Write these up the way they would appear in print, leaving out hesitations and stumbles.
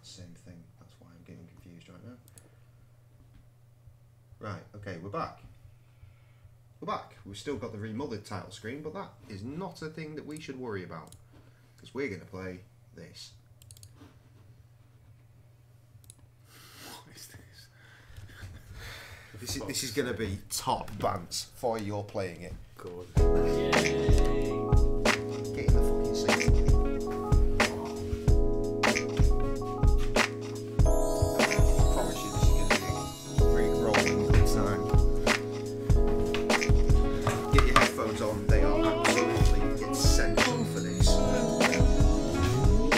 the same thing. That's why I'm getting confused right now. Right, okay, we're back. We're back. We've still got the remothered title screen, but that is not a thing that we should worry about. Because we're going to play this. What is this? This is going to be top bands for you're playing it. Good. Yay! Get in the fucking seat. I promise you this is going to be a great rolling good time. Get your headphones on, they are absolutely essential for this. Did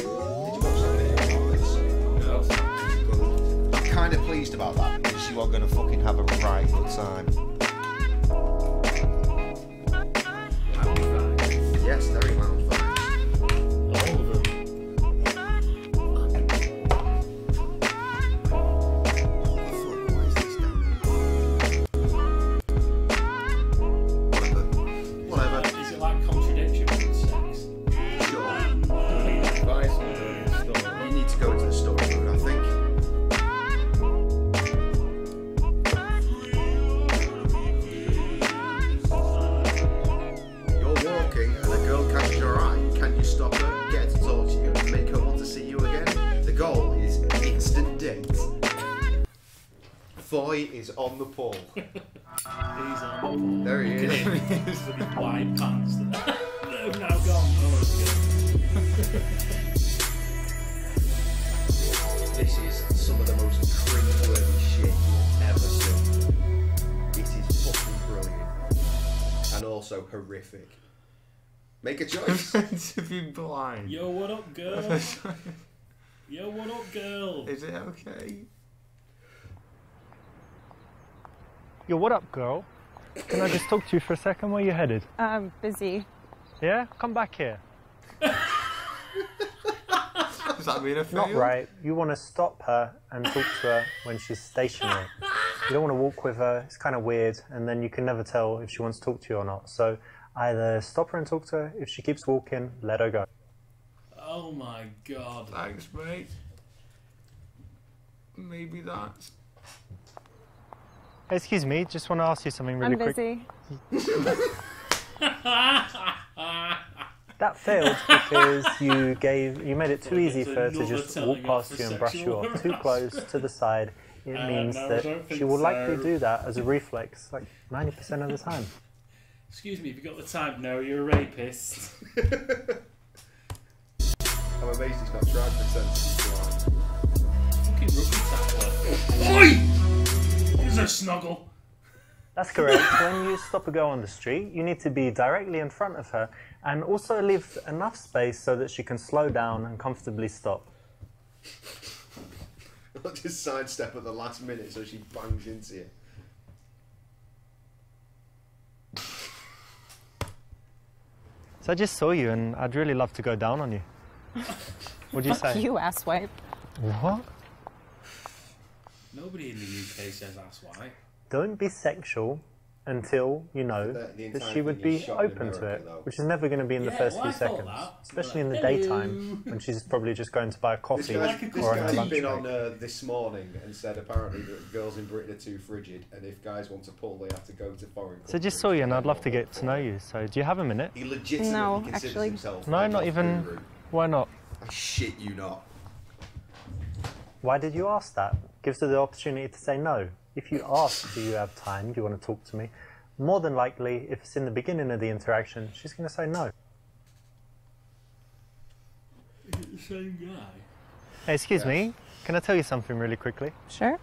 you watch that video about this? No. I'm kind of pleased about that because you are going to fucking have a right good time. Yes, very loud fans. All of them. Why is this down there? Whatever. Is it like contradiction with sex? Sure. Advice on doing it still. You need to go into the story mode, I think. You're walking and a girl catches your eye. Can you stop her, get her to talk to you, and make her want to see you again? The goal is instant date. Foy is on the pole. He's on the pole. There he is. His bloody wide pants that have now gone. Oh, it's good. This is some of the most cringeworthy shit you've ever seen. It is fucking brilliant. And also horrific. Make a choice. To be blind. Yo, what up, girl? Yo, what up, girl? Is it okay? Yo, what up, girl? Can I just talk to you for a second? Where you headed? Busy. Yeah? Come back here. Does that mean a fail? Not right. You want to stop her and talk to her when she's stationary. You don't want to walk with her. It's kind of weird. And then you can never tell if she wants to talk to you or not. So either stop her and talk to her. If she keeps walking, let her go. Oh my god. Thanks, mate. Maybe that's... Excuse me, just want to ask you something really quick. busy. That failed because you made it too easy for her to just walk past you and brush you off. Too close to the side. It means no, I that don't she think will so. likely do that as a reflex, like 90% of the time. Excuse me, have you got the time? No, you're a rapist. I'm amazed he's not tried for sensitive blind. Fucking rugby tackler. Oi! Here's a snuggle. That's correct. When you stop a girl on the street, you need to be directly in front of her and also leave enough space so that she can slow down and comfortably stop. Not just sidestep at the last minute so she bangs into you. So I just saw you and I'd really love to go down on you. What'd you Fuck say? you, asswipe. What? Nobody in the UK says that's why. Don't be sexual until you know The that entire she would thing is be shot in open to America, it, though. which is never going to be in the Yeah, first well, few I thought seconds. that. Especially in the Hello. daytime when she's probably just going to buy a This coffee guy's, Like or on her been lunch break. on this morning and said apparently that girls in Britain are too frigid and if guys want to pull they have to go to foreign countries. So I just saw you and I'd love to get to know you. So do you have a minute? He legitimately No, considers actually. himself No, a not golf even. guru. Why not? I shit you not. Why did you ask that? Gives her the opportunity to say no. If you ask, do you have time? Do you want to talk to me? More than likely, if it's in the beginning of the interaction, she's going to say no. Is it the same guy? Hey, excuse me. Can I tell you something really quickly? Sure.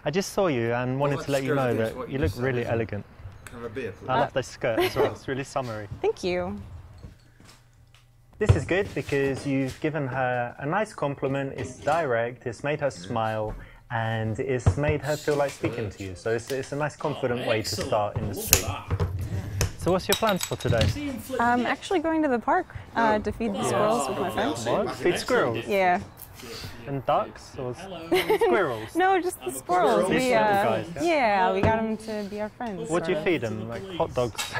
I just saw you and wanted let's to let you go know with that what you you look just said, really isn't it? elegant. Can I have a beer, please? I love this skirt as well. It's really summery. Thank you. This is good because you've given her a nice compliment. It's direct. It's made her smile. And it's made her feel like speaking to you. So it's a nice, confident way to Excellent. start in the Love street. that. So what's your plans for today? See him flip I'm the- actually going to the park to feed the squirrels with my friends. What? Feed squirrels? Yeah. And ducks? Or Hello. squirrels? No, just the squirrels. These We, little guys, yeah, we got them to be our friends. What do you so- feed them? Like hot dogs?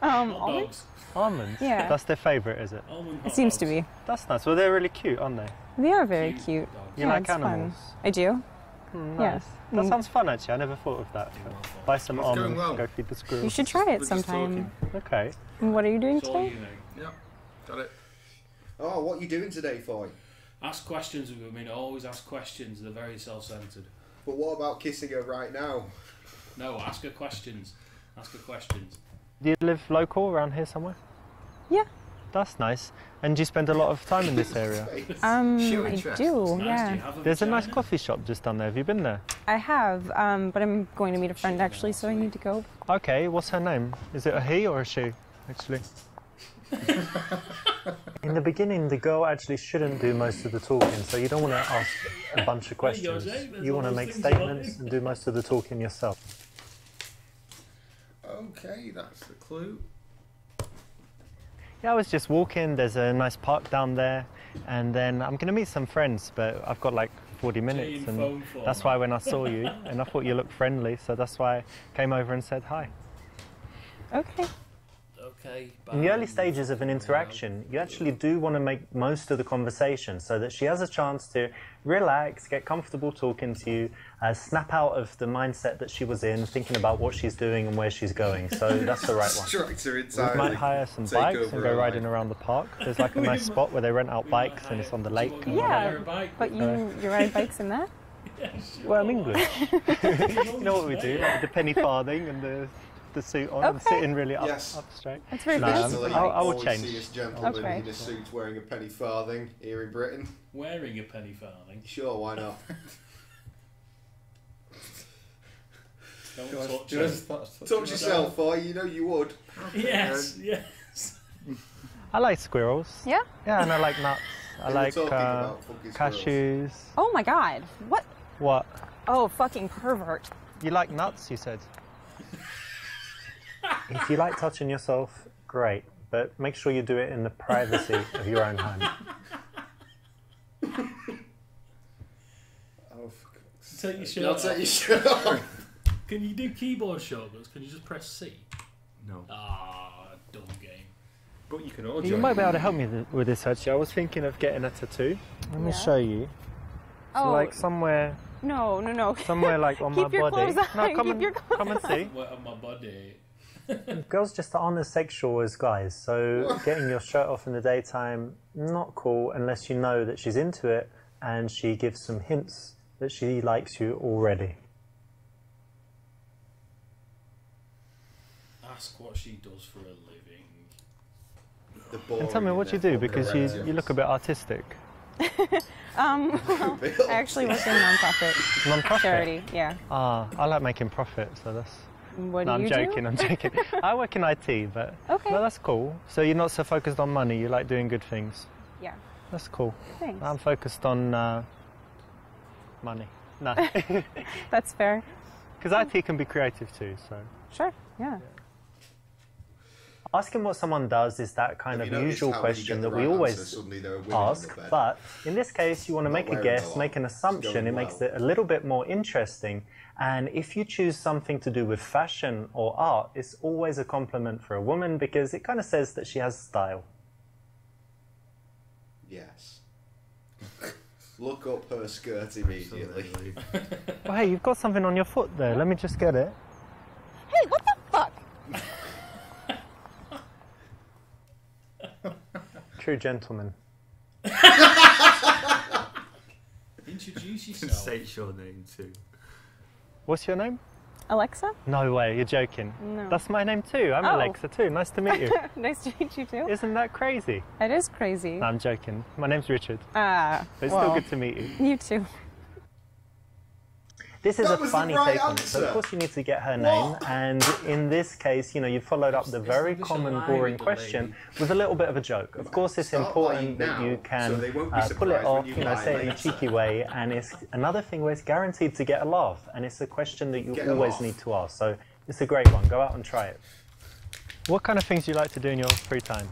Almond? Dogs. Almonds? Yeah. That's their favourite, is it? Almond It hot seems to dogs. be. That's nice. Well, they're really cute, aren't they? They are very Cute cute. dogs. You Yeah, like it's fun. animals? I do. Nice. Yeah. That sounds fun, actually. I never thought of that. Buy some It's going almonds well. and go feed the squirrels. You should try it We're just sometime. Okay. And what are you doing It's all today? you know. Yep, got it. Oh, what are you doing today, Foy? Ask questions with women. Always ask questions. They're very self-centered. But what about kissing her right now? No, ask her questions. Ask her questions. Do you live local around here somewhere? Yeah. That's nice. And do you spend a lot of time in this area? I interest. do. Nice. Do Yeah. you have a There's a nice vagina? coffee shop just down there. Have you been there? I have, but I'm going to meet a friend actually, so I need to go. Okay, what's her name? Is it a he or a she, actually? In the beginning, the girl actually shouldn't do most of the talking, so you don't want to ask a bunch of questions. Jay, there's You all want to those make things about statements him. and do most of the talking yourself. Okay, that's the clue. Yeah, I was just walking. There's a nice park down there, and then I'm going to meet some friends, but I've got like 40 minutes, in phone and form. that's why when I saw you, and I thought you looked friendly, so that's why I came over and said hi. Okay. Okay. In the early bye. stages of an interaction, you actually do want to make most of the conversation so that she has a chance to relax, get comfortable talking to you, snap out of the mindset that she was in, thinking about what she's doing and where she's going. So that's the right one. Distract her We entirely. might hire some Take bikes over and go her riding life. around the park. There's like a nice spot where they rent out We might bikes and it's on the hire- lake. Do you want to Yeah, hire a bike? but you ride bikes in that? Yeah, sure. Well, I'm English. You know what we do? Like the penny farthing and the suit on and Okay. sitting really up, Yes. up straight. That's very No, fancy. Personally, I will always change. see this gentleman Okay. in a suit wearing a penny farthing here in Britain. Wearing a penny farthing. Sure, why not? Don't Just- touch just- it. Touch yourself, Foy. You know you would. Yes, yes. I like squirrels. Yeah? Yeah, and I like nuts. I We were like talking about fucking squirrels. cashews. Oh my god. What? What? Oh, fucking pervert. You like nuts, you said? If you like touching yourself, great. But make sure you do it in the privacy of your own home. Oh, for God's Take your sake. shirt I'll off. take your shirt off. Can you do keyboard shortcuts? Can you just press C? No. Ah, dumb game. But you can all You join might be in. able to help me with this, actually. I was thinking of getting a tattoo. Let me Yeah. show you. So Oh, like somewhere no. somewhere like on Keep my your body. clothes on, No, come keep and your clothes come and see. What on my body? Girls just aren't as sexual as guys, so getting your shirt off in the daytime, not cool unless you know that she's into it and she gives some hints that she likes you already. Ask what she does for a living. The boring And tell me in what you there, do, because you correct, look a bit artistic. Well, Bill. I actually work in a non-profit Non-profit? charity. Yeah. Ah, I like making profit, so that's... What No, do I'm you joking, do? I'm joking. I work in IT, but Okay. no, that's cool. So you're not so focused on money, you like doing good things. Yeah. That's cool. Thanks. I'm focused on money. No, That's fair. because IT can be creative too, so... Sure. Yeah. Asking what someone does is that kind Have of you noticed usual how when you question get that the we right answer, always suddenly there are women on ask, the bed? but in this case you want to Not make a wearing guess, a lot. make an It's assumption, going it makes well. it a little bit more interesting, and if you choose something to do with fashion or art, it's always a compliment for a woman because it kind of says that she has style. Yes. Look up her skirt immediately. Absolutely. Well, hey, you've got something on your foot there, let me just get it. Hey, what the fuck? True gentleman. Introduce You can yourself. say it's your name too. What's your name? Alexa? No way, you're joking. No. That's my name too, I'm Oh. Alexa too, nice to meet you. Nice to meet you too. Isn't that crazy? It is crazy. No, I'm joking. My name's Richard. Ah, But it's well, still good to meet you. You too. This is That a was the funny right take on it. So answer. of course you need to get her name, What? and in this case, you know, you followed up the very Establish a common, lie boring with the question lady. with a little bit of a joke. Of course, it's Start important lying that now, you can so they won't be pull it surprised off, when you you know, lie say it in a later. cheeky way, and it's another thing where it's guaranteed to get a laugh, and it's a question that you Get 'em always off. need to ask. So it's a great one. Go out and try it. What kind of things do you like to do in your free time?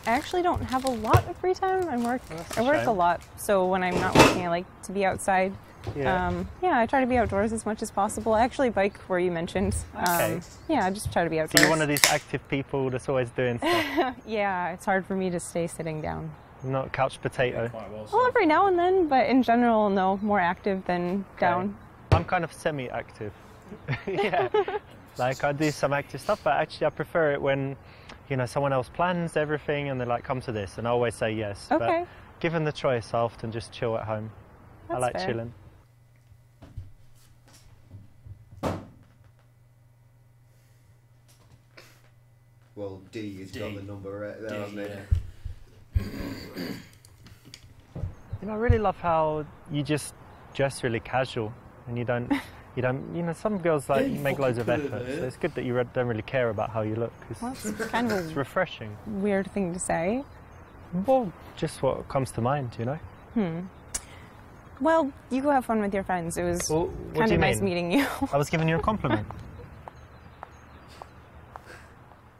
I actually don't have a lot of free time. I work that's a a shame. lot. So when I'm not working, I like to be outside Yeah, I try to be outdoors as much as possible. I actually bike where you mentioned. Okay. Yeah, I just try to be So outdoors. you're one of these active people that's always doing stuff, Yeah, it's hard for me to stay sitting down. not couch potato. Quite well Well, said. every now and then, but in general, no, more active than down. I'm kind of semi-active. Yeah. Like I do some active stuff, but actually I prefer it when, you know, someone else plans everything and they're like, come to this, and I always say yes. Okay. But given the choice, I often just chill at home. I That's like fair. chilling. Well, D has got D. the number right there, hasn't it? You know, I really love how you just dress really casual and you don't, you know, some girls like make loads of effort. So it's good that you don't really care about how you look. Well, it's kind of It's a refreshing. weird thing to say. Well, just what comes to mind, you know? Well, you go have fun with your friends. It was Well, what kind do of you nice mean? meeting you. I was giving you a compliment.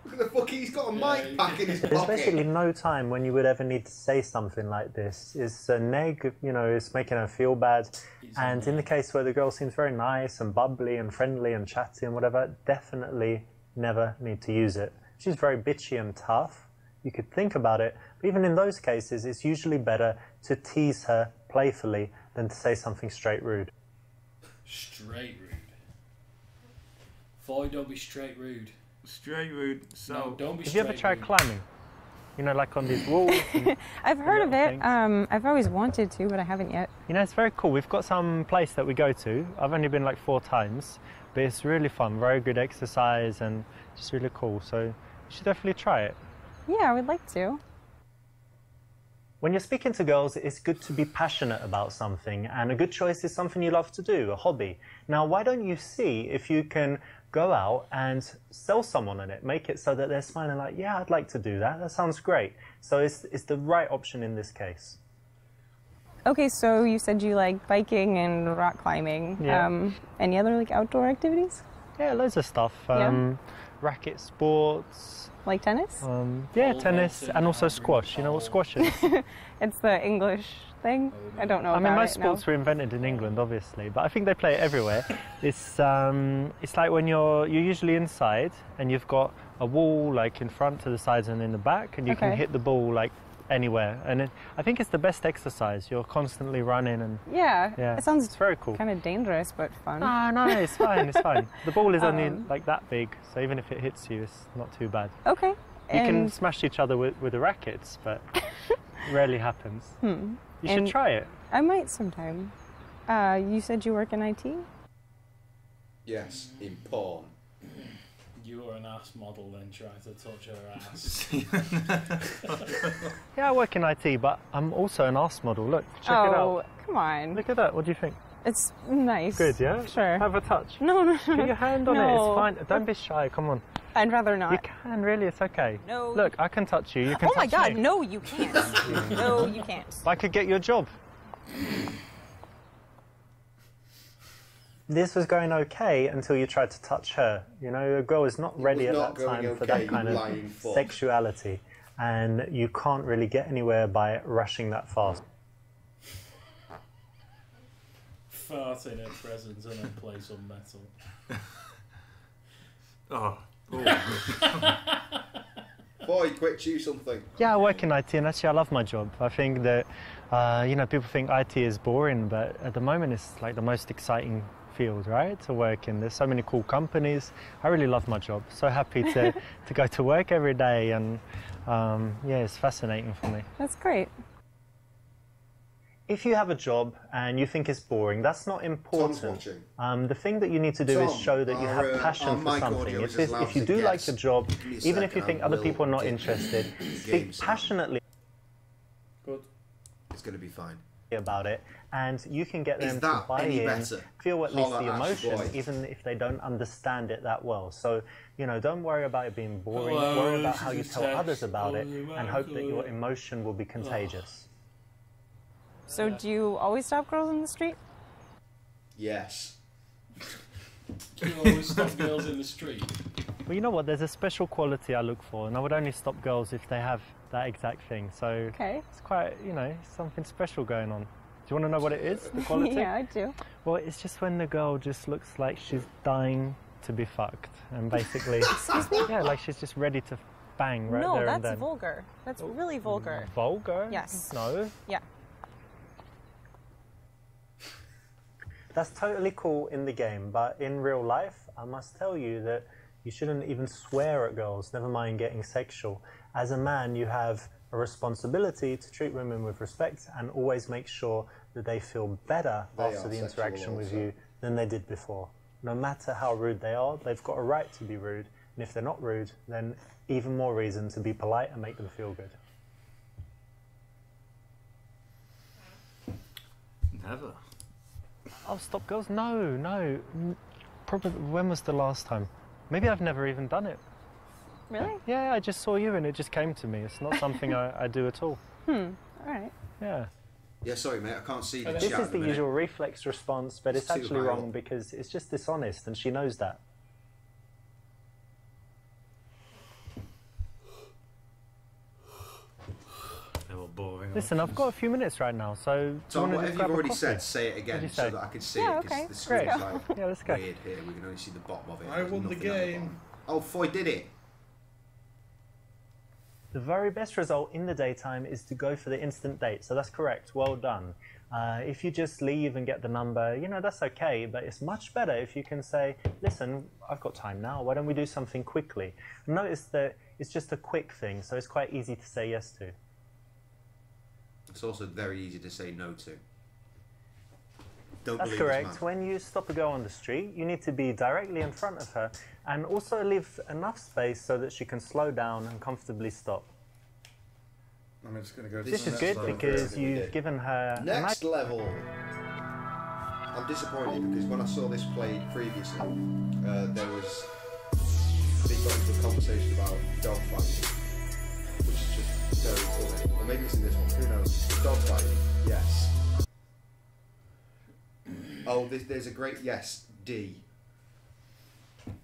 Look at the fuck, he's got a mic pack in his There's basically pocket. no time when you would ever need to say something like this. It's a neg, you know, it's making her feel bad. And in the case where the girl seems very nice and bubbly and friendly and chatty and whatever, definitely never need to use it. She's very bitchy and tough. You could think about it. But even in those cases, it's usually better to tease her playfully than to say something straight rude. Straight rude. Boy, don't be straight rude. Straight rude. So No, don't be Have straight you ever tried rude. climbing? You know, like on these walls? And, I've heard of little it. things. I've always wanted to, but I haven't yet. you know, it's very cool. We've got some place that we go to. I've only been like 4 times, but it's really fun. Very good exercise and just really cool. So you should definitely try it. Yeah, I would like to. When you're speaking to girls, it's good to be passionate about something, and a good choice is something you love to do, a hobby. Now, why don't you see if you can go out and sell someone on it, make it so that they're smiling like, yeah, I'd like to do that, that sounds great. So it's the right option in this case. Okay, so you said you like biking and rock climbing. Yeah. Any other like outdoor activities? Yeah, loads of stuff. Yeah. Racket sports, Like tennis? yeah, Pole tennis, vaulting, and also Andrew squash. You know what Paul. squash is? It's the English thing. I don't know I about mean, most it sports now. were invented in England, obviously, but I think they play it everywhere. It's like when you're usually inside and you've got a wall like in front, to the sides, and in the back, and you can Okay. hit the ball like anywhere. And I think it's the best exercise. You're constantly running, and Yeah, yeah, it it's sounds very cool. kind of dangerous, but fun. No, it's fine. It's fine. The ball is only Um, like that big, so even if it hits you, it's not too bad. Okay. You can And smash each other with the rackets, but rarely happens. You should And- try it. I might sometime. You said you work in IT? Yes, in porn. You were an ass model then trying to touch her ass. Yeah, I work in IT, but I'm also an arse model. Look, check it Oh, out. come on. Look at that. What do you think? It's nice. Good, yeah? Sure. Have a touch. No. Put your hand on it. No. It's fine. Don't be shy. Come on. I'd rather not. You can, really. It's okay. No. Look, I can touch you. You can Oh my touch god, me. no, you can't. No, you can't. I could get you a job. This was going okay until you tried to touch her. You know, a girl is not ready at was that not going time for okay, that you kind of lying fuck. sexuality. And you can't really get anywhere by rushing that fast. Fart in her presence and then play some metal. oh, Boy, quick, choose something. Yeah, I work in IT, and actually I love my job. I think that, you know, people think IT is boring, but at the moment it's like the most exciting field, right, to work in. There's so many cool companies. I really love my job. So happy to go to work every day, and yeah, it's fascinating for me. That's great. If you have a job and you think it's boring, that's not Tom's important. watching. The thing that you need to do is Tom, show that you our, have passion our for mic something. audio If, is as loud if you as do it like gets. the job, Give me a even if you second, think I other will people are not get interested, the speak game sound. passionately Good. It's going to be fine. about it, and you can get Is them to that buy any in, better? feel at least Holla the at emotion, boy. even if they don't understand it that well. So, you know, don't worry about it being boring. Hello, Worry about this how is you a tell text. others about it, Holy and hope that your mackerel. emotion will be contagious. So do you always stop girls in the street? Yes. You always stop girls in the street. Well, you know what? There's a special quality I look for, and I would only stop girls if they have that exact thing. So Okay. it's quite, you know, something special going on. you want to know what it is, the quality? Yeah, I do. Well, it's just when the girl just looks like she's dying to be fucked. And basically, yeah, like she's just ready to bang right No, there and then. that's vulgar. That's really vulgar. Vulgar? Yes. No. Yeah. That's totally cool in the game, but in real life, I must tell you that you shouldn't even swear at girls, never mind getting sexual. As a man, you have a responsibility to treat women with respect and always make sure that they feel better after the interaction with you than they did before. No matter how rude they are, they've got a right to be rude. And if they're not rude, then even more reason to be polite and make them feel good. Never. Oh, stop, girls. No, no. Probably, when was the last time? Maybe I've never even done it. Really? Yeah, I just saw you and it just came to me. It's not something I do at all. All right. Yeah. Yeah, sorry, mate. I can't see the This chat. is the usual reflex response, but it's It's too actually high wrong up. because it's just dishonest and she knows that. They were boring. Listen, I've got a few minutes right now, so do you Tom, want to whatever just you've grab a already coffee? said, say it again What'd you so say? that I can see Yeah, it, because okay. the screen's Great. like Yeah, let's go. weird here. We can only see the bottom of it. I There's won the nothing at game. bottom. Oh, Foy did it. The very best result in the daytime is to go for the instant date, so that's correct. Well done. If you just leave and get the number, you know, that's okay, but it's much better if you can say, listen, I've got time now, why don't we do something quickly? Notice that it's just a quick thing, so it's quite easy to say yes to. It's also very easy to say no to. Don't That's believe correct. this man. When you stop a girl on the street, you need to be directly in front of her and also leave enough space so that she can slow down and comfortably stop. I'm just going to go to This the is next good level. because everything we you've did. given her... Next level. I'm disappointed because when I saw this played previously, there was they got into a conversation about dog fighting, which is just very funny. Or maybe it's in this one. Who knows? Dog fighting. Yes. Oh, there's a great yes. D.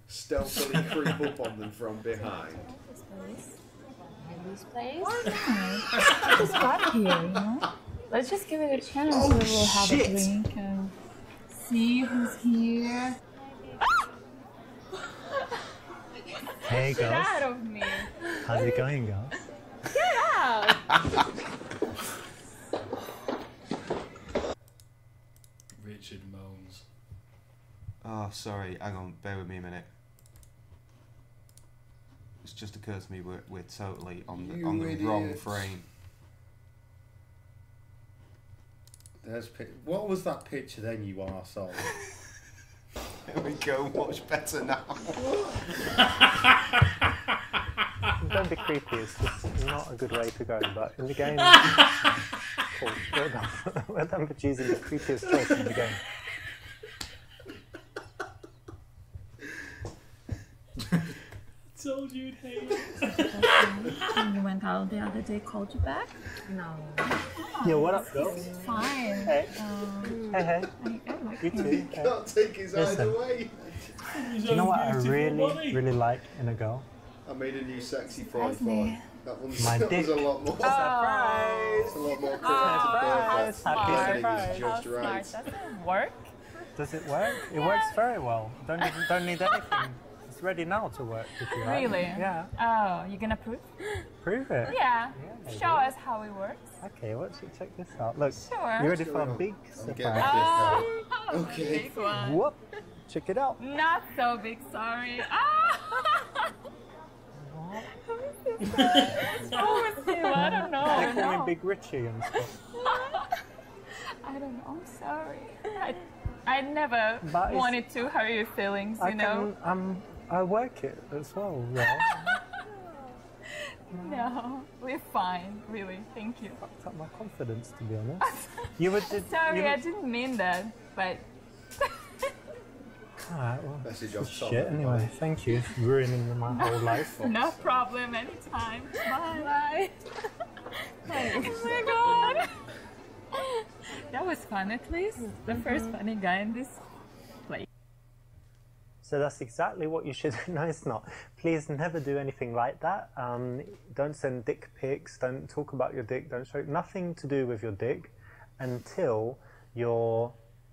Stealthily creep up on them from behind. This place? Why not? I just got here, you know? Let's just give it a chance. Oh, We will have shit. a drink and see who's here. Hey, Get girls. out of me! How's it going, girls? Get out! Richard moans. Oh, sorry. Hang on. Bear with me a minute. It's just occurred to me we're totally on the wrong idiots. frame. There's what was that picture then, you arsehole? There we go. Much better now. Don't be creepy, it's just not a good way to go, but in the game... Cool, well done. Well done for choosing the creepiest choice in the game. Told you'd hate it. You went out the other day, called you back? No. Yeah, what up, girls? Fine. Hey. Hey, hey. I like You him. too. Hey. Can't take his eyes Listen. away. Do you know what I really like in a girl? I made a new sexy Surprise boy. me. That one's My that dick. was a lot more. Surprise! It's a lot more Surprise! Happy This surprise. thing is just right. Does it work? Does it work? It works very well. Don't need anything. It's ready now to work if you like. Really? Yeah. Oh, you gonna prove? Prove it. Yeah. maybe. Show us how it works. Okay, let's check this out. Look, Sure. you ready for going a on? big I'm getting surprise? this. Okay. Big one. Whoop! Check it out. Not so big, sorry. Ah! Who is him? I don't know. I They don't call me know. Big Richie and stuff. I don't know. I'm sorry. I never But it's- wanted to hurt your feelings, you know? I work it as well. Yeah. No, we're fine, really. Thank you. Fucked up my confidence, to be honest. You were did. Sorry, you were, I didn't mean that, but Alright, well, Message off Tom. shit. Anyway, thank you for ruining my whole life. no problem anytime. Bye. Bye. Oh my god. That was fun at least. The first funny guy in this place. So that's exactly what you should. No, it's not. Please never do anything like that. Don't send dick pics. Don't talk about your dick. Don't show nothing to do with your dick. until you're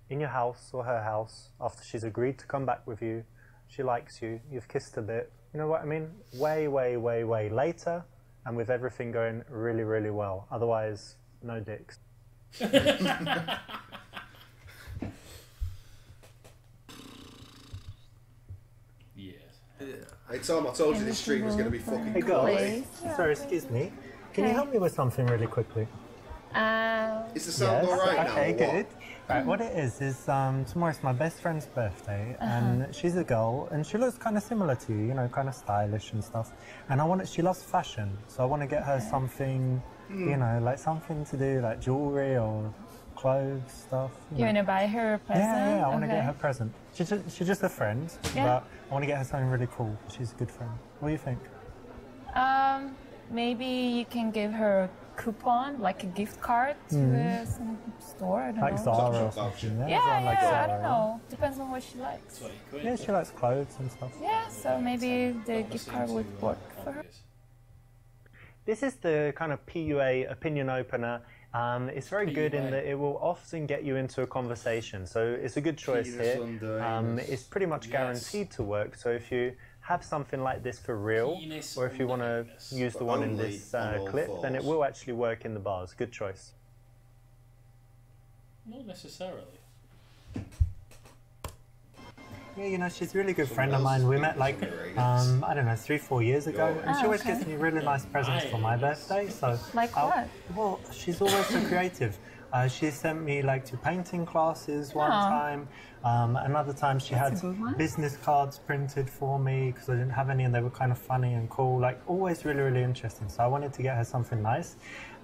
in your house or her house after she's agreed to come back with you. She likes you. You've kissed a bit. You know what I mean? Way, way, way, way later, and with everything going really, really well. Otherwise, no dicks. Hey Tom, I told you this stream was going to be fucking Hey girls, quality. sorry, excuse me. Can you help me with something really quickly? Is the sound alright now? Okay, or what? good. Right, what it is tomorrow's my best friend's birthday, and she's a girl, and she looks kind of similar to you, you know, kind of stylish and stuff. And she loves fashion, so I want to get her something, you know, like something to do, like jewelry or clothes, stuff. You want to buy her a present? Yeah, I want to get her a present. She's just a friend, but I want to get her something really cool. She's a good friend. What do you think? Maybe you can give her a coupon, like a gift card to some store. I don't Like know. Zara or something. Yeah, Something like I Zara. don't know. Depends on what she likes. Yeah, she likes clothes and stuff. Yeah, so maybe the gift card would work for her. This is the kind of PUA opinion opener. It's very good in that it will often get you into a conversation, so it's a good choice here. It's pretty much guaranteed to work, so if you have something like this for real, or if you want to use the one in this clip, then it will actually work in the bars. Good choice. Not necessarily. Yeah, you know, she's a really good friend of mine. We met like, I don't know, 3-4 years ago, and she always gets me really nice presents for my birthday. So, Like what? Well, she's always so creative. She sent me like to painting classes one time. Another time she had a good one. business cards printed for me because I didn't have any, and they were kind of funny and cool. Like always really, really interesting. So I wanted to get her something nice.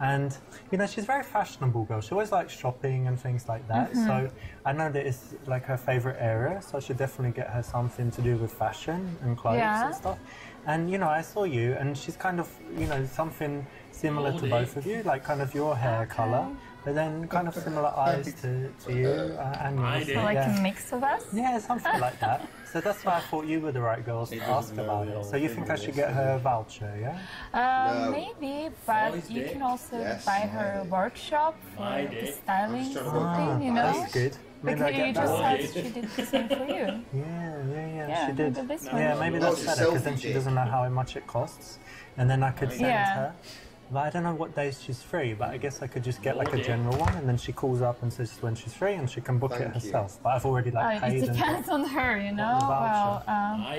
And you know, she's a very fashionable girl. She always likes shopping and things like that. So I know that it's like her favorite area. So I should definitely get her something to do with fashion and clothes and stuff. And you know, I saw you, and she's kind of, you know, something similar to both of you, like kind of your hair color. But then kind of similar eyes to you and yours. So like a mix of us? Yeah, something like that. So that's why I thought you were the right girls to ask about it. So you think I should get her a voucher, yeah? Maybe, but you can also buy her a workshop for the styling something, you know? That's good. Maybe I Because you get just that. said she did the same for you. Yeah, she did. maybe this one. Yeah, maybe Oh, that's it's a better because then selfie she dick. doesn't know how much it costs. And then I could send her. But I don't know what days she's free, but I guess I could just get like a general one, and then she calls up and says when she's free, and she can book it herself. But I've already like paid It and depends on her, you know? the voucher.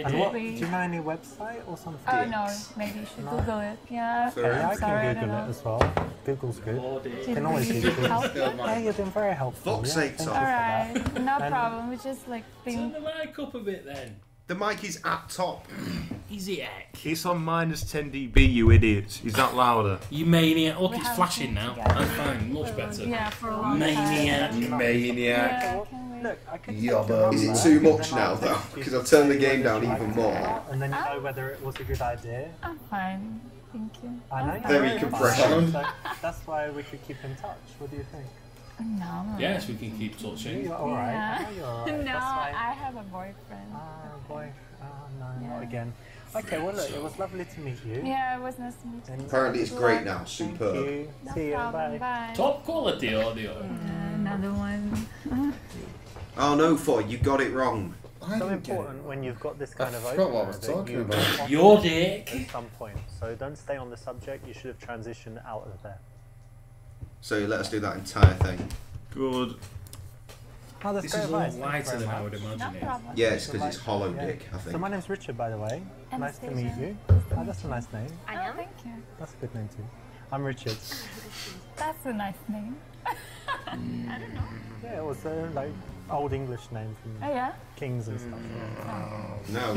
And what, do maybe... you know any website or something? Oh no, maybe you should Google it. Yeah, Okay, yeah, I sorry, can Google it as well. Google's good. You can always Did use it Google. help you? Yeah, you've been very helpful. Fuck's yeah, sake, thank Tom. you for that. Alright, no problem. We just like Turn been. the mic up a bit then. The mic is at top. Easy heck. It's on minus 10 dB, you idiots. Is that louder? You maniac. Look, We it's haven't flashing been now. together. That's fine. Much better. Yeah, for a long Maniac. Maniac. Yeah, can we... Look, I could Yobbo. Is it take too your number, much and now, then though? I'll text you Because to I've turned the say game whether down you even like more. it, and then you know whether it was a good idea. I'm fine. Thank you. I know I'm you're Very fine. compression. So that's why we could keep in touch. What do you think? No. Yes, we can keep touching. You're alright. Yeah. I know you're alright. No, That's why. I have a boyfriend. Oh boy. Oh no, not Yeah. again. Okay, well look, it was lovely to meet you. Yeah, it was nice to meet you. And Apparently it's great now. thank Superb. you. No See you. problem. Bye. Bye. Top quality audio. Another one. Oh no, Foy, you got it wrong. So important when you've got this kind of forgot what I opener was that talking you about. want Your to dick. at some point. So don't stay on the subject. You should have transitioned out of there. So let us do that entire thing. Good. Oh, that's This great is a lot advice. Thank you lighter very than I much. would No imagine it. problem. Yeah, it's because it's hollow Yeah. dick, I So think. my name's Richard, by the way. Nice to meet you. Oh, that's a nice name. Oh, thank you. That's a good name too. I'm Richard. That's a nice name. Yeah, it was like old English name from Oh yeah? kings and stuff. No.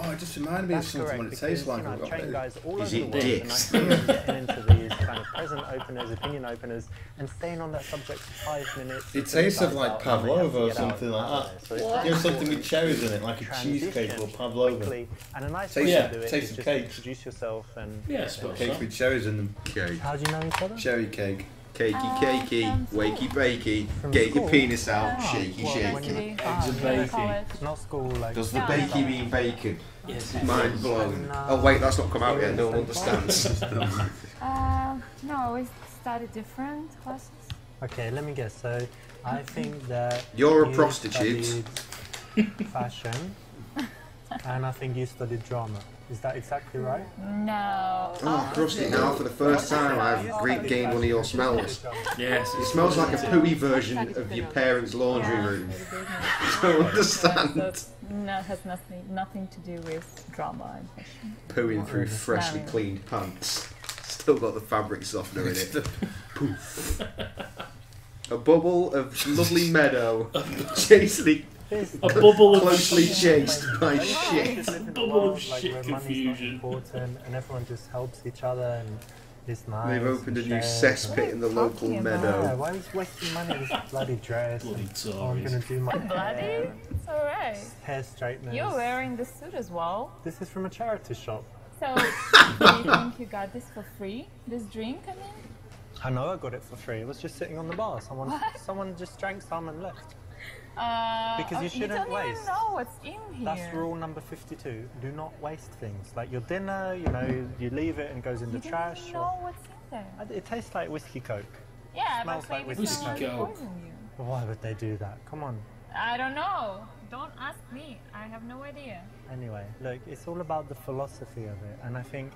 Oh, it just reminded me of That's something correct, what it because tastes like. I've trained guys all Is over it the world, dicks? and I see them getting into these kind of present openers, opinion openers, and staying on that subject for 5 minutes. It tastes of like Out, and they have pavlova to or get out something like of that. there. So it's You very know, something with important cherries in to it, like a cheesecake transition or pavlova. quickly. And a nice Taste- way yeah, to do it taste is of just cake. introduce yourself and Yeah, I suppose Cakes so. with cherries in them. Cake. how do you know each other? Cherry cake. Cakey, cakey, from wakey, bakey. From Get your school? penis out, Oh, shaky, well, shaky. when you- Actually, Ah, Eggs and in bacon. college. Not school, like. Does the No, bakey no. mean bacon? Yes, Mind blown. No. Oh wait, that's not come out yet. No one understands. No, it's study different classes? Okay, let me guess. So I think that You're a you prostitute. studied fashion, and I think you studied drama. Is that exactly right? No. Oh, Krusty, now for the first time I've regained one of your smells. Yes. It smells like a pooey version of your parents' laundry room. I don't understand. No, it has nothing to do with drama and fashion. Pooing through freshly cleaned pants. Still got the fabric softener in it. Poof. A bubble of lovely meadow chasing A bubble of closely chased by shit. bubble of shit where money's not confusion. important and everyone just helps each other and it's nice. They've opened a and new shares cesspit in the local talking about? Yeah, meadow. why is wasting money with this bloody dress? Bloody and, Tories. I'm gonna do my Bloody? hair, It's alright. hair straighteners. You're wearing the suit as well. This is from a charity shop. So, do you think you got this for free? This drink, I mean? I know I got it for free. It was just sitting on the bar. What? Someone just drank some and left. Because you shouldn't don't waste. even know what's in here. That's rule number 52. Do not waste things. Like your dinner, you know, you leave it and goes in the You trash. don't even know what's in there. It tastes like whiskey coke. Yeah, smells but like maybe whiskey someone coke. poisoned you. Why would they do that? Come on. I don't know. Don't ask me. I have no idea. Anyway, look, it's all about the philosophy of it, and I think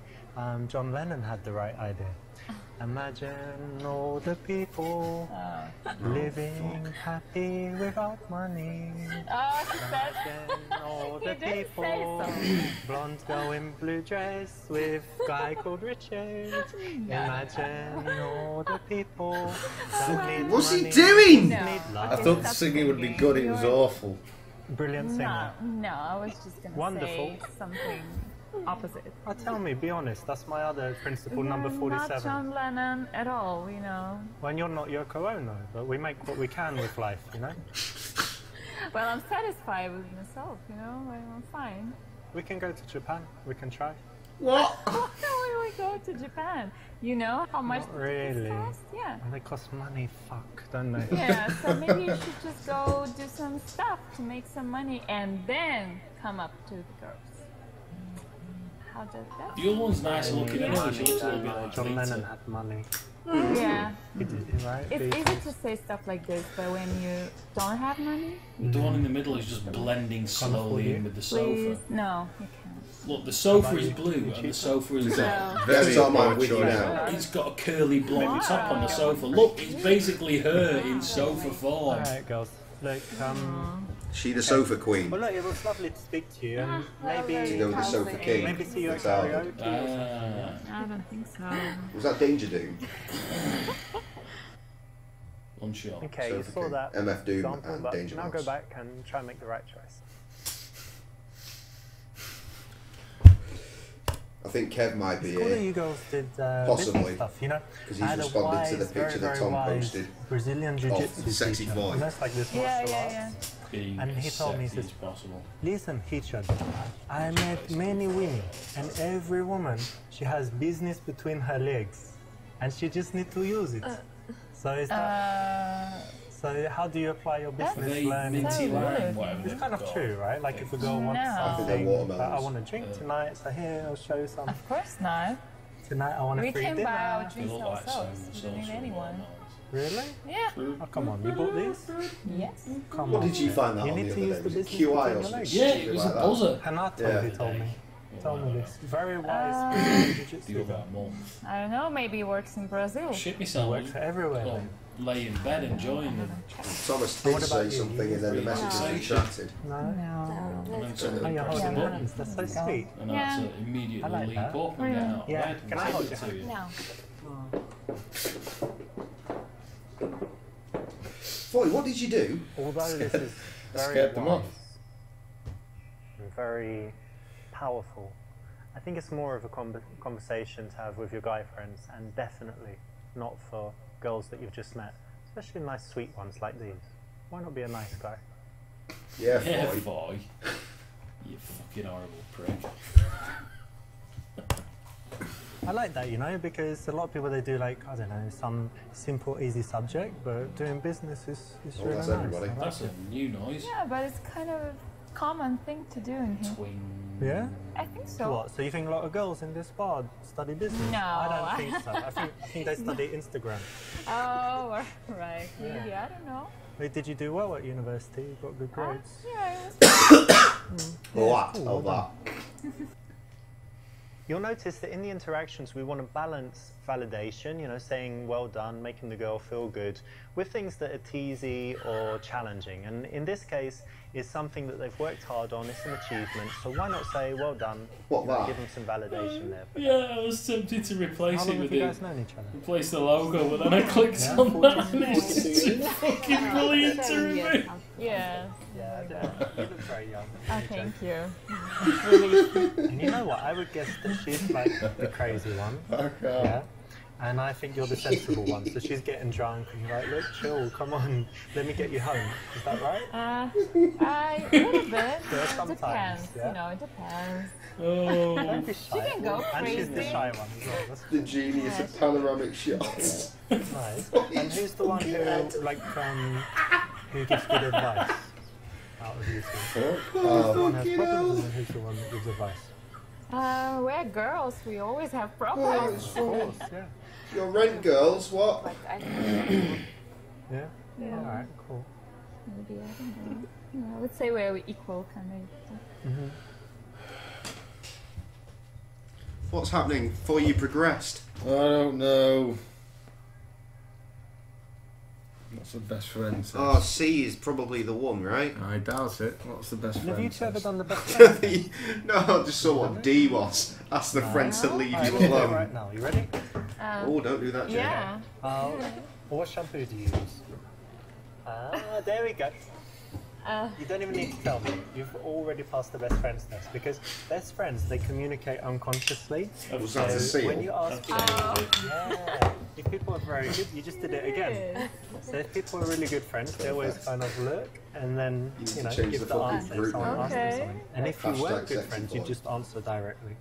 John Lennon had the right idea. Imagine all the people living happy without money. Oh, that's Imagine all He the did people, say blonde girl in blue dress with guy called Richard. Imagine all the people that need What's he money, doing? need No. love. I thought the singing would be good, it was awful. Brilliant singer. No, I was just gonna Wonderful. say something opposite. Tell me, be honest, that's my other principle, number You're 47. Not John Lennon at all, you know. When you're not Yoko Ono, but we make what we can with life, you know? Well, I'm satisfied with myself, you know. I'm fine. We can go to Japan, we can try. What? Why don't we go to Japan? You know how much Not the tickets really. cost? Yeah. And they cost money, fuck, don't they? Yeah, so maybe you should just go do some stuff to make some money and then come up to the girls. How does that The other one's nice looking anyway. She looks a little bit like John Lennon Lita. had money. Yeah. He did, right? It's easy to say stuff like this, but when you don't have money, The one in the middle is just blending slowly in with the please, sofa. no, you can't. Look, the sofa is blue and the sofa is Very That's on my with you choice. now. It's got a curly blonde top on the sofa. Look, it's basically her in sofa form. Alright, girls. Look, She the sofa queen. well, look, it was lovely to speak to you, and maybe, To go with the sofa king. maybe see you at That's all. karaoke or something. I don't think so. Was that Danger Doom? One shot. Okay, you Sofa saw King. that MF Doom example, and but Danger now Mouse. go back and try and make the right choice. I think Kev might be It's cool that here. you girls did Possibly. business stuff, you know? 'Cause he's I had a responded to the wise, picture that very, Tom very wise posted Brazilian jiu-jitsu sexy teacher. boy. You know, it's like this Yeah, martial yeah, arts. yeah. Being And he told me, he sexy says, as possible. listen, Richard, I met many women, and every woman, she has business between her legs, and she just need to use it. So is that, so how do you apply your business They learning? minty so lime, good. whatever It's they've kind of got. true, right? Like if a girl wants No. I think they're something, watermelons. I want a drink tonight, so here, I'll show you some. Of course not. Tonight I want a We free can dinner. buy our They drinks look like ourselves. some We don't need social anyone. watermelons. Really? Yeah. Oh, come on, you bought these? Yes. Come What on. did you find that You on need the to other use day? the Was it business QI or between your something? legs. Yeah, stupid it was a like that? buzzer. Hanato, Yeah. he told me. Told me this. Very wise The jiu-jitsu. other month. I don't know. Maybe it works in Brazil. Shit He myself. works everywhere. Well, lay in bed enjoying them. Thomas what did about say you? something and then the message was retracted. No? And then Oh, somebody you're pressed the holding button. hands. That's so sweet. And I had to immediately I like leap that. up and get out of Yeah. bed and Can I take hold it your to hand? you. No. Boy, what did you do? Although this is very scared them wise off. and very powerful, I think it's more of a conversation to have with your guy friends, and definitely not for girls that you've just met, especially nice sweet ones like these. Why not be a nice guy? Yeah, Yeah, boy. boy. You fucking horrible prick. I like that, you know, because a lot of people, they do like, I don't know, some simple, easy subject, but doing business is Oh, really that's nice. everybody. I like That's it. a new noise. Yeah, but it's kind of a common thing to do in here. Twing. Yeah? I think so. What? So you think a lot of girls in this bar study business? No. I don't think so. I think they study Instagram. Oh, right. Maybe, I don't know. Wait, did you do well at university? You got good grades? Yeah, it was What? cool, Oh, well that. You'll notice that in the interactions we want to balance validation, you know, saying well done, making the girl feel good, with things that are teasy or challenging. And in this case, it's something that they've worked hard on, it's an achievement, so why not say well done, What, that? give them some validation there. Yeah, I was tempted to replace How it long with have you it. guys known each other? Replace the logo, but then I clicked Yeah, on 14 that and it's too fucking brilliant to remove. Yeah. Yeah, I know. You look very young. Oh, thank you. Really. And you know what? I would guess that she's like the crazy one. Okay. Yeah. And I think you're the sensible one. So she's getting drunk and you're like, look, chill, come on, let me get you home. Is that right? A little bit. Yeah, It sometimes, depends. yeah. You know, it depends. Oh, Don't be shy. She can go And she's the crazy. shy one as well. That's The genius of panoramic shots. nice. And who's the one who, like, who gives good advice out of you two? Who's the one who has problems and then who's the one that gives advice? We're girls. We always have problems. Of course, yeah. Your rent girls, what? But I think Yeah? Yeah. Alright, cool. maybe, I don't know. Yeah, I would say we're equal, kind of. What's happening before you progressed? I don't know. What's the best friend? Says? Oh, C is probably the one, right? I doubt it. What's the best Have you friend? two ever says? done the best friend? No, I just saw what D was. Ask the friend to leave Alright, you let's do it alone. right now. You ready? Oh, don't do that, Jay. Yeah. What shampoo do you use? There we go. You don't even need to tell me. You've already passed the best friends test because best friends, they communicate unconsciously. Was that a So seal? when you ask people, yeah, if people are very good, you just did it again. So if people are really good friends, they always kind of look and then, You need you to know, change give the the fucking answer. group Someone name. asks them Okay. something. And if you Hashtag weren't good sexy friends, you boy. just answer directly.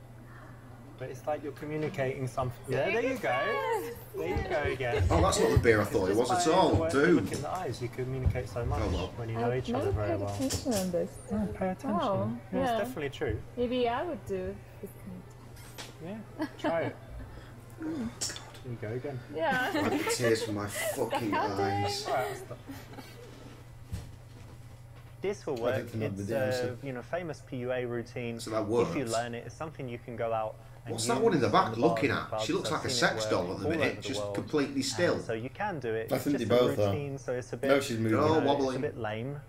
But it's like you're communicating something. Yeah, there you go. There you go again. Oh, that's not the beer I thought it was at all. Look Dude. in the eyes, you communicate so much Oh, well. when you know each other very well. attention on this. Yeah, pay attention. Oh, yeah, yeah. It's definitely true. Maybe I would do this kind Yeah, try it. Here you go again. of. Yeah. I get tears from my fucking eyes. Alright, I'll stop. This will I work. don't think I'd be It's doing a this. famous PUA routine. So that If you works. learn it, it's something you can go out. And What's that one in the use back bars looking and at? clubs. She looks I've like a seen it sex work doll at the all minute, over the just world. completely still. So you can do it. I It's think just they a both are. routine, so it's a bit. No, she's moving. Oh, It's wobbling. a bit lame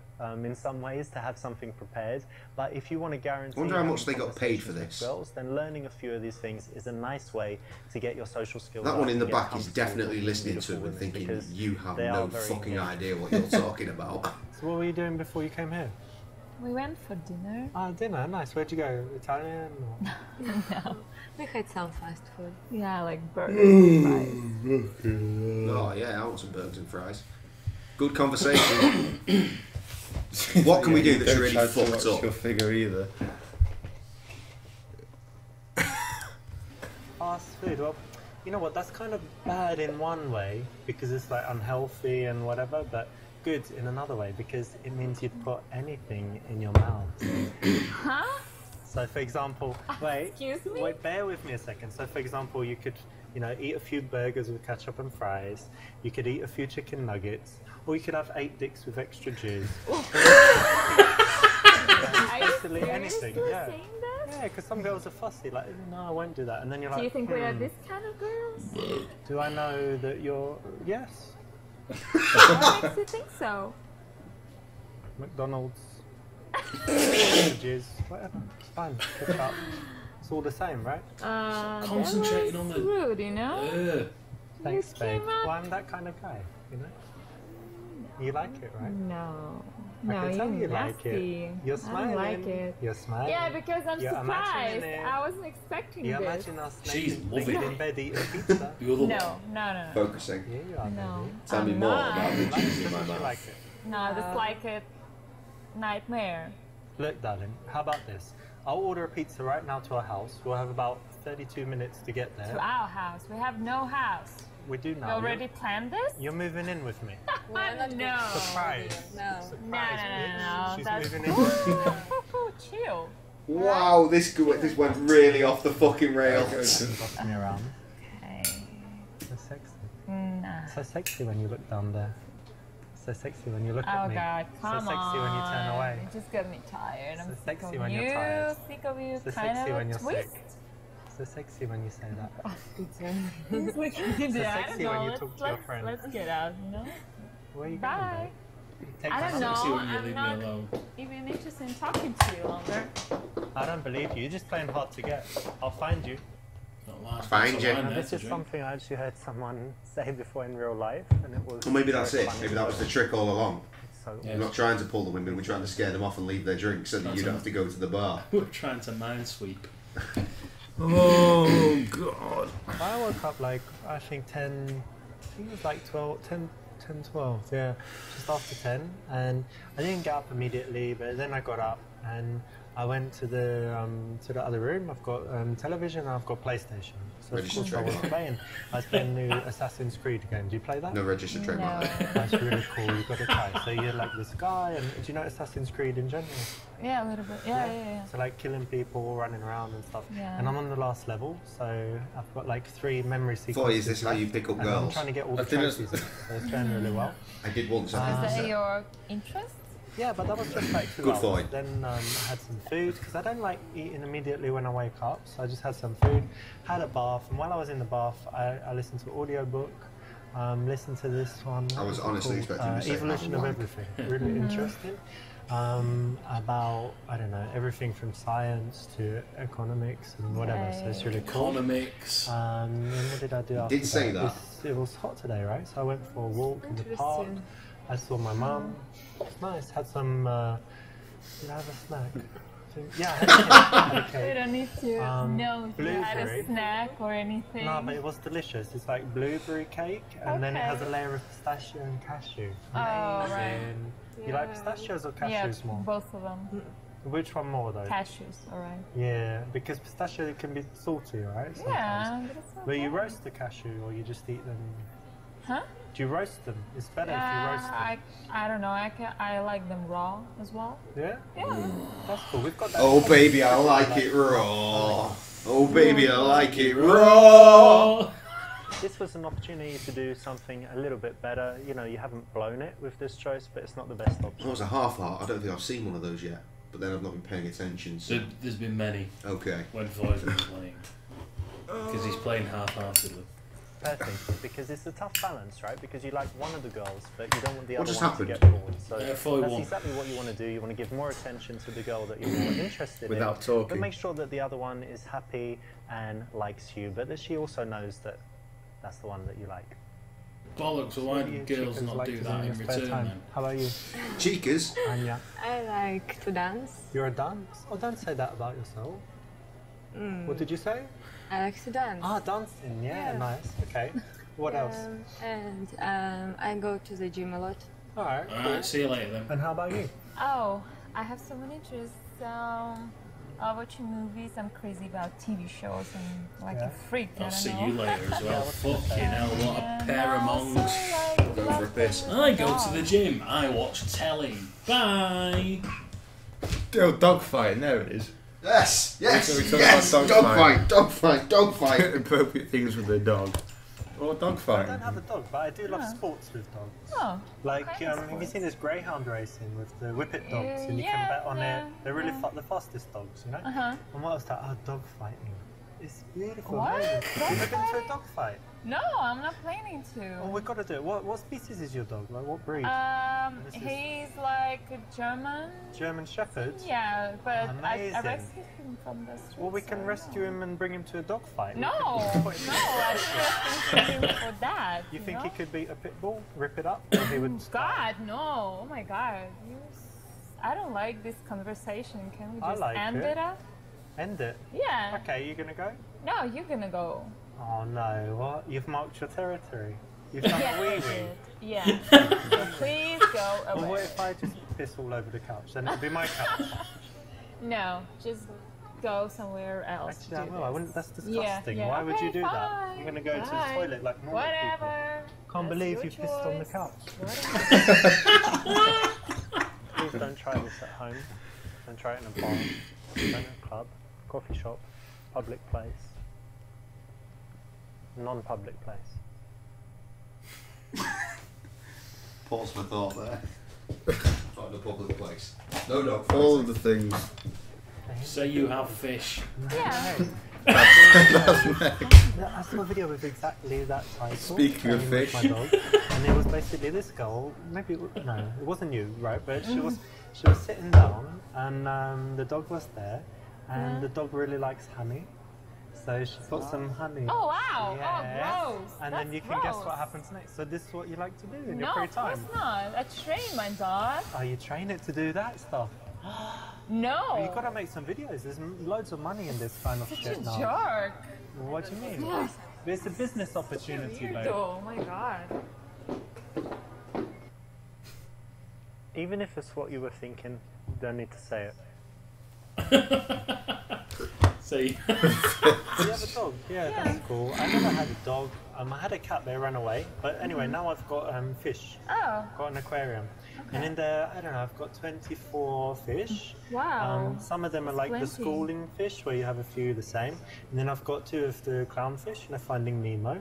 in some ways to have something prepared, but if you want to guarantee. I wonder how having much they got paid for conversations with this. Girls, then learning a few of these things is a nice way to get your social skills. That up one in and the get back is comfortable definitely with listening to beautiful him and women thinking, because you have they no are very fucking engaged. idea what you're talking about. So what were you doing before you came here? We went for dinner. Dinner, nice. Where'd you go? Italian? Or? No. We had some fast food. Yeah, like burgers and fries. Oh, yeah, I want some burgers and fries. Good conversation. What can we do that's Don't really try to fucked watch up? your figure either. Fast food. Well, you know what? That's kind of bad in one way because it's like unhealthy and whatever, but good in another way because it means you'd put anything in your mouth. Huh? So, for example, wait, Excuse me? wait, bear with me a second. So, for example, you could, eat a few burgers with ketchup and fries. You could eat a few chicken nuggets, or you could have 8 dicks with extra jizz. Are you Basically anything, seriously yeah. saying that? Yeah, because some girls are fussy, like, no, I won't do that. And then you're like, Do you think we are this kind of girls? do I know that you're, yes, What makes you think so? McDonald's, jizz, whatever, it's fine, ketchup. It's all the same, right? Concentrating that on was the- rude, you know? Thanks, You babe. came up- Well, I'm that kind of guy, you know? You like it, right? No. I No, can tell you're you like nasty. it. You're I smiling. don't like it. You're smiling. Yeah, because I'm You're surprised. imagining it. I wasn't expecting You this. imagine us She's naked, loving naked it. in bed eating pizza. The other No, one. no. Focusing. Yeah, you are, No. baby. Tell me I'm more not. about the Like cheese in it, my you mouth. like it. No, just like it. Nightmare. Look, darling, how about this? I'll order a pizza right now to our house. We'll have about 32 minutes to get To there. our house. We have no house. We do We now. already planned this? You're moving in with me. We're not No. Surprise. No. No. She's That's moving in with me. Chill. Wow, this went really off the fucking rails. Bossing me around. Okay. So sexy. Nah. So sexy when you look down there. So sexy when you look at Oh me. God, come so sexy when you turn on. away. You just got me tired. I'm So sick sexy of when you. you're tired. Sick of you. So Kind sexy of when a you're twist. sick. So sexy when you say that. It's like, I sexy don't when know. you talk to your friend. Let's get out, you know? Where are you Bye. going, babe? Take I my don't number. know. See when you I'm leave not me alone. even interested in talking to you longer. I don't believe you. You're just playing hard to get. I'll find you. Not last Find night, you. so I And know this to is drink. something I actually heard someone say before in real life, and it was. Well, maybe that's very it. funny. Maybe that was the trick all along. So Yeah. We're not trying to pull the women, we're trying to scare them off and leave their drinks so that you don't have to go to the bar. We're trying to minesweep. Oh God. I woke up like, I think 10, I think it was like 12, 10, 12, yeah, just after 10, and I didn't get up immediately, but then I got up and I went to the other room. I've got television and I've got PlayStation. So of Registered course I was trademark. playing. I was playing the new Assassin's Creed game. Do you play that? No registered trademark. No. That's really cool. You've got to try. So you're like this guy, and do you know Assassin's Creed in general? Yeah, a little bit. Yeah. So like killing people, running around and stuff. Yeah. And I'm on the last level, so I've got like 3 memory sequences. Boy, is this how you pick up and I'm girls? trying to get all the I think trophies, so it's going really well. I did once. Is I that your interest? Yeah, but that was just like 2 Good hours. boy. Then I had some food, because I don't like eating immediately when I wake up, so I just had some food, had a bath, and while I was in the bath, I listened to an audiobook, listened to this one. I was honestly called, expecting you to say Evolution of wank. Everything. Really interesting. About, I don't know, everything from science to economics and whatever, so it's really cool. Economics. And what did I do after did say that. It was hot today, right? So I went for a walk in the park. Interesting. I saw my mum. It's nice. Had some. Did I have a snack? Yeah, I had a cake. We don't need to know if you had blueberry. a snack or anything. No, but it was delicious. It's like blueberry cake, and then it has a layer of pistachio and cashew. Oh, right. Amazing. You like pistachios or Yeah, cashews more? both of them. Which one more though? Cashews, alright. Yeah, because pistachio can be salty, right? Sometimes. Yeah, but it's not But you bad. roast the cashew, or you just eat them? Huh? Do you roast them? It's better if you roast them. I don't know. I like them raw as well. Yeah? Yeah. That's cool. We've got that. Oh baby, I like it raw. Oh baby, I like it raw. This was an opportunity to do something a little bit better. You know, you haven't blown it with this choice, but it's not the best option. That was a half heart. I don't think I've seen one of those yet. But then I've not been paying attention. So. There's been many Okay. when Floyd's been playing. Because he's playing half-heartedly. Perfect, because it's a tough balance, right? Because you like one of the girls, but you don't want the What other just one happened? to get bored. So Floyd that's won. exactly what you want to do. You want to give more attention to the girl that you're more interested Without in, talking. but make sure that the other one is happy and likes you, but that she also knows that that's the one that you like. Bollocks, so why What do you girls chicas not like do to that your in spare return time? then? How about you, Cheekers. Anya? I like to dance. You're a dance? Oh, don't say that about yourself. What did you say? I like to dance. Ah, dancing. Yeah, Yeah. nice. Okay. What else? And I go to the gym a lot. All right. Alright, see you later then. And how about you? Oh, I have so many interests. I watch movies. I'm crazy about TV shows and like Yeah. a freak. I I'll don't see know. you later as well. what's in Fucking hell, what a And pair of I also mongs. like Go for a love piss. them I go to dogs. the gym. I watch telly. Bye. Oh, dogfighting, there it is. Yes. Yes. So we talk Yes. about Dogfight. Dogfight. Dogfight. Appropriate things with the dog. Or I dogfighting. don't have a dog, but I do love Yeah. sports with dogs. Oh, Like, kind of have you sports. seen this greyhound racing with the whippet dogs? And you can Yeah, bet on yeah, it. They're really yeah. the fastest dogs, you know? Uh-huh. And what was that? Oh, dog fighting. It's beautiful. What? amazing. Dog You've never been to a fighting? dog fight? No, I'm not planning to. Oh, we've got to do it. What species is your dog? Like, what breed? This is- He's like a German. German Shepherd? Yeah, but I Amazing. rescued him from the street. Well, we can rescue him and bring him to a dog fight. No, no, I didn't rescue him for that. You think know? he could beat a pit bull, rip it up, or he would... God, no! Oh my God, I don't like this conversation. Can we I just like end it. it up? End it? Yeah. Okay, you gonna go? No, you're gonna go. Oh no, what? You've marked your territory. You've done a wee wee. Yeah. So please go Well, what away. if I just piss all over the couch? Then it'll be my couch. No, just go somewhere else. Actually, I do will. I this. wouldn't. That's Yeah, disgusting. yeah. Why would you Okay, do that? fine, I'm gonna go to the fine. toilet like normal people. Whatever. Can't That's believe your you pissed on the choice. couch. Whatever. Please don't try this at home. Don't try it in a bar. club, coffee shop, public place, non-public place. Pause for thought there. Find a public place. No, no. All of the things. Say you have fish. Yeah. I saw a video with exactly that title. Speaking of with fish. my dog, and it was basically this girl. Maybe no, it wasn't you, right? But she was sitting down, and the dog was there, and the dog really likes honey, so she's got some honey. Oh wow! Yeah. Oh gross! And That's then you can guess what gross. happens next. So this is what you like to do in No, your free of time. course not. I train my dog. Oh, you train it to do that stuff. No. You've got to make some videos. There's loads of money in this kind of Such shit a now. jerk. What do you mean? It's a business opportunity, babe. Oh my god. Even if it's what you were thinking, you don't need to say it. See. Do you have a dog? Yeah, that's cool. I never had a dog. I had a cat, they ran away. But anyway, now I've got fish. Oh. Got an aquarium. And in there, I don't know, I've got 24 fish. Wow. Some of them are like the Plenty. schooling fish, where you have a few the same. And then I've got 2 of the clownfish, and they're Finding Nemo.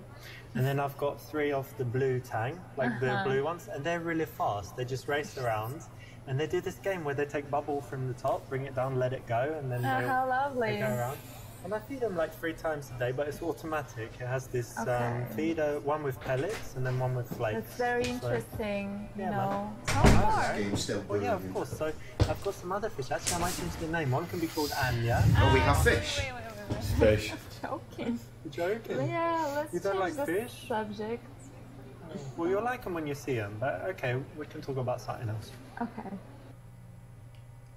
And then I've got 3 of the blue tang, like the blue ones. And they're really fast. They just race around. And they do this game where they take bubble from the top, bring it down, let it go, and then How lovely. they go around. And I feed them like 3 times a day, but it's automatic. It has this Okay. feeder, one with pellets and then one with flakes. That's very So- interesting. Yeah, you know. man. How far? Game's still Well, yeah, brilliant. of course. So I've got some other fish. Actually, I might change the name. One can be called Anya. Oh, we have fish. Wait. Fish. Joking. You joking? Yeah, let's You don't change like the fish? subject. Well, you'll like them when you see them, but okay, we can talk about something else. Okay.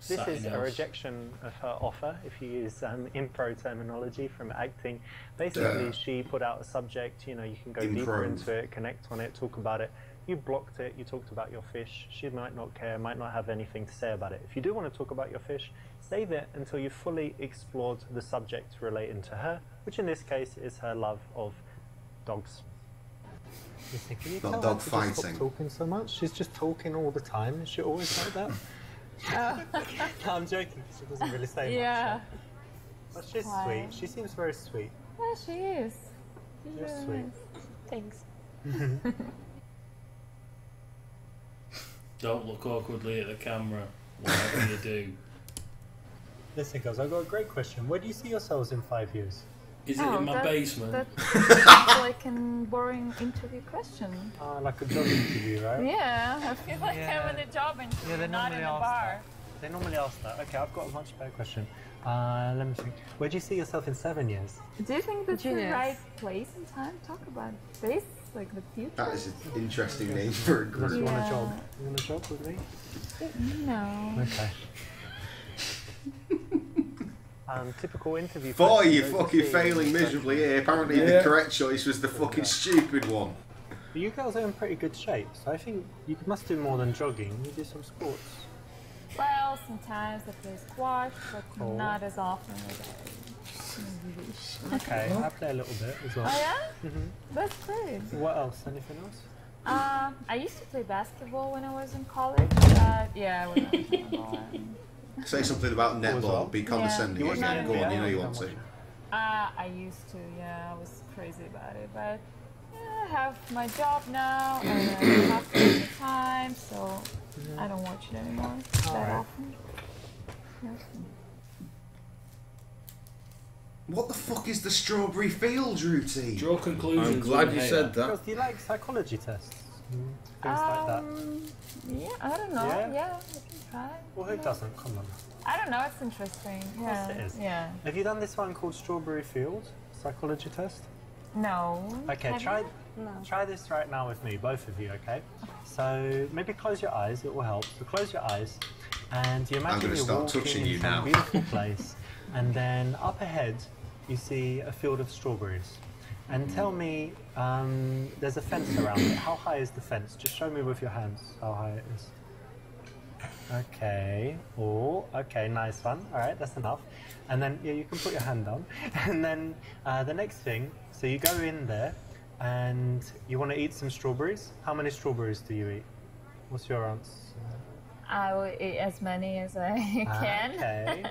This is Something a else. rejection of her offer, if you use impro terminology from acting. Basically, she put out a subject, you know, you can go deeper Impro. into it, connect on it, talk about it. You blocked it, you talked about your fish. She might not care, might not have anything to say about it. If you do want to talk about your fish, save it until you've fully explored the subject relating to her, which in this case is her love of dogs. Listen, can you Not tell dog her to just fighting. stop talking so much? She's just talking all the time. Is she always like that? No, I'm joking. She doesn't really say Yeah. much. But she's Quiet. sweet. She seems very sweet. Yeah, she is. She's You're really sweet. nice. Thanks. Don't look awkwardly at the camera. Whatever you do. Listen, guys, I've got a great question. Where do you see yourselves in 5 years? Is it in my basement? That's like a boring interview question. Like a job interview, right? Yeah, I feel like Yeah. I'm in a job interview, Yeah, they not in normally a ask bar. that. They normally ask that. Okay, I've got a much better question. Let me think. Where do you see yourself in 7 years? Do you think that's the Genius. right place and time to talk about this? Like the future? That is an interesting name for a Unless you group. want a Yeah. job. You want a job with me? No. Okay. Typical interview. Boy, question, you're where do fucking see- failing miserably here. Apparently, the Yeah. correct choice was the fucking stupid one. But you girls are in pretty good shape, so I think you must do more than jogging. You do some sports. Well, sometimes I play squash, but Cool. not as often as I wish. Okay, I play a little bit as well. Oh yeah? That's great. What else? Anything else? I used to play basketball when I was in college, but yeah, I was not Say something about well. netball. Be condescending Yeah. again. Go on, you know you want to. I used to, yeah, I was crazy about it, but yeah, I have my job now, and I have to the time, so I don't watch it anymore that Alright. often. Yeah. What the fuck is the Strawberry Fields routine? Draw conclusions. I'm glad with you hair. said Girls, that. do you like psychology tests? Things like that. Yeah, I don't know. Yeah? Yeah, we can try. Well, who doesn't? Come on. I don't know. It's interesting. Yeah. course it is. Yeah. Have you done this one called Strawberry Fields psychology test? No. Okay, Have try you? No. try this right now with me, both of you. Okay. So maybe close your eyes. It will help. So close your eyes, and you imagine gonna you're start walking touching in you some now. beautiful place, and then up ahead you see a field of strawberries. And tell me, there's a fence around it. How high is the fence? Just show me with your hands how high it is. Okay. Oh, okay, nice one. All right, that's enough. And then yeah, you can put your hand down. And then the next thing, so you go in there, and you want to eat some strawberries. How many strawberries do you eat? What's your answer? I will eat as many as I can. Okay.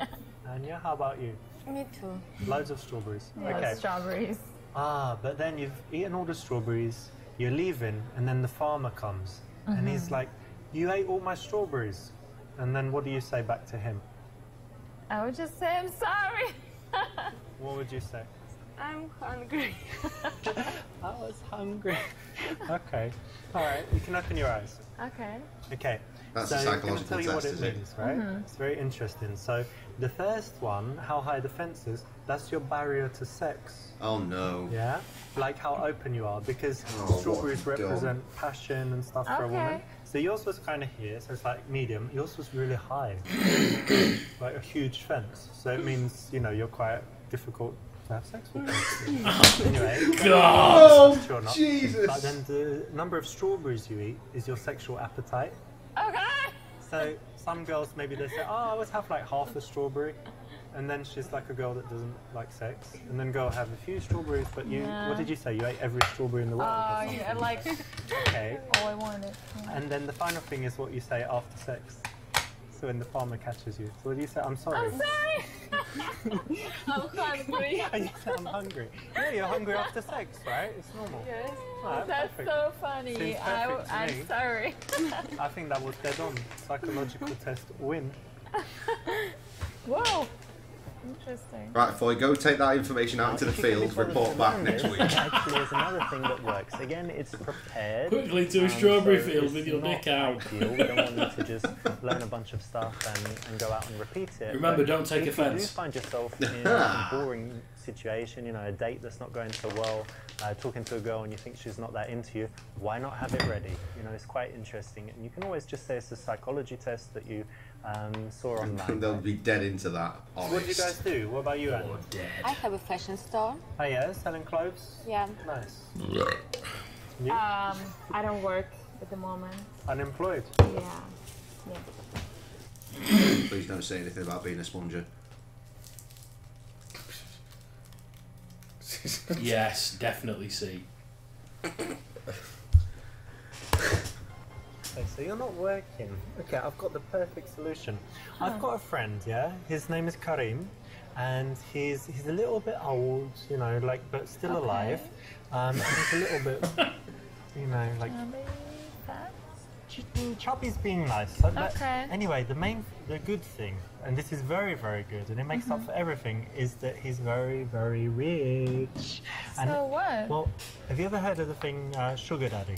Anya, how about you? Me too. Loads of strawberries. Yeah, Okay. strawberries. Ah, but then you've eaten all the strawberries, you're leaving, and then the farmer comes. And he's like, you ate all my strawberries. And then what do you say back to him? I would just say I'm sorry. What would you say? I'm hungry. I was hungry. Okay. All right, you can open your eyes. Okay. Okay. That's so a I'm going psychological to tell you what test, it is it? means, right? It's very interesting. So the first one, how high the fence is, that's your barrier to sex. Oh no. Yeah? Like how open you are, because Oh, strawberries what dumb. represent passion and stuff for a woman. Okay. So yours was kind of here, so it's like medium. Yours was really high. Like a huge fence. So it means, you know, you're quite difficult to have sex with. Anyway. God! Sure not. Jesus. But then the number of strawberries you eat is your sexual appetite. Okay. So some girls, maybe they say, oh, I always have like half a strawberry. And then she's like a girl that doesn't like sex. And then go have a few strawberries, but you, Yeah. what did you say? You ate every strawberry in the world or Oh, something. yeah, like Okay. all I wanted. And then the final thing is what you say after sex. So when the farmer catches you. So what do you say? I'm sorry. I'm sorry. I'm hungry. And you say, I'm hungry. Yeah, you're hungry after sex, right? It's normal. Yes. Ah, That's perfect. so funny. Seems perfect to me. I'm sorry. I think that was dead on. Psychological test win. Whoa. Interesting. Right, Foy, go take that information out into the If you can field, be bothered report to back learn next this, week. Actually, there's another thing that works. Again, it's prepared. Quickly to a strawberry so field it's with your not dick out. ideal. We don't want you to just learn a bunch of stuff and go out and repeat it. Remember, But don't take if you offence. do find yourself in a boring situation, you know, a date that's not going so well, talking to a girl and you think she's not that into you, why not have it ready? You know, it's quite interesting. And you can always just say it's a psychology test that you saw I online. think they'll be dead into that, What do you honest. guys do? What about you, Anne? I have a fashion store. Oh yeah, selling clothes? Yeah. Nice. You? I don't work at the moment. Unemployed? Yeah. Yeah. Please don't say anything about being a sponger. Yes, definitely see. Okay, so you're not working. Okay, I've got the perfect solution. I've got a friend, yeah? His name is Karim, and he's a little bit old, you know, like, but still alive. And he's a little bit, you know, like, chubby's being nice. So Okay. Anyway, the good thing, and this is very, very good, and it makes up for everything, is that he's very, very rich. And, So what? well, have you ever heard of the thing Sugar Daddy?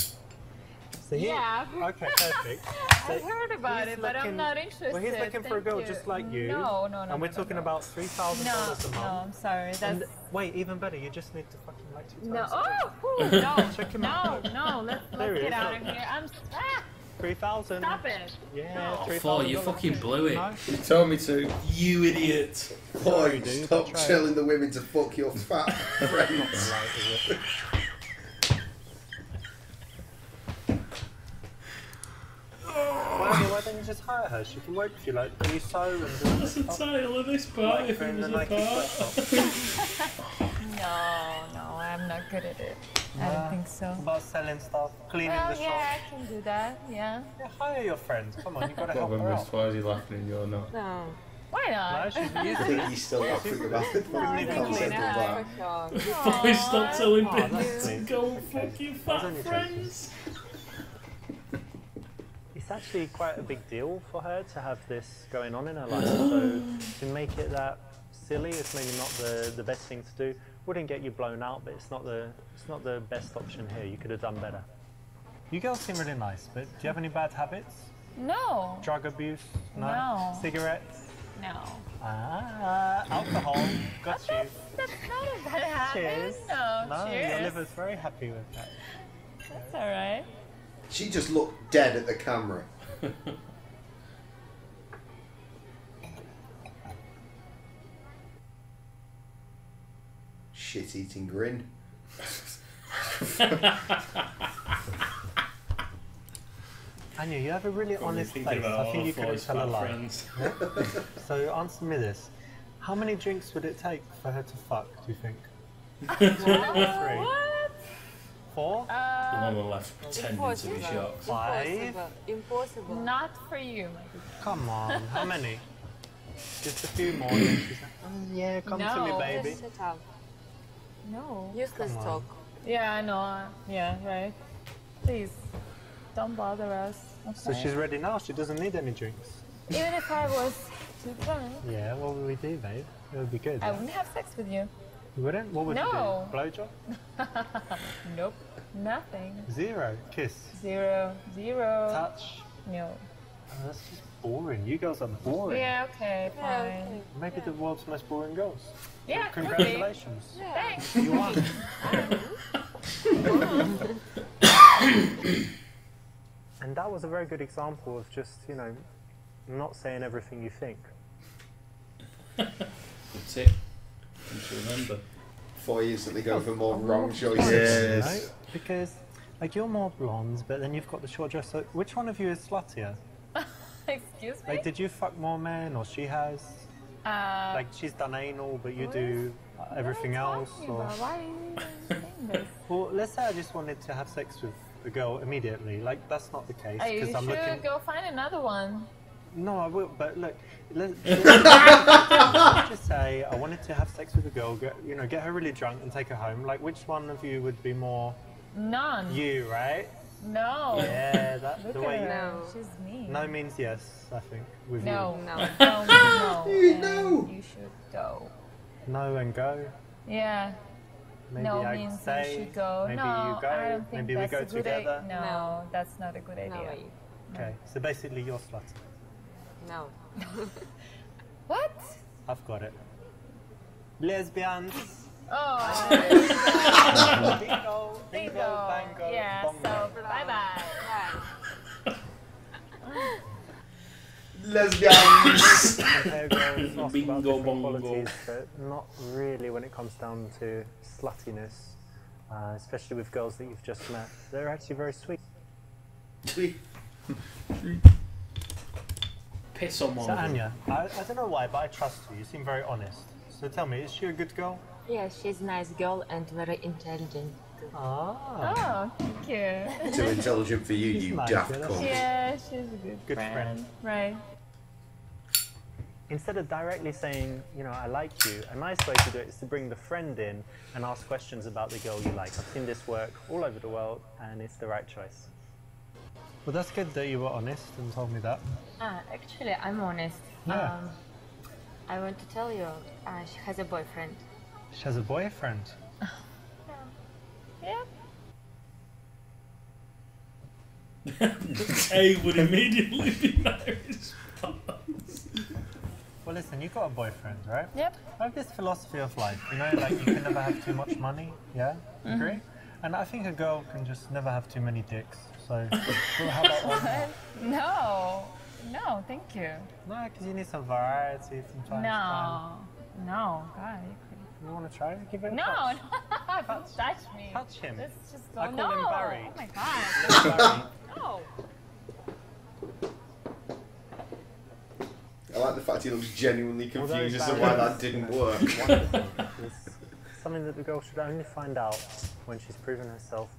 So Yeah. Okay, perfect. So I've heard about he's it, but I'm not interested. Well, he's looking for a Thank girl you. just like you. No. And we're talking about $3,000 No, a no, month. I'm sorry. And That's wait, even better, you just need to fucking like 2 no. times. Oh, ooh, no, Check him no, out. no. Let's There he get is. out of here. I'm. 3,000. Stop it. Yeah, Oh, $3,000. Foy, you fucking blew it. No? You told me to. You idiot. Foy, dude, stop that's right. telling the women to fuck your fat friends. Right, is it? Why don't you just hire her? She can work for you. Like, can you sew and do What's the stuff? title of this part Like if for it in was the a Nike part? sweatshop. No, I'm not good at it. I don't think so. About selling stuff, cleaning Well, the shop. yeah, I can do that. Yeah. Yeah, hire your friends. Come on, you've got to help Robin her was out. why is he laughing and you're not? No. Why No, not? she's I used think to he's still laughing about the fucking even concept clean of it that. For sure. Foy, stop telling Oh, people that's to sweet. go fuck your I was fat only joking. friends. It's actually quite a big deal for her to have this going on in her life. So to make it that silly is maybe not the best thing to do. Wouldn't get you blown out, but it's not the best option here. You could have done better. You girls seem really nice, but do you have any bad habits? No. Drug abuse? No. Cigarettes? No. Alcohol? Got you. That's not a bad habit. Cheers. No. No, cheers. your liver's very happy with that. That's all right. She just looked dead at the camera. Shit-eating grin. Anya, you have a really honest face. I think you could have tell a lie. friends. So answer me this. How many drinks would it take for her to fuck, do you think? 2 or 3? What? 4? The one on the left pretending to be shocked. 5? Impossible. Impossible. Not for you, my good. Come on, how many? Just a few more. And then she's like, yeah, come to me, No. baby. Just shut up. No. Useless Come on. talk. Yeah, I know. Yeah, right. Please, don't bother us. So Okay? she's ready now. She doesn't need any drinks. Even if I was too drunk, Yeah, what would we do, babe? It would be good. I wouldn't have sex with you. You wouldn't? What would No. you do? Blowjob? Nope. Nothing. 0. Kiss. 0. 0. Touch. No. Oh, that's just boring. You girls are boring. Yeah, okay, fine. Yeah, okay. Maybe the world's most boring girls. Yeah, could be. Congratulations. Thanks. You won. And that was a very good example of just, you know, not saying everything you think. That's it. You should remember. 4 years that they go for more wrong choices. You Yes. know? Because, like, you're more blonde, but then you've got the short dress. So which one of you is sluttier? Excuse me? Like, did you fuck more men, or she has? Like, she's done anal, but you what do everything what are you else? talking Or... about? Why are you saying this? Well, let's say I just wanted to have sex with a girl immediately. Like, that's not the case. You I'm should looking... go find another one. No, I will, but look, let's just say I wanted to have sex with a girl, get her really drunk and take her home. Like, which one of you would be more None. you, right? No. Yeah, that's Look the at way her. No. She's mean. No means yes, I think, with No. No. No. No. No. And you should go. you. No and go. Yeah. Maybe no I means say, you should go. maybe no, you go, I don't think maybe we that's go a good together. No, No. that's not a good idea. No way. Okay, so basically you're slutty. No. What? I've got it. Lesbians. Oh. Bingo, bingo, bango, Yeah, bongo. so bye bye. Right. Lesbians! Okay, girls, ask Bingo, about different bongo. qualities, but not really when it comes down to sluttiness, especially with girls that you've just met. They're actually very sweet. Piss on one So of them. Anya, I don't know why, but I trust you. You seem very honest. So tell me, is she a good girl? Yeah, she's a nice girl and very intelligent. Ah, Oh, thank you. Too intelligent for you, She's you nice, daft yeah, that's- cunt. Yeah, she's a good friend. friend. Right. instead of directly saying, you know, I like you, a nice way to do it is to bring the friend in and ask questions about the girl you like. I've seen this work all over the world, and it's the right choice. Well, that's good that you were honest and told me that. Actually, I'm honest. Yeah. I want to tell you, she has a boyfriend. She has a boyfriend. Yeah. A would immediately be my response. Well, listen, you got a boyfriend, right? Yep. I have this philosophy of life, you know, like you can never have too much money, yeah? Agree? And I think a girl can just never have too many dicks. So, well, how about one? No. No, thank you. No, because you need some variety from time to time. No. No. God. You want to try it? Give it a No. touch. Don't touch me. Touch him. Let's just go. I call no. him Barry. Oh my God. Barry. No. I like the fact he looks genuinely Although confused as to Barry why is, that didn't work. Wonderful. It's something that the girl should only find out when she's proven herself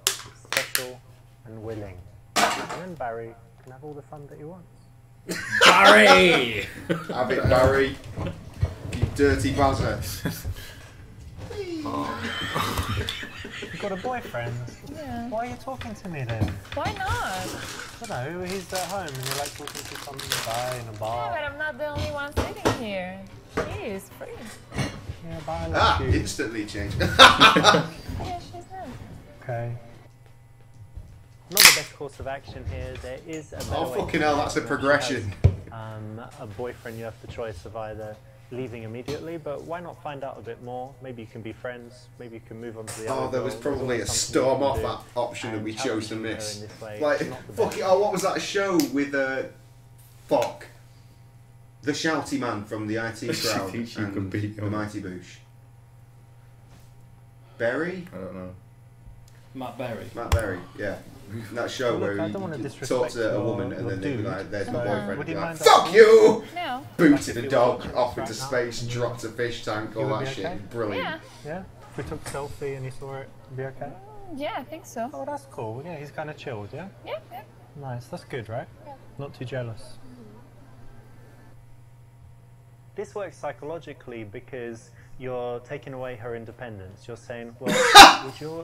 special and willing. And then Barry can have all the fun that he wants. Barry! Have it, Barry. You dirty buzzer. You've got a boyfriend? Yeah. Why are you talking to me then? Why not? I don't know, he's at home and you're like talking to some guy in a Yeah, bar. but I'm not the only one sitting here. She is free. Yeah, but I like Ah, you. instantly changed. Yeah, she's nice. Okay. Not the best course of action here. There is a better Oh, way fucking to hell, do it. that's a When she progression. has, a boyfriend, you have the choice of either leaving immediately, but why not find out a bit more? Maybe you can be friends. Maybe you can move on to the other. Oh, there was girl. There's probably always a something you storm can off do. that option that And we chose to challenging her miss. in this way Like, is not the fuck best. it, oh, what was that show with, fuck. The shouty man from the IT She crowd thinks you and can beat the him. Mighty Boosh. Berry? I don't know. Matt Berry. Matt Berry, yeah. That show Well, look, I where don't wanna he disrespect talks to a your- woman and your then they'd be dude. like, there's my So, boyfriend. would He'd you be like, mind fuck that? you! No. Booted If a you dog watch off right into now, space, and dropped a fish tank, all would that be shit. okay? Brilliant. Yeah. Yeah? If we took a selfie and you saw it, it'd be okay? Yeah, I think so. Oh, that's cool. Yeah, he's kind of chilled, yeah? Yeah, yeah. Nice, that's good, right? Not too jealous. this works psychologically because you're taking away her independence. You're saying, well,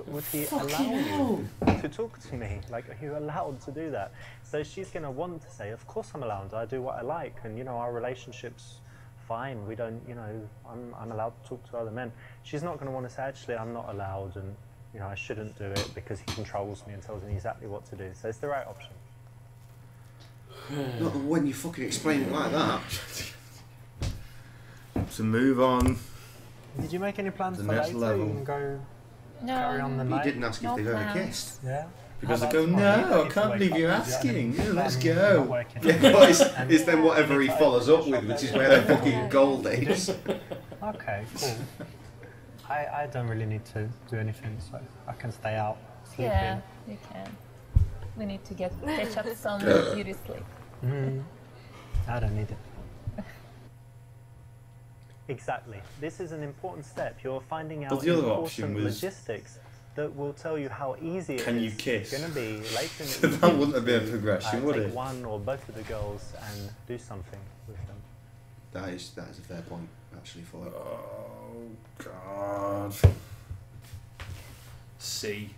would he allow you to talk to me? Like, are you allowed to do that? So she's going to want to say, of course I'm allowed. I do what I like, and you know, our relationship's fine. We don't, you know, I'm allowed to talk to other men. She's not going to want to say, actually, I'm not allowed, and you know, I shouldn't do it because he controls me and tells me exactly what to do. So it's the right option. Not when you fucking explain it like that. So move on. Did you make any plans The for next later? level. You can go carry on the You night. didn't ask No if they've ever plans. kissed. Yeah. Because How I go, about tomorrow? no, I If can't you believe wake you're up, asking. yeah, Yeah, let's not go. working. Yeah, but it's then whatever he follows up with, which is where the fucking gold is. Okay, cool. I don't really need to do anything, so I can stay out, sleep Yeah, you can. We need to catch up some beauty sleep. in. I don't need it. Exactly. This is an important step. You're finding out But the other option important was- logistics that will tell you how easy Can you it's kiss? going to be later in So the that evening wouldn't have been a to, progression, would take it? one or both of the girls and do something with them. That is a fair point, actually, for it. Oh, God. C.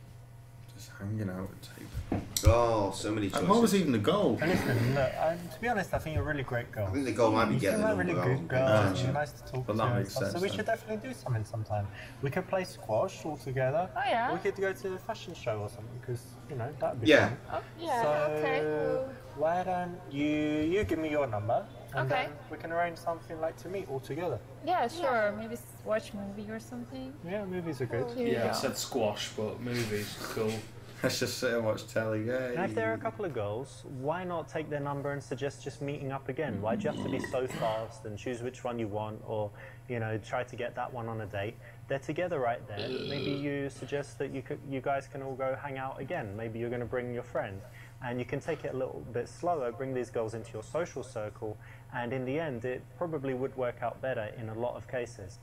Just hanging out with tape. Oh, so many choices. What was even the goal? And listen, look, to be honest, I think you're a really great girl. I think the goal might be You getting seem the like a number. really good girl. and Yeah. You're nice to talk Well, to. that and makes stuff, sense So we then. should definitely do something sometime. We could play squash all together. Oh, yeah? We could go to a fashion show or something because you know that'd be Yeah. fun. Oh, yeah, So okay. why don't you give me your number and Okay. then we can arrange something like to meet all together. Yeah, sure. Maybe watch movie or something. Yeah, movies are good. Here we Yeah, I go. said squash, but movies, cool. Let's just sit and watch telly. Yay. And if there are a couple of girls, why not take their number and suggest just meeting up again? Why do you have to be so fast and choose which one you want, or you know, try to get that one on a date? They're together right there. Maybe you suggest that you guys can all go hang out again. Maybe you're going to bring your friend, and you can take it a little bit slower. Bring these girls into your social circle, and in the end, it probably would work out better in a lot of cases.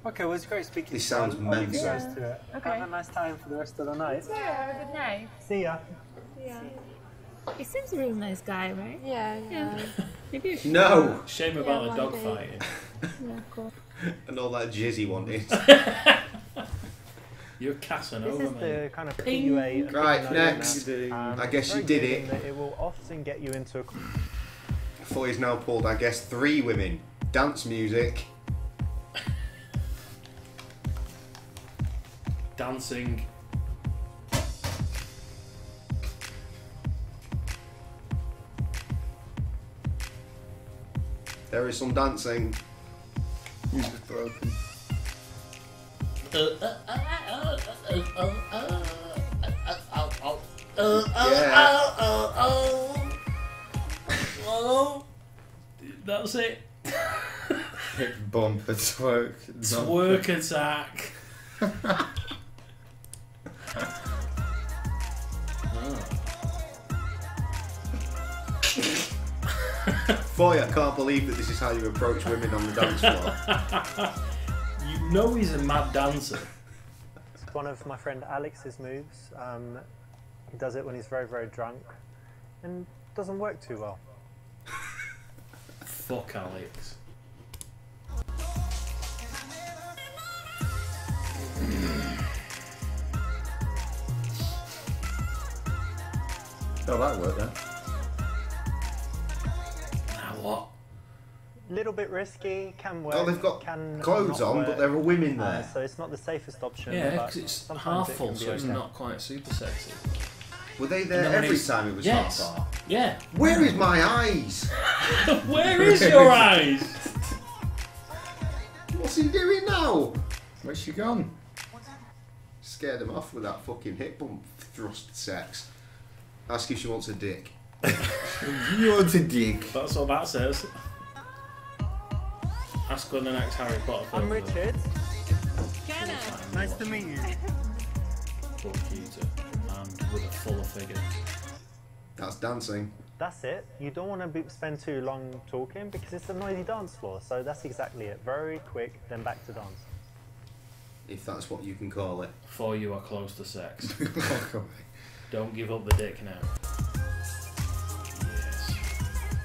Okay, well, it's great speaking This to you. sounds I'll leave you mental. guys to it. Okay. Have a nice time for the rest of the night. Yeah, have a good night. See ya. Yeah. He seems a really nice guy, right? Yeah, yeah. Maybe you should. No! Shame Yeah, about the one dog day. fighting. Yeah, cool. And all that jizz he wanted. You're This Casanova, is mate. the kind of PUA. Right, next. I guess you did it. It will often get you into a For he's now pulled, I guess, 3 women. Dance music. Dancing. There is some dancing. Music's broken. That's it. Hip bumper twerk. Twerk attack. Boy, I can't believe that this is how you approach women on the dance floor. You know he's a mad dancer. It's one of my friend Alex's moves. He does it when he's very, very drunk and doesn't work too well. Fuck Alex. Oh, that worked then. Now what? Little bit risky, can work. Oh, they've got can clothes not on, work. but there are women there. So it's not the safest option. Yeah, but because it's sometimes half it full, can be so it's okay. not quite super sexy. Were they And there then when every it's- time it was Yes. half bar? Yeah. Where is my eyes? Where is your eyes? What's he doing now? Where's she gone? Scared him off with that fucking hip bump thrust sex. Ask if she wants a dick. You want a dick? That's what that says. Ask when the next Harry Potter film I'm is. Richard. Nice to meet you. Fuck you two. And with a fuller figure. That's dancing. That's it. You don't want to spend too long talking because it's a noisy dance floor. So that's exactly it. Very quick, then back to dance. If that's what you can call it. Before you are close to sex. Walk away. Don't give up the dick now. Yes.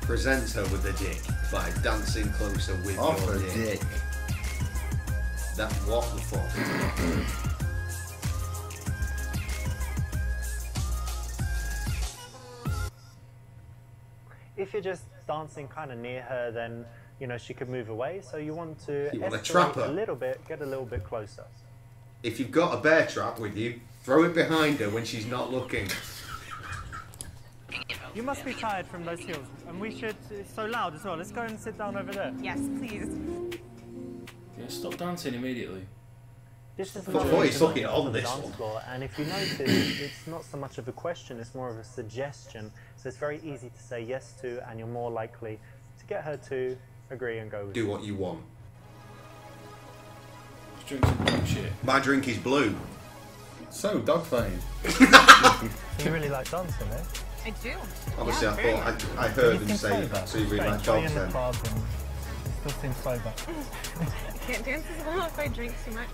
Presents her with the dick. by dancing closer with Off your her dick. dick. That what the fuck? If you're just dancing kind of near her, then you know she could move away. So you want to You want to escalate trap her? a little bit, get a little bit closer. If you've got a bear trap with you, throw it behind her when she's not looking. You must be tired from those heels, and we should. It's so loud as well. Let's go and sit down over there. Yes, please. Yeah, stop dancing immediately. This is But not boy, he's the fucking on this dance one. floor, and if you notice, it's not so much of a question; it's more of a suggestion. So it's very easy to say yes to, and you're more likely to get her to agree and go with Do you. what you want. Just drink some dog shit. My drink is blue. So, dog fighting. You really like dancing, eh? I do. Obviously, Yeah, very much. I heard You him seem say sober. so you really like Strange, dogs you're in the then. club and you still seem sober. I can't dance as well if I drink too much.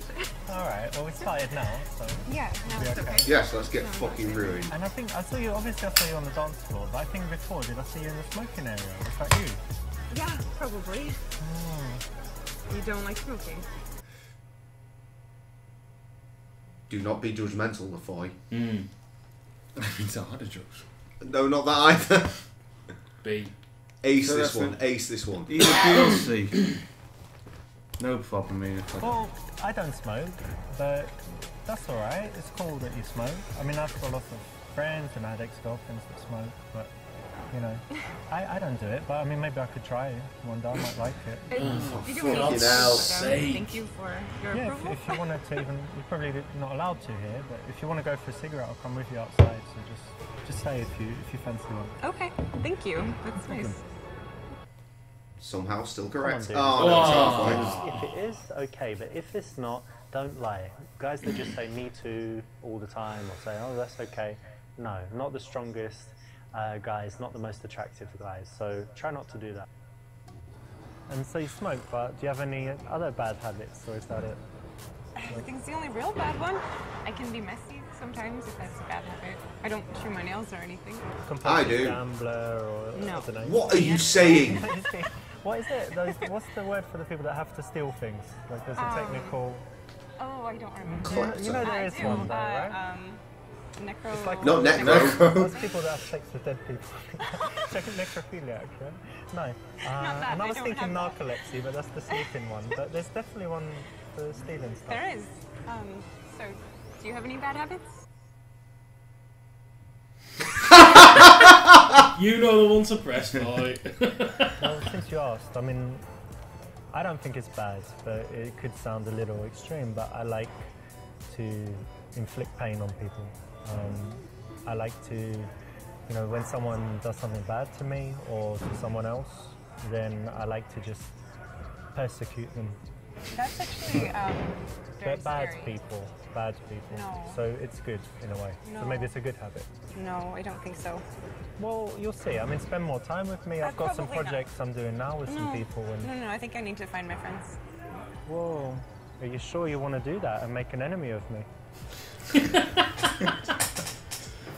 Alright, well we started now, so... Yeah, no, it's okay. Yes, let's get fucking ruined. And I think, I saw you on the dance floor, but I think before, did I see you in the smoking area? Was that you? Yeah, probably. You don't like smoking? Do not be judgmental, LaFoy. It's a hard drugs. No, not that either. B. Ace So this that's one, ace this one. Either B or C. No problem, me. Well, I don't smoke, but that's alright. It's cool that you smoke. I mean, I've got lots of friends and I had ex-girlfriends that smoke, but, you know, I don't do it, but I mean, maybe I could try one day, I might like it. You do fucking really hell. Thank you for your Yeah, approval. if you wanted to even, you're probably not allowed to here, but if you want to go for a cigarette, I'll come with you outside, so just say if you fancy one. Okay, thank you. That's nice. Somehow still correct. dude. Oh, no, it's halfway. If it is, okay, but if it's not, don't lie. Guys that just say me too all the time or say, oh, that's okay. No, not the strongest guys, not the most attractive guys. So try not to do that. And so you smoke, but do you have any other bad habits or is that it? I think it's the only real bad one. I can be messy sometimes if that's a bad habit. I don't chew my nails or anything. I do. Gambler or No. I don't know. What are you saying? What is it? What's the word for the people that have to steal things? Like there's a technical... Oh, I don't remember. You know there is one though, right? Necro. It's like Not necro. Those people that have sex with dead people. Check necrophiliac, yeah? No. that, And I I was don't thinking have that. narcolepsy, but that's the sleeping one. But there's definitely one for stealing stuff. There is. So, do you have any bad habits? You know the one to press, boy. Well, since you asked, I mean, I don't think it's bad, but it could sound a little extreme, but I like to inflict pain on people. I like to, you know, when someone does something bad to me or to someone else, then I like to just persecute them. That's actually very They're bad scary. people, bad people. No. So it's good in a way. No. So maybe it's a good habit. No, I don't think so. Well, you'll see. I mean, spend more time with me. I've got some probably not. projects I'm doing now with some people. And No, I think I need to find my friends. whoa, are you sure you want to do that and make an enemy of me?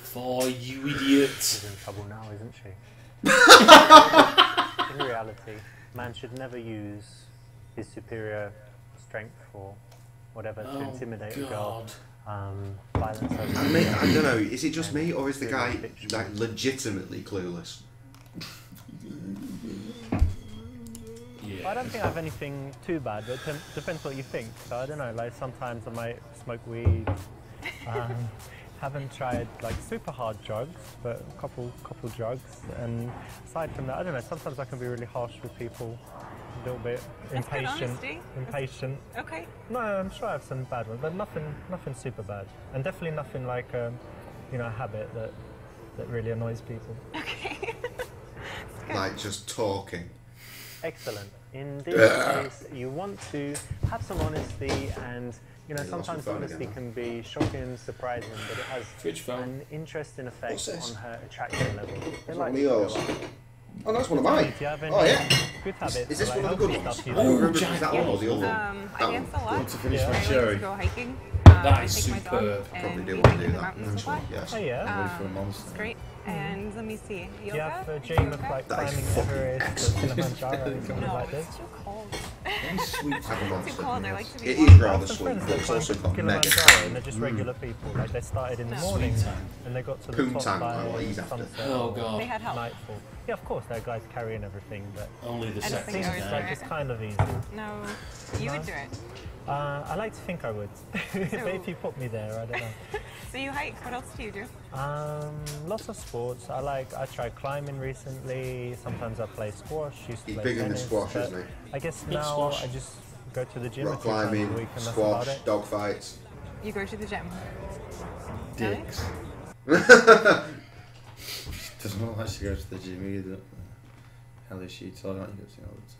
For you idiot. She's in trouble now, isn't she? In reality, man should never use his superior strength or whatever to intimidate a girl. Violence over I mean, I don't know, is it just me or is the guy like legitimately clueless? Yeah. I don't think I have anything too bad, but it depends what you think. So I don't know, like sometimes I might smoke weed. Haven't tried like super hard drugs, but a couple drugs. And aside from that, I don't know, sometimes I can be really harsh with people, a little bit That's good impatient. honesty. Impatient. Okay. No, I'm sure I have some bad ones, but nothing super bad. And definitely nothing like you know, a habit that really annoys people. Okay. Like just talking. Excellent. In this case, you want to have some honesty, and you know, Yeah, lost my sometimes phone honesty again, can be shocking and surprising, but it has Which phone? an interesting effect What's this? on her attraction level. They One of to yours. go up. Oh, that's one of mine. Do you have any Oh, yeah. good habits? Is this or, one like, of the good healthy ones? stuff you I do? don't remember if it was that one or the other one. I That dance one. a lot. Want to finish Yeah. my I like cherry? to go hiking. That I is take my dog superb. and Probably do we want to hike do in the that, mountains a eventually, lot. yes. Oh yeah. Ready for a monster. It's great. And let me see. Do Yoga? you have a dream of Yoga? like That is climbing fucking Everest or Kilimanjaro or something No, like this? it's too cold. Very sweet. Have a Too monster. cold. I like to be It warm. is rather Some sweet, friends but that it's also climbed got mega Kilimanjaro and they're cold. just regular people. Like they started in the No. morning Sweet time. and they got to the top Poontang, by oh, he's after. sunset. Oh or god. They had help. nightfall. Yeah, of course, there are guys carrying everything, but Only the I don't sex think seems I would guy. do like it. it's kind of easy. No, you would do it. I like to think I would, but if you put me there, I don't know. So you hike. What else do you do? Lots of sports. I tried climbing recently. Sometimes I play squash. Used to He's play bigger than tennis, squash, but isn't he? I guess Big now squash. I just go to the gym Rock a few times a climbing, week and that's about squash, it. dog fights. You go to the gym. Dicks. Doesn't look like she goes to the gym either. Hell is she talking like you go to all the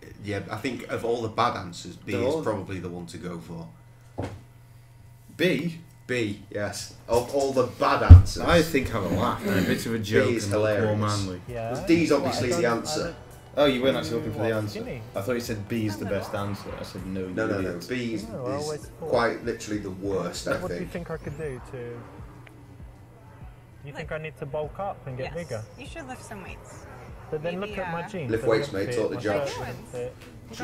time? Yeah, I think of all the bad answers, B They're is all- probably the one to go for. B? B, yes. Of all the bad answers. I think have a laugh and a bit of a joke is and look more hilarious. manly. Yeah. D's Well, obviously I the don't- answer. Oh, you weren't actually looking for the What, answer. skinny? I thought you said B is the best answer. I said no. No, you no, no. idiot. B is, No, I always is thought- quite literally the worst, I What do you think. think I could do to? You think I need to bulk up and get Yes. bigger? You should lift some weights. But then Maybe, look at my jeans. Lift they weights, wouldn't mate, fit, talk the my job. shirt wouldn't fit.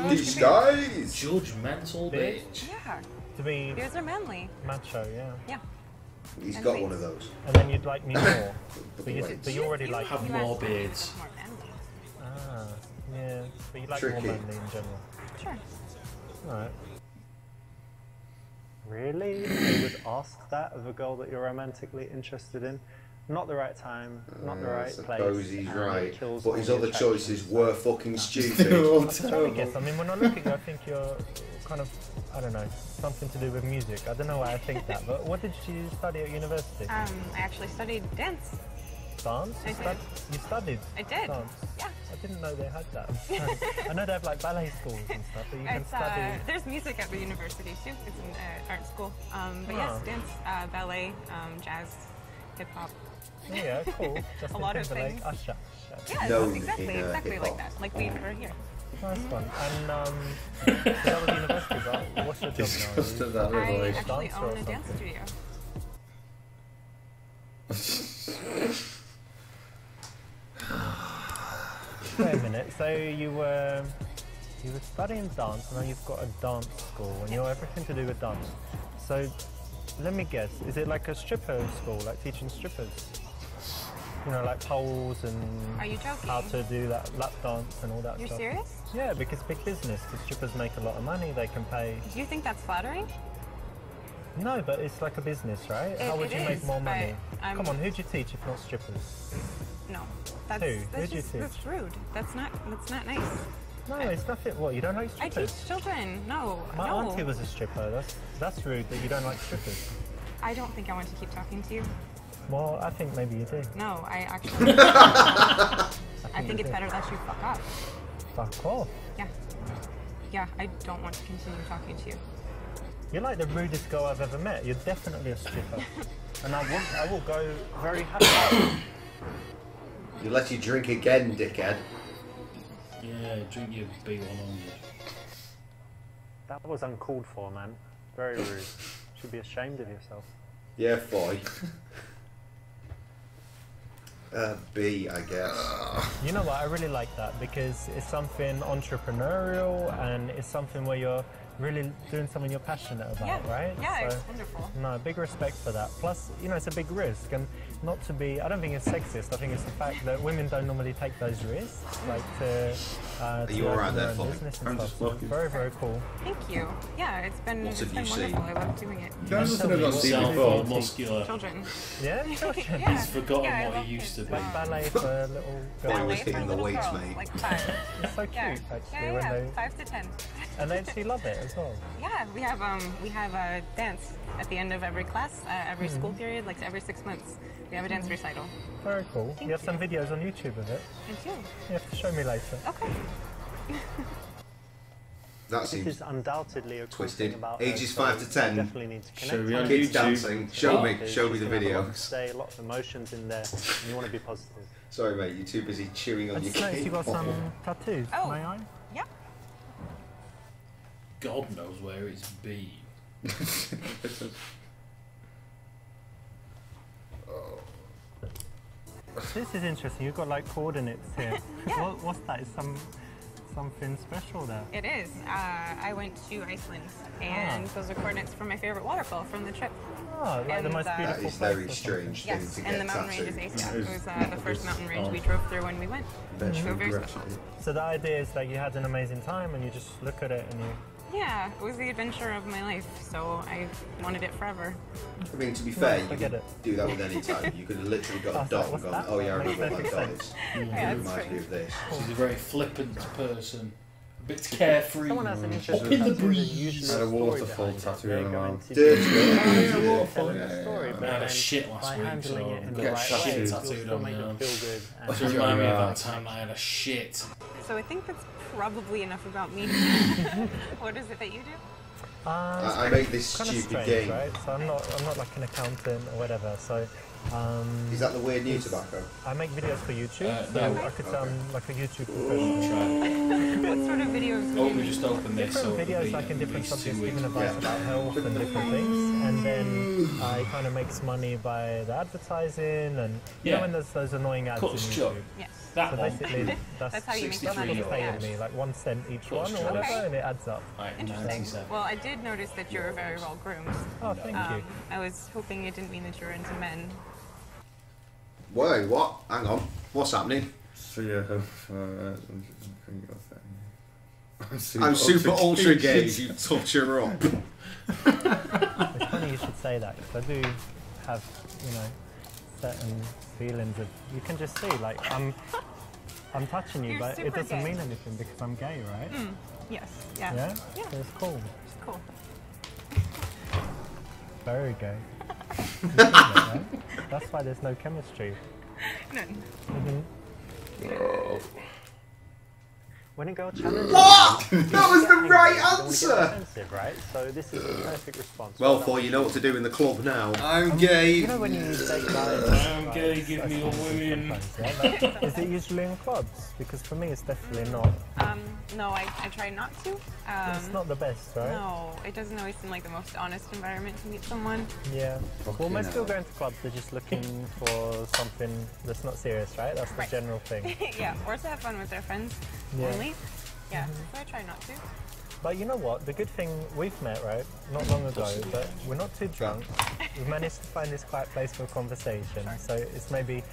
These guys! Judgmental Bitch. bitch. Yeah. To be Yours are manly. macho, yeah. Yeah. He's And got weights. one of those. And then you'd like me more. But But you, weights. but you already like Have me. more asked beards. More manly. Ah, yeah. But you like Tricky. more manly in general. Sure. Alright. Really? You would ask that of a girl that you're romantically interested in? Not the right time, not the I right place. suppose he's and it right. kills But all his the other attraction. choices were fucking stupid. They're all I guess. terrible. I mean, when I look at you, I think you're kind of, I don't know, something to do with music. I don't know why I think that, but what did you study at university? I actually studied dance. Dance? I You, did. you studied I did. dance? Yeah. I didn't know they had that. I know they have like ballet schools and stuff, but you can It's, study. there's music at the university too. It's an art school. But Oh. yes, dance, ballet, jazz, hip hop. Yeah, cool. Justin lot of Timberlake, things. Usher. Yeah, Known exactly, in, exactly hip-hop. like that. Like we were here. Nice one. And that was university, but what's your job now? Disgusted that I revelation. actually Dancer or own a dance something? studio. Wait a minute. So you were studying dance, and now you've got a dance school, and you're everything to do with dance. So let me guess. Is it like a stripper school, like teaching strippers? You know, like poles and Are you joking? how to do that lap dance and all that You're stuff. serious? Yeah, because big business. The strippers make a lot of money. They can pay. Do you think that's flattering? No, but it's like a business, right? How would it you make is, more but money? I'm- Come on, who'd you teach if not strippers? No. That's, Who? that's Who'd you just teach? that's rude. That's not nice. No, it's nothing. What, you don't like I strippers? teach children. No. My no. auntie was a stripper. That's rude that you don't like strippers. I don't think I want to keep talking to you. Well, I think maybe you do. No, I actually. I think you it's do. better that you fuck up. Fuck off. Yeah. Yeah, I don't want to continue talking to you. You're like the rudest girl I've ever met. You're definitely a stripper. And I will go very happy. You let you drink again, dickhead. Yeah, drink your B100. That was uncalled for, man. Very rude. Should be ashamed of yourself. Yeah, boy. B, I guess. You know what? I really like that because it's something entrepreneurial and it's something where you're really doing something you're passionate about, Yeah. right? Yeah, So, it's wonderful. no, big respect for that. Plus, you know, it's a big risk, and not to be. I don't think it's sexist. I think it's the fact that women don't normally take those risks, like to. To you all right open there, their own Fluffy? business and I'm stuff. just So looking. very, very cool. Thank you. Yeah, it's been What have you wonderful. seen? I love doing it. You guys listen to Tell me that scene what before? you see. Muscular. Children. Yeah, children. Yeah. He's forgotten Yeah, I what love he used to kids. be. Like ballet for little Boy girls. was Ballet hitting for the little weights, girls, mate. Like 5. It's so cute, Yeah. actually, Yeah, when yeah, they 5 to 10. and they actually love it as well. Yeah, we have a dance at the end of every class, every school period, like every 6 months. We have a dance recital. Very cool. Thank You have some you. videos on YouTube of it. Thank you. You have to show me later. Okay. That This seems is undoubtedly a cool twisted. thing about Ages us, 5 so to 10. we definitely need to Show connect me on on kids YouTube. dancing. Show What? me the She's gonna have a lot to videos. say, lots of emotions in there, and you want to be positive. Sorry, mate, you're too busy chewing I on your just noticed you got cake. some tattoos. Oh. May I? Yeah. God knows where it's been. This is interesting. You've got like coordinates here. Yeah. What's that? Is something special there? It is. I went to Iceland, and those are coordinates from my favorite waterfall from the trip. Oh, like the And, most that beautiful That is place very or strange Yes, thing to and the get mountain range is tattooed. ASAP. It was the first mountain range we drove through when we went. So very special. So the idea is that you had an amazing time and you just look at it and you... Yeah, it was the adventure of my life, so I wanted it forever. I mean, to be fair, you forget could it. do that with any time. You could have literally got a That's dot like, and what's gone, that? oh yeah, I Makes remember what that perfect dot is. Yeah, It it's reminds me of this. She's a very flippant person. A bit carefree. Someone has an interest Up in the tattoo, breeze. there's usually Had a story waterfall behind it. tattoo They're on my going arm. to Dirty. do- Yeah, telling yeah, a story, yeah. but I had a then shit last by week, handling so it in the get right shit way, tattooed you'll still on make my it arm. feel good. And So remind me of that time that I had a shit. So I think that's probably enough about me. What is it that you do? I make this kind of stupid strange, game. right? So I'm not like an accountant or whatever. So Is that the weird new tobacco? I make videos for YouTube. So no. I could say Okay. I'm like a YouTube professional. Try. What sort of videos do Oh, you we make? just opened this, so Different it'll videos be like in at different least subjects, 2 weeks. giving advice Yeah. about health and different things, and then I kind of makes money by the advertising and you know Yeah. when there's those annoying ads Cut in short. YouTube. Yes. That So one. basically, That's how you make the 63 money. what's paying Yeah. me, like 1 cent each Cut one or short. whatever, Okay. and it adds up. Like Interesting. 97. Well, I did notice that you were very well groomed. Oh, thank you. I was hoping it didn't mean that you were into men. Wait, what? Hang on. What's happening? So yeah, I'm super ultra gay. You touch her up. It's funny you should say that because I do have, you know, certain feelings of. You can just see, like I'm touching you, You're but it super doesn't gay. mean anything because I'm gay, right? Yes. Yeah. Yeah, Yeah. So it's cool. Cool. Very gay. You know that, right? That's why there's no chemistry. None. When a girl challenges What? you, That was the you get right angry, you don't wanna get answer. defensive, right? So this is the perfect response. Well, for you know what to do in the club now. I'm gay. You know when you date guys, I'm like, gay, give me a win. sometimes, yeah? Like, is it usually in clubs? Because for me, it's definitely not. No, I try not to. It's not the best, right? No, it doesn't always seem like the most honest environment to meet someone. Yeah. Well, Fucking most people hell. going to clubs, they're just looking for something that's not serious, right? That's the Right. general thing. Yeah, or to have fun with their friends Yeah. only. Yeah, so I try not to. But you know what? The good thing we've met, right? Not long ago, but we're not too drunk. We've managed to find this quiet place for conversation. So it's maybe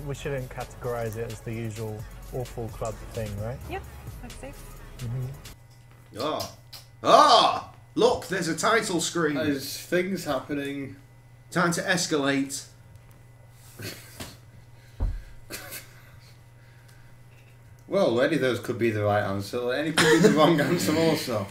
we shouldn't categorize it as the usual awful club thing, right? Yeah, that's safe. Ah! Look, there's a title screen. There's things happening. Time to escalate. Well, any of those could be the right answer. Any could be the wrong answer also.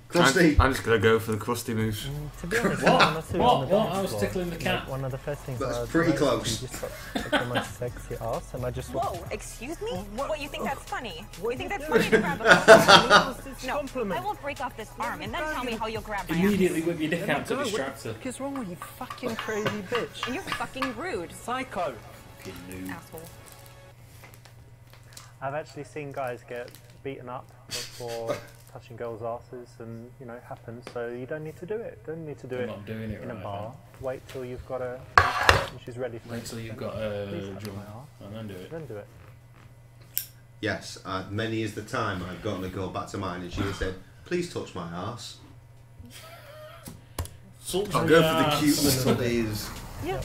Krusty. I'm just gonna go for the crusty moves. To be honest, What? one or two on the What? dance I was floor, tickling the cat. like, one of the first things That's I pretty noticed, close. You just got the most sexy ass, and I just Whoa, excuse me? What, you think that's funny? What You think you that's doing? funny to grab a No, compliment. I will break off this arm and then tell me how you'll grab my Immediately whip your dick out to Go, distract her. What is wrong with you, fucking crazy bitch? ass. You're fucking rude, Psycho. asshole. I've actually seen guys get beaten up for touching girls' asses, and you know it happens. So you don't need to do it. Don't need to do I'm it not doing it in a right bar. Wait till you've got a. She's ready for Wait it. till you've got Please a touch drum my arse. and then do it. Then do it. Yes, many is the time I've gotten a girl back to mine and she has said, please touch my arse. I'll go for the cute Little D's. Yeah,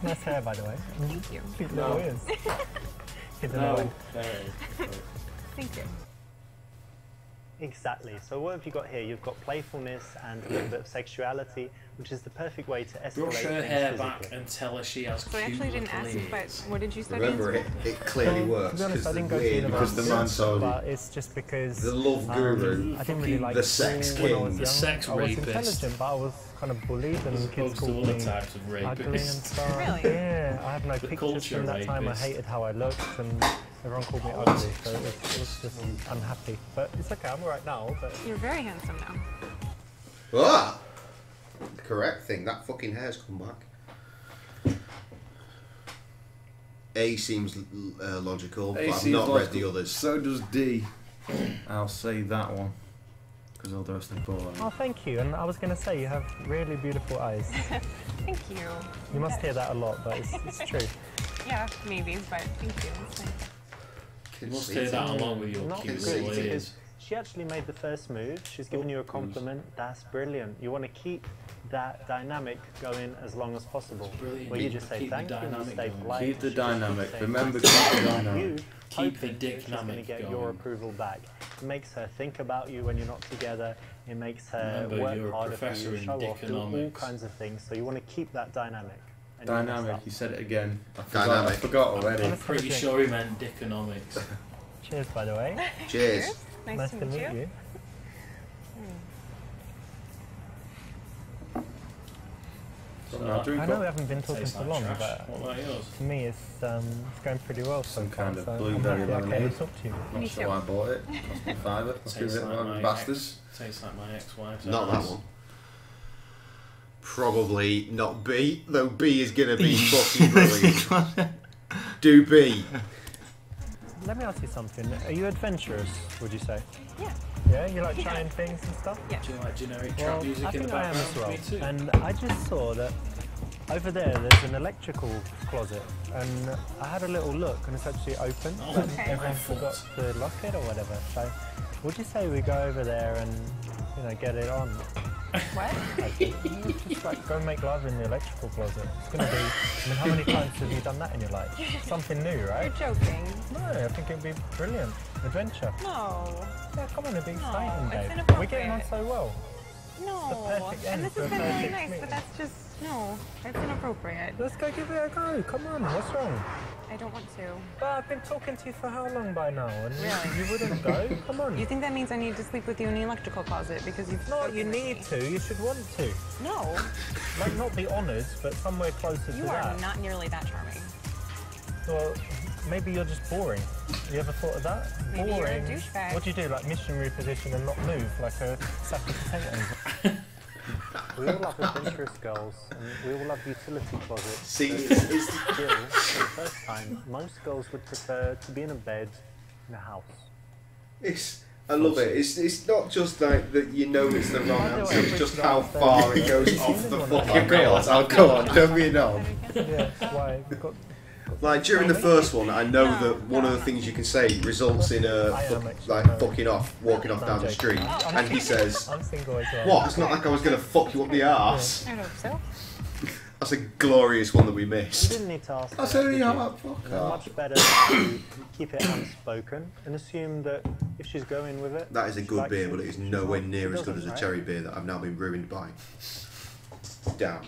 Nice hair, by the way. thank you. Cute little ears. Hidden away. No. Thank you. Exactly. So what have you got here? You've got playfulness and a little bit of sexuality, which is the perfect way to escalate Brush her things hair physically. back and tell her she has So I cute actually didn't little ask, ears. but what did you study? Remember, in it clearly works To be honest, because I the didn't go to weird Because the man university, told you. but it's just because The love guru. I didn't really like The sex school when I king. was The young. sex I was rapist. intelligent, but I was kind of bullied, and As kids opposed to called other me types of ugly and rapists. stuff. Really? Yeah, I have no The pictures culture from that time. I rapist. hated how I looked, and everyone called me ugly, so it was just unhappy. But it's okay, I'm alright now. But You're very handsome now. Ah! The correct thing, that fucking hair's come back. A seems logical, but A I've seems not read the logical. others. So does D. I'll say that one. Because all the rest of the ball. Oh, thank you. And I was going to say, you have really beautiful eyes. Thank you. You must hear that a lot, but it's true. Yeah, maybe, but thank you. It's nice. You must hear that along with your Not cute good, little because ears. she actually made the first move. She's given you a compliment. That's brilliant. You want to keep that dynamic going as long as possible. Brilliant. Where you just say Keep the thank you and dynamic stay going. polite. Keep the She just keeps dynamic. saying Remember, thank keep the you. dynamic. You Keep the hoping that she's going to dynamic get going. your approval back. It makes her think about you when you're not together. It makes her Remember, you're work a harder for professor you, in show off, do all Dickonomics. kinds of things. So you want to keep that dynamic. And you messed Dynamic, up. you said it again. I Dynamic. forgot already. I'm pretty sure he meant Dickonomics. Cheers, by the way. Cheers. Nice to meet you. Now drink I know up. we haven't been talking Tastes for like long, trash. but What about yours? to me it's going pretty well so Some far. kind of so blueberry I'm happy I came lemonade. and talked to you. Not Me sure too. why I bought it. Cost me £5. Let's give Tastes it like my bastards. Tastes like my ex-wife's Not ass. that one. Probably not B, though B is gonna be fucking brilliant. Do B. Let me ask you something. Are you adventurous, would you say? Yeah. Yeah? You like trying things and stuff? Yeah. Do you like generic Well, trap music I in the think I am background? as well. Me too. And I just saw that over there there's an electrical closet, and I had a little look and it's actually open. Oh, but okay. everyone forgot to lock it or whatever. So would you say we go over there and get it on? What? Just like go make love in the electrical closet. It's gonna be. I mean, how many times have you done that in your life? Something new, right? You're joking. No, I think it'd be brilliant. Adventure. No. Yeah, come on, it'd be No, exciting, it's babe. inappropriate. We're getting on so well. No. perfect end And this for a has been really perfect nice, meeting. but that's just no. That's inappropriate. Let's go give it a go. Come on, what's wrong? I don't want to. But I've been talking to you for how long by now? And Really? you wouldn't go? Come on. You think that means I need to sleep with you in the electrical closet because you've No, you spoken with need me? to. You should want to. No. Like, not be honoured, but somewhere closer You to are that. not nearly that charming. Well, maybe you're just boring. You ever thought of that? Maybe you're a boring. douchebag. What do you do? Like missionary position and not move, like a sack of potatoes? We all love adventurous girls, and we all love utility closets. See, But it's still, for the first time, most girls would prefer to be in a bed in a house. I love it. It's not just like that you know it's the wrong By the way, answer, it's just Richard, how far it goes Have you off seen the anyone like fucking that? rails. I'll go on, don't be a knob. Yeah, why? We've got Like during the first one, I know that one of the things you can say results in a fucking off, walking off down the street, and he says, I'm single as well. "What? It's not like I was gonna fuck you up the arse." I hope so. That's a glorious one that we You missed. didn't need to ask. That's that, only did how you? I fuck It's off. much better to keep it unspoken and assume that if she's going with it. That is a she good likes beer, it, but it is she's nowhere not. near It as good as doesn't, a right? cherry beer that I've now been ruined by. Damn.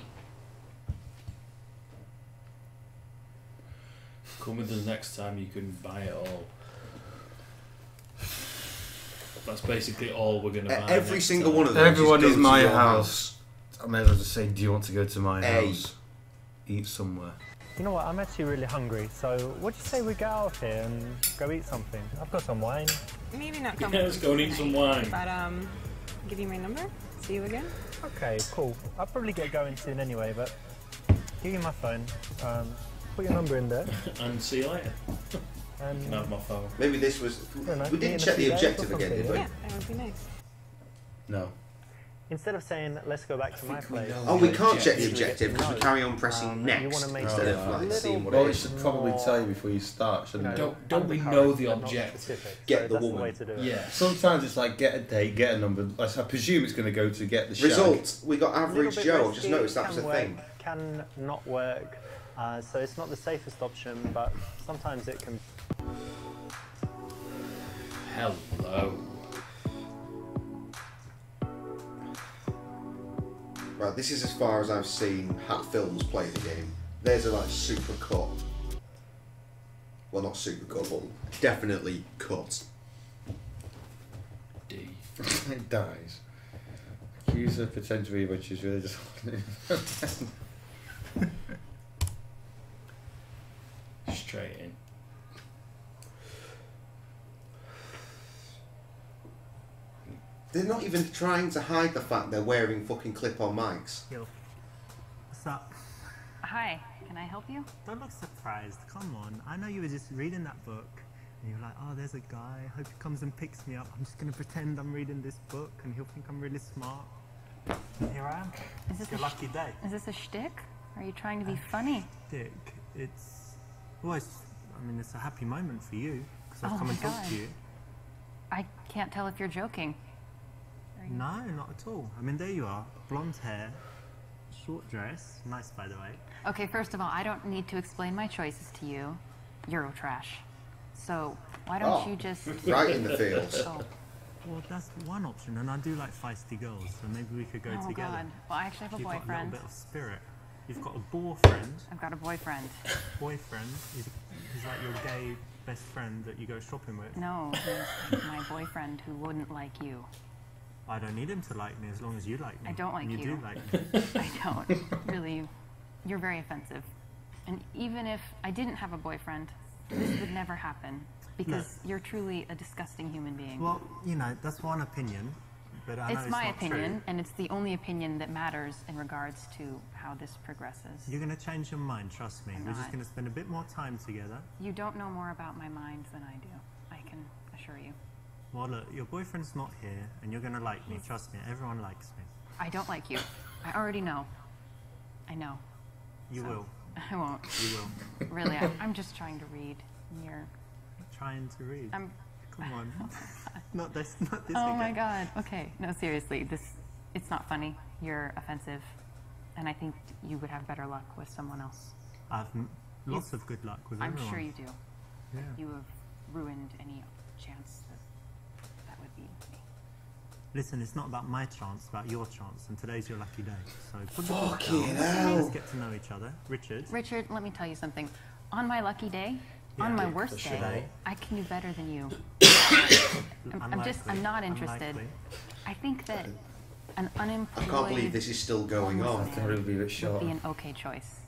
Come with us next time, you can buy it all. That's basically all we're going to buy. Every next single time. one of them. Everyone just is go to my your house. I may as well just say, do you want to go to my Hey. house? Eat somewhere. You know what? I'm actually really hungry. So, what do you say we get out of here and go eat something? I've got some wine. Maybe not come. Yeah, let's go and eat some wine. But give you my number. See you again. Okay, cool. I'll probably get going soon anyway. But give you my phone. Put your number in there. And see you later. And You can have my phone. Maybe this was. don't know, We meet in didn't a check few the days objective or again, did something, we? Yeah, that would be nice. No. instead of saying let's go back to my place. Oh, we can't check the you objective because we get- carry on pressing you next wanna make instead it of a like seeing what Well, it it is. should probably tell you before you start, shouldn't it? Don't we undercurrent, know the but not objective? specific. Get So the that's woman. The way to do it. Yeah. Sometimes it's like get a date, get a number. Like, I presume it's going to go to get the shag. Result, we got A average little bit Joe. I've just risky, noticed that was can a work, thing. Can not work. So it's not the safest option, but sometimes it can. Hello. Right, this is as far as I've seen Hat Films play the game. There's a like super cut. Well, not super cut, but definitely cut. D. It dies. Accuse of potential evil, which is really just. Straight in. They're not even trying to hide the fact they're wearing fucking clip-on mics. Yo, what's up? Hi, can I help you? Don't look surprised. Come on. I know you were just reading that book, And you're like, oh, there's a guy. I hope he comes and picks me up. I'm just going to pretend I'm reading this book and he'll think I'm really smart. And here I am. Is this Your lucky day. Is this a shtick? Are you trying to be funny? Dick, it's... Well, it's a happy moment for you because I've Oh come my and talked God. to you. I can't tell if you're joking. No, not at all. I mean, there you are. Blonde hair, short dress. Nice, by the way. Okay, first of all, I don't need to explain my choices to you. Eurotrash. So why don't you just... Right in the feels. Oh. Well, that's one option, and I do like feisty girls, so maybe we could go Oh, together. God. Well, I actually have a You've got a boyfriend. little bit of spirit. You've got a boyfriend. I've got a boyfriend. Boyfriend is like your gay best friend that you go shopping with. No, he's my boyfriend who wouldn't like you. I don't need him to like me as long as you like me. I don't like and you. You do like me. I don't. Really, you're very offensive. And even if I didn't have a boyfriend, this would never happen. Because you're truly a disgusting human being. Well, you know, that's one opinion, but I know It's my not opinion, true. and it's the only opinion that matters in regards to how this progresses. You're going to change your mind, trust me. I'm We're just not. going to spend a bit more time together. You don't know more about my mind than I do. I can assure you. Well, look, your boyfriend's not here, and you're going to like me. Trust me, everyone likes me. I don't like you. I already know. I know. You So, will. I won't. You will. Really, I'm just trying to read. And you're... Trying to read. I'm... Come on. Not this Oh again. my God. Okay. No, seriously. It's not funny. You're offensive. And I think you would have better luck with someone else. I've lots of good luck with I'm everyone. sure you do. Yeah. You have ruined any chance that would be me. Listen, it's not about my chance, it's about your chance, and today's your lucky day. So put the book Fucking down. hell. Let's get to know each other. Richard. Richard, let me tell you something. On my lucky day, on my worst for day, sure. I can do better than you. I'm Unlikely. not interested. Unlikely. I think that an unemployed I can't believe this is still going on. I can really be a bit would short. be an okay choice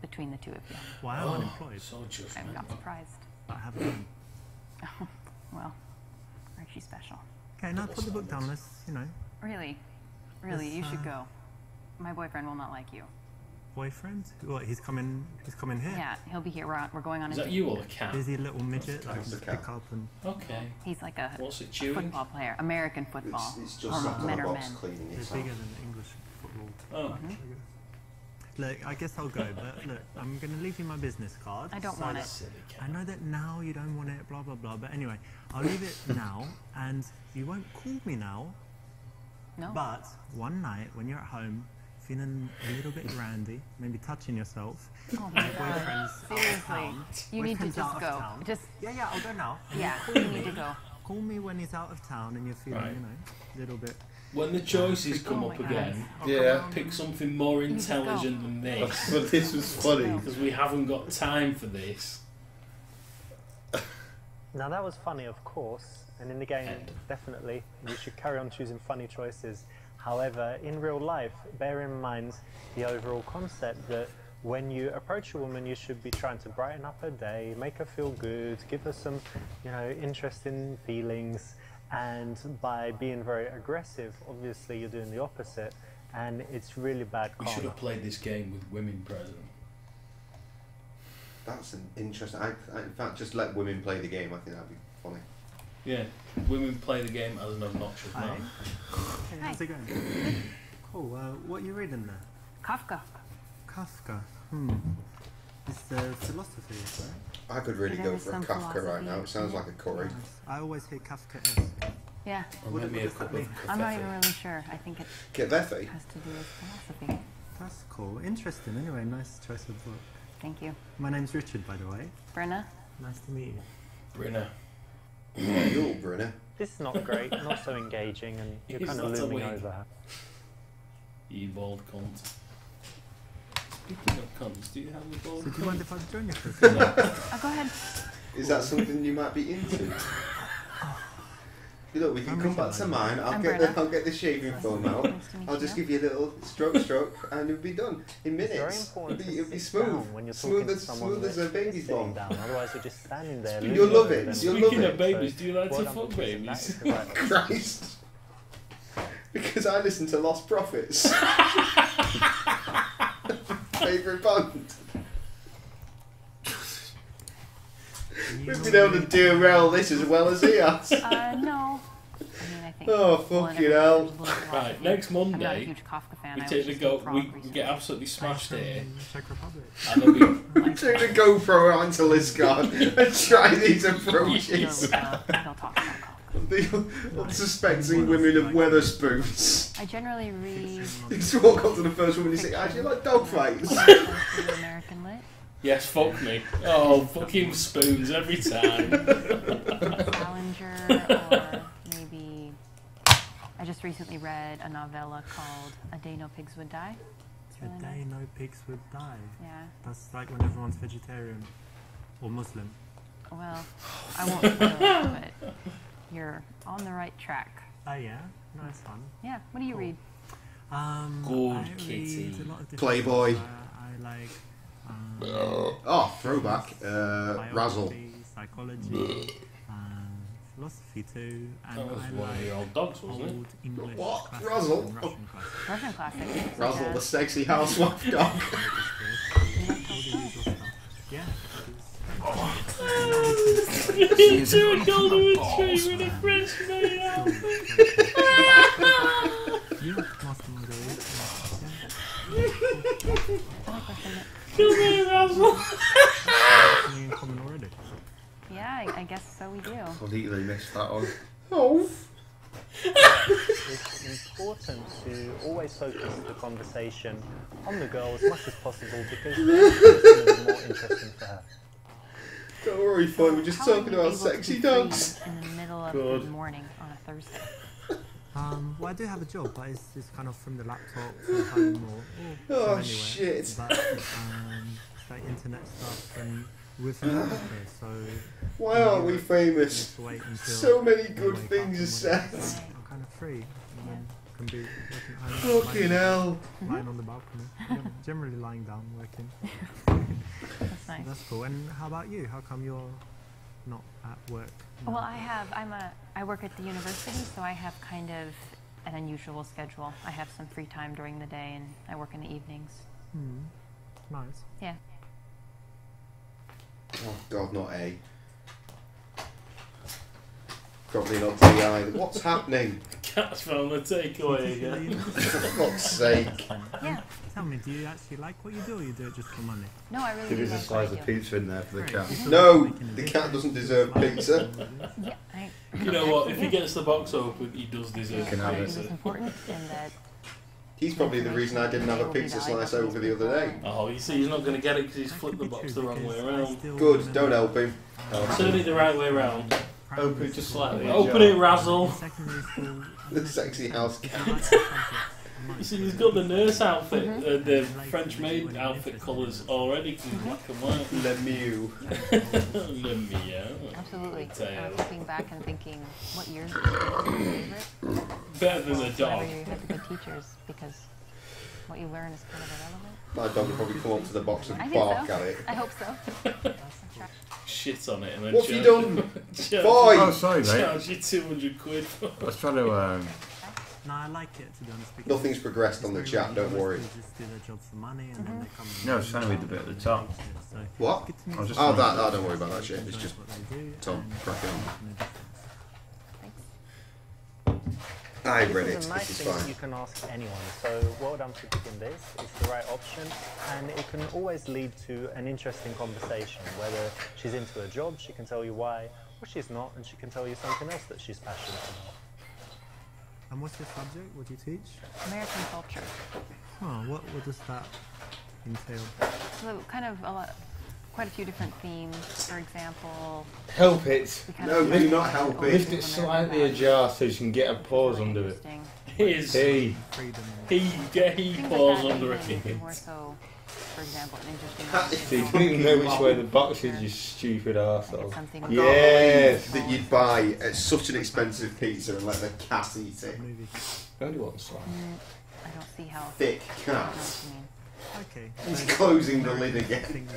between the two of you. Well, I'm unemployed. So I'm judgmental. not surprised. But I have none. Well, aren't you special? Okay, now put the book down. Let's, you know, Really, you should go. My boyfriend will not like you. boyfriend. What? He's coming here. Yeah, he'll be here. We're going on Is a that date. you or the cat? Is he a little midget? Like That's the just cat. pick up and. Okay. He's like a What's it chewing? football player, American football. It's just sat on men a are box men. cleaning He's itself. bigger than English football. Oh. Look, I guess I'll go, but look, I'm going to leave you my business card. I don't so want it. that- Silly I cat. know that now you don't want it, blah, blah, blah, but anyway, I'll leave it now, and you won't call me now, No. but one night when you're at home, feeling a little bit randy, maybe touching yourself, Oh my your God. boyfriend's out of Seriously, town. you need to Boyfriend's just out of go. town. Just Yeah, I'll go now. And yeah, you you call need to me. go. Call me when he's out of town and you're feeling, Right. you know, a little bit. When the choices come Oh up my God. again, Yeah. pick something more just go. intelligent than this. But this was funny. Because we haven't got time for this. Now that was funny, of course, and in the game, End. definitely, you should carry on choosing funny choices. However, in real life, bear in mind the overall concept that when you approach a woman, you should be trying to brighten up her day, make her feel good, give her some, you know, interesting feelings, and by being very aggressive, obviously you're doing the opposite, and it's really bad We should karma. have played this game with women present. That's an interesting. In fact, just let women play the game. I think that'd be funny. Yeah, women play the game as an obnoxious Hi. man. Hey, how's it going? Cool. What are you reading there? Kafka. Kafka. It's philosophy, right? I could really There go is for a some Kafka right philosophy now. It sounds in like a curry. Nice. I always hear Kafka-esque. Yeah, Or What maybe a does that cup mean? of I'm not even coffee. really sure. I think it Kevefe. has to do with philosophy. That's cool. Interesting. Anyway, nice choice of book. Thank you, My name's Richard, by the way. Brenna. Nice to meet you. Brinner. You're Brunner. This is not great, not so engaging, and you're He's kind of not looming awake. over her. You bald cunt. Speaking of cunts, do you have a bald So do you cunt? mind if I join you for a second? Go ahead. Is that something you might be into? Look, we can come back to mine. I'm Brenna. I'll get the shaving foam out. Nice to meet I'll just you. give you a little stroke, and it'll be done in It's very minutes. important It'll to be sit smooth, down when you're talking to someone smooth as a that's baby's sitting bum. down. Otherwise, you're just standing there. You'll looming love over it. them. You'll Speaking love of it. babies, do you like Well to done fuck for choosing that. babies? It's the right- Christ. Because I listen to Lost Prophets. Favourite band. We've been able to derail this as well as he has. No. I mean, I think. Oh, fucking hell. Right, next I'm not a Monday, huge Kafka fan. we I take was the just go. in Prague We recently. get absolutely smashed here, Czech Republic. and then we. Take the GoPro out into Liscard and try these approaches. They'll talk about Kafka. The unsuspecting women of Weatherspoons. I generally read You just walk up to the first woman and say, "I do you like dog fights?" American Lit. Yes, fuck me. Oh, fucking spoons every time. Salinger, or maybe I just recently read a novella called A Day No Pigs Would Die. It's really A day nice. no pigs would die. Yeah. That's like when everyone's vegetarian or Muslim. Well, I won't spoil it, but you're on the right track. Oh yeah, nice one. Yeah. What do you read? Good I kitty. read a lot of different Playboy. stuff. I like Oh, throwback. Razzle. biology, psychology, philosophy too, and That was I one of like your old dogs, wasn't it? old English What? classics Razzle? and Russian classics. Russian classics. Razzle, Yeah. the sexy housewife dog. All the usual stuff. Yeah. You two golden retriever with a French maid. You Master Marguerite. Come here, Razzle. Something in common already. Yeah, I guess so. We do. Completely missed that one. Oh. It's important to always focus the conversation on the girl as much as possible because it's going to be more interesting for her. Don't worry, Floyd, we're just How are talking you about able to sexy be dogs. free in the middle of Good. the morning on a Thursday. Well, I do have a job, but it's kind of from the laptop, from home, or Oh, from anywhere. shit. But it's like internet stuff and with photography, so Why aren't we you famous? have to wait until So many you good wake things up are said. and I'm kind of free, and then can be working at home, Fucking hell. lying on the balcony, generally lying down working. That's nice. That's cool. And how about you? How come you're not at work? Well, I work at the university, so I have kind of an unusual schedule. I have some free time during the day, and I work in the evenings. Nice. Yeah. Oh, God, not A. Probably not D either. What's happening? Cat's found the takeaway again. For fuck's sake. Yeah. Tell me, do you actually like what you do, or you do it just for money? No, I really There do is a like slice what I of do. pizza in there for the cat. No, the cat doesn't deserve pizza. Yeah, You know what? If he gets the box open, he does deserve can have it pizza. was important, and that He's probably the reason I didn't have a pizza slice over the other day. Oh, you see, he's not going to get it because he's flipped the box the wrong way around. Good, don't help him. Turn it the right way around. Open it just slightly. Open it, Razzle. Secondary school. The sexy house cat. You see, he's got the nurse outfit, the French maid outfit colours already in black and white. Lemieux. Le Mia. absolutely. I Potato. was looking back and thinking, what years was your favorite? Better than a Whenever dog. you had the good teachers, because what you learn is kind of irrelevant. My dog would probably come up to the box I and think bark so. at it. I hope so. Shit on it and then What have you charge- done? charge- Boy! Oh, sorry, mate. Charge you 200 quid for I was trying to. No, I like it, to be honest. because Nothing's progressed on the it's chat, very don't worry. They just do their job for money and then they come and No, I was trying to read the bit at the top. So What? good to meet I was just Oh, trying that, to- oh, don't worry about that shit. It's enjoy just what they do Tom and cracking on. making a difference. I read it. This is a nice This is thing that fine. you can ask anyone. So well done for picking this. It's the right option, and it can always lead to an interesting conversation. Whether she's into a job, she can tell you why, or she's not, and she can tell you something else that she's passionate about. And what's your subject? What do you teach? American culture. Oh, what does that entail? So kind of quite a few different themes. For example, Help it. we kind No, of do not help it. Lift it slightly ajar so you can get a pause under it. his. Hey. Freedom. He paws under it. More so, for example, an Ha- interesting. So you didn't even know which way the box is, you stupid arsehole. Something Yes. That you'd buy at such an expensive pizza and let the cat eat it. Movie. Only one slice. I don't see how. Thick I don't know cat. what you mean. Okay. He's so closing the lid Americans again. think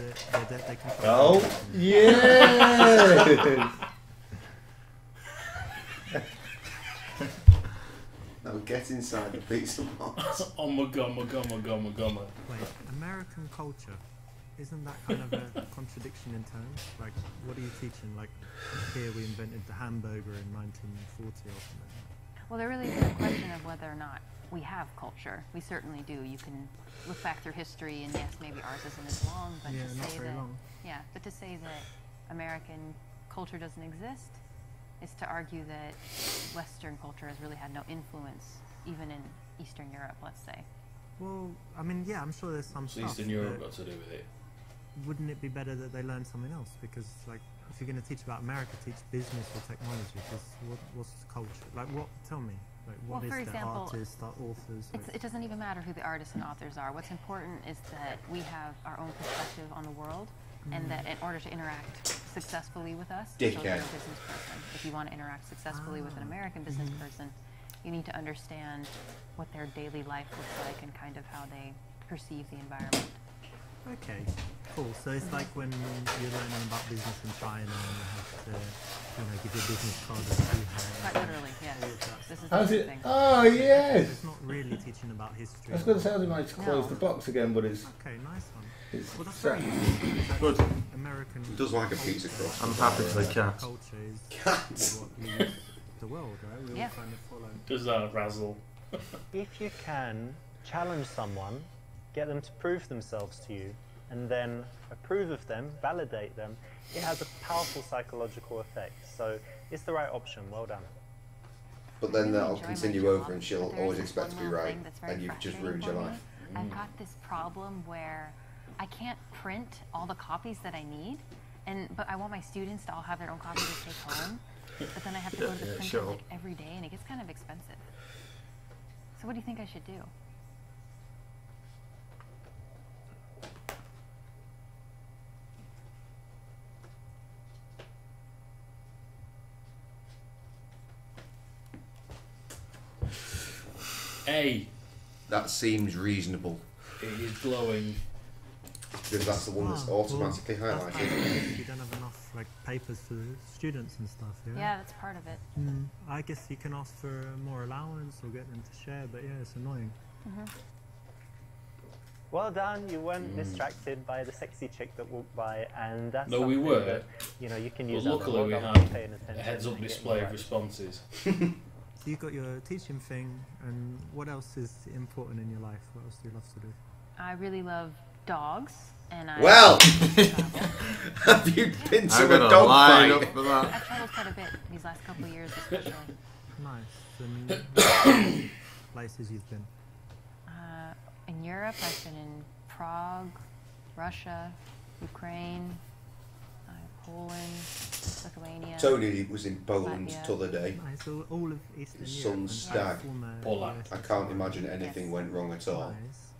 that they can Oh, yeah. Now get inside the pizza box. Oh my god, my god, my god, my god, my. Wait, American culture. isn't that kind of a contradiction in terms? Like, what are you teaching? Like, here we invented the hamburger in 1940 or something. Well, there really is a question of whether or not we have culture. We certainly do. You can look back through history, and yes, maybe ours isn't as long, but Yeah, to not say very that, long. yeah, but to say that American culture doesn't exist is to argue that Western culture has really had no influence, even in Eastern Europe, let's say. Well, I mean, yeah, I'm sure there's some So stuff. Eastern Europe but got to do with it. wouldn't it be better that they learn something else? Because, like, if you're going to teach about America, teach business or technology. Because what's culture? Like, what? Tell me. Like, what Well, is for the example, artists, the authors? It doesn't even matter who the artists and authors are. What's important is that we have our own perspective on the world, and that in order to interact successfully with us, so if you're a business person, if you want to interact successfully with an American business person, you need to understand what their daily life looks like and kind of how they perceive the environment. Okay, cool. So it's like when you're learning about business in China and you have to, give your business card and see how. Quite literally, yes. This is the How's same it? thing. Oh, yes! It's not really teaching about history. I was going to say I was about to close No. the box again, but it's... Okay, nice one. it's Well, that's very useful. Good. American. He does like a pizza crust. I'm happy for the cat. Culture is Cats. what leads the world, right? We Yeah. all kind of follow. Does that razzle? If you can challenge someone, get them to prove themselves to you, and then approve of them, validate them, it has a powerful psychological effect. So it's the right option. Well done. But then I really that'll enjoy my continue job, over and but she'll there always is this expect to be one little right, thing that's very and you've just frustrating ruined your for me. life. I've got this problem where I can't print all the copies that I need, but I want my students to all have their own copies to take home. But then I have to go to the printer sure. like every day, and it gets kind of expensive. So what do you think I should do? A. That seems reasonable, It is glowing. because that's the one that's Well, automatically that's highlighted. kind of if you don't have enough papers for the students and stuff. Yeah. Yeah, that's part of it. I guess you can ask for more allowance or get them to share, but yeah, it's annoying. Well done, you weren't distracted by the sexy chick that walked by, and that's No, we something were. that, you can But use. luckily we well had paying a attention heads-up and getting display of right. responses. So you've got your teaching thing, and what else is important in your life? What else do you love to do? I really love dogs, and I Well, travel. have you been I'm to a gonna dog line fight? up for that. I've traveled quite a bit these last couple of years, especially. Nice. And places you've been? In Europe, I've been in Prague, Russia, Ukraine, Poland, Lithuania. Tony was in Poland Latvia. t'other day. Nice. So all of Eastern His Europe. son's and stag. former Poland. I USSR. can't imagine anything Yes. went wrong at all. Nice.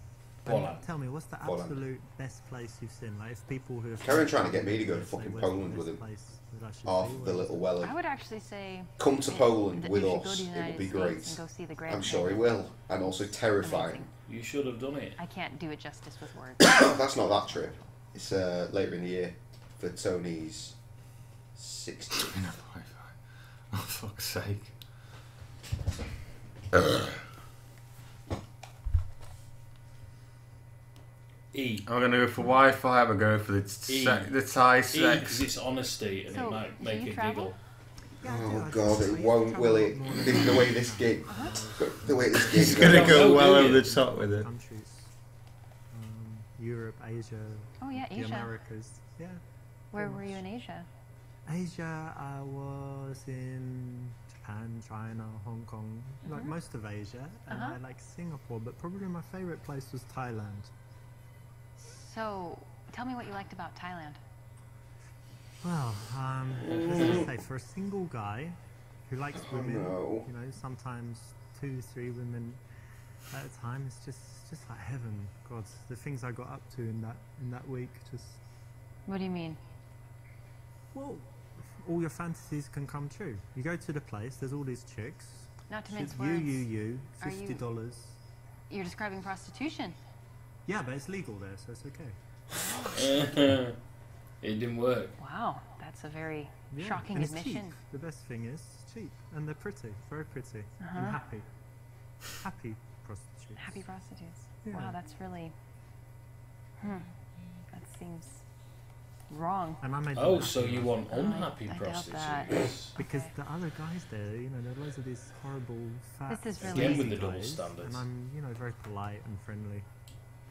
Poland. And tell me, what's the Poland. absolute best place you've seen? Like, if people who have Karen trying to get me to go to say, fucking where's the Poland best with him. place that I should Off see? the Where little is welly. I would actually say Come to Poland that with you should go us. to the It would United be States great. and go see the Grand I'm sure he Canyon. will. And also terrifying. Amazing. You should have done it. I can't do it justice with words. That's not that trip. It's later in the year for Tony's 60th. Oh, fuck's sake. E. I'm going to go for Wi-Fi. I'm going for the Thai E, because sex. it's honesty and So, it might do make you it travel? giggle. Yeah, I do. Oh I god, just- I it used to won't, travel will a it? lot more than This is the way this gig. The way this gig It's is going to No, go no, well do over you? the top with it. countries. Europe, Asia, Oh yeah, the Asia. Americas. Yeah. Where were you in Asia? Asia, I was in Japan, China, Hong Kong, like most of Asia, and I like Singapore, but probably my favorite place was Thailand. So, tell me what you liked about Thailand. Well, as I say, for a single guy who likes women, no. Sometimes 2, 3 women at a time, it's just like heaven. God, the things I got up to in that week, just What do you mean? well, all your fantasies can come true. You go to the place, there's all these chicks. Not to mince It's words. you, Are you- $50. You're describing prostitution. Yeah, but it's legal there, so it's okay. It didn't work. Wow, that's a very Yeah, shocking and it's admission. cheap. The best thing is it's cheap, and they're pretty, very pretty, and happy. Happy prostitutes. Happy prostitutes. Yeah. Wow, that's really. Let's seems wrong. And I made Oh, them so happy. you want unhappy I doubt that. prostitutes? Because Okay. the other guys there, you know, there are loads of these horrible, fat, This is really- Again with lazy the double guys, standards. and I'm, you know, very polite and friendly.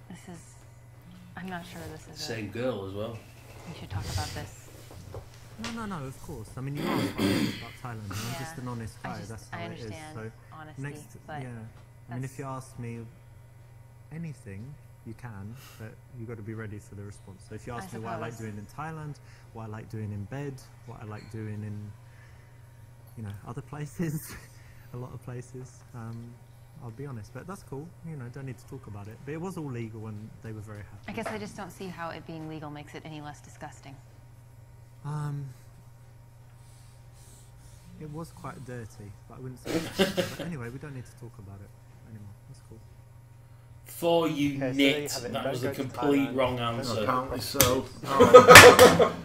This is. I'm not sure this is. Same girl as well. We should talk about this. No, of course. I mean, you asked about Thailand, and I'm just Yeah. an honest guy. That's how I it is. understand So honesty, next, but yeah. I mean, if that's- you ask me anything, you can, but you got to be ready for the response. So if you I ask me what I like suppose. doing in Thailand, what I like doing in bed, what I like doing in, you know, other places, a lot of places, I'll be honest. But that's cool. You know, don't need to talk about it. But it was all legal, and they were very happy. I guess I just don't see how it being legal makes it any less disgusting. It was quite dirty, but I wouldn't say that. But anyway, we don't need to talk about it anymore. That's cool. For you Okay, so there you nit, have it. that Don't was go a to complete Thailand. wrong Don't answer. go Apparently to so.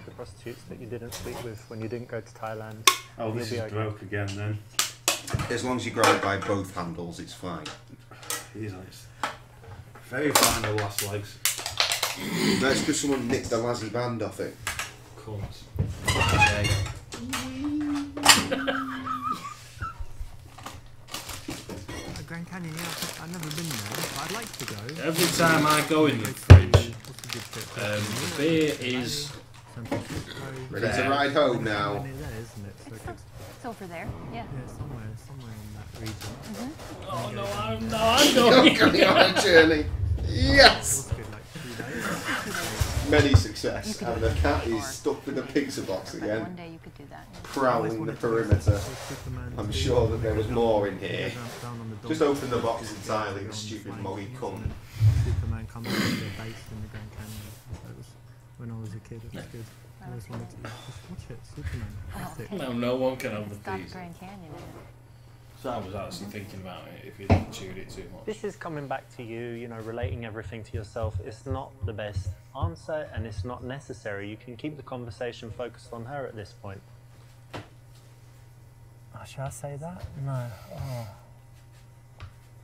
the prostitutes that you didn't sleep with when you didn't go to Thailand. Oh, this is You'll be okay. broke again then. As long as you grab it by both handles, it's fine. He's nice. Very fine, the last legs. That's because someone nicked the Lazzy band off it. Cunt. Grand Canyon, yeah, I've never been there, but I'd like to go. Every time I go in the fridge, What's a good trip? the beer is San Francisco. Ready to ride home now. Near there, isn't it? So it's, It's over there. Yeah. yeah, somewhere in that region. oh no, I'm You're going. going on a journey. Yes! What's good, like 3 days? Many You success. could And do the it cat before. is stuck in the pizza box But again, one day you could do that. yeah. prowling the perimeter. I'm sure that there was more in here. Just open the box entirely, the stupid moggy cunt. Superman comes to the base in the Grand Canyon. That was when I was a kid. It was good. I always wanted to just watch it. Superman. Classic. okay. No one can have the Stop pizza. Grand Canyon. Isn't it? So I was actually thinking about it if you didn't chewed it too much. This is coming back to you know, relating everything to yourself. It's not the best answer and it's not necessary. You can keep the conversation focused on her at this point. Oh, should I say that? No. Oh.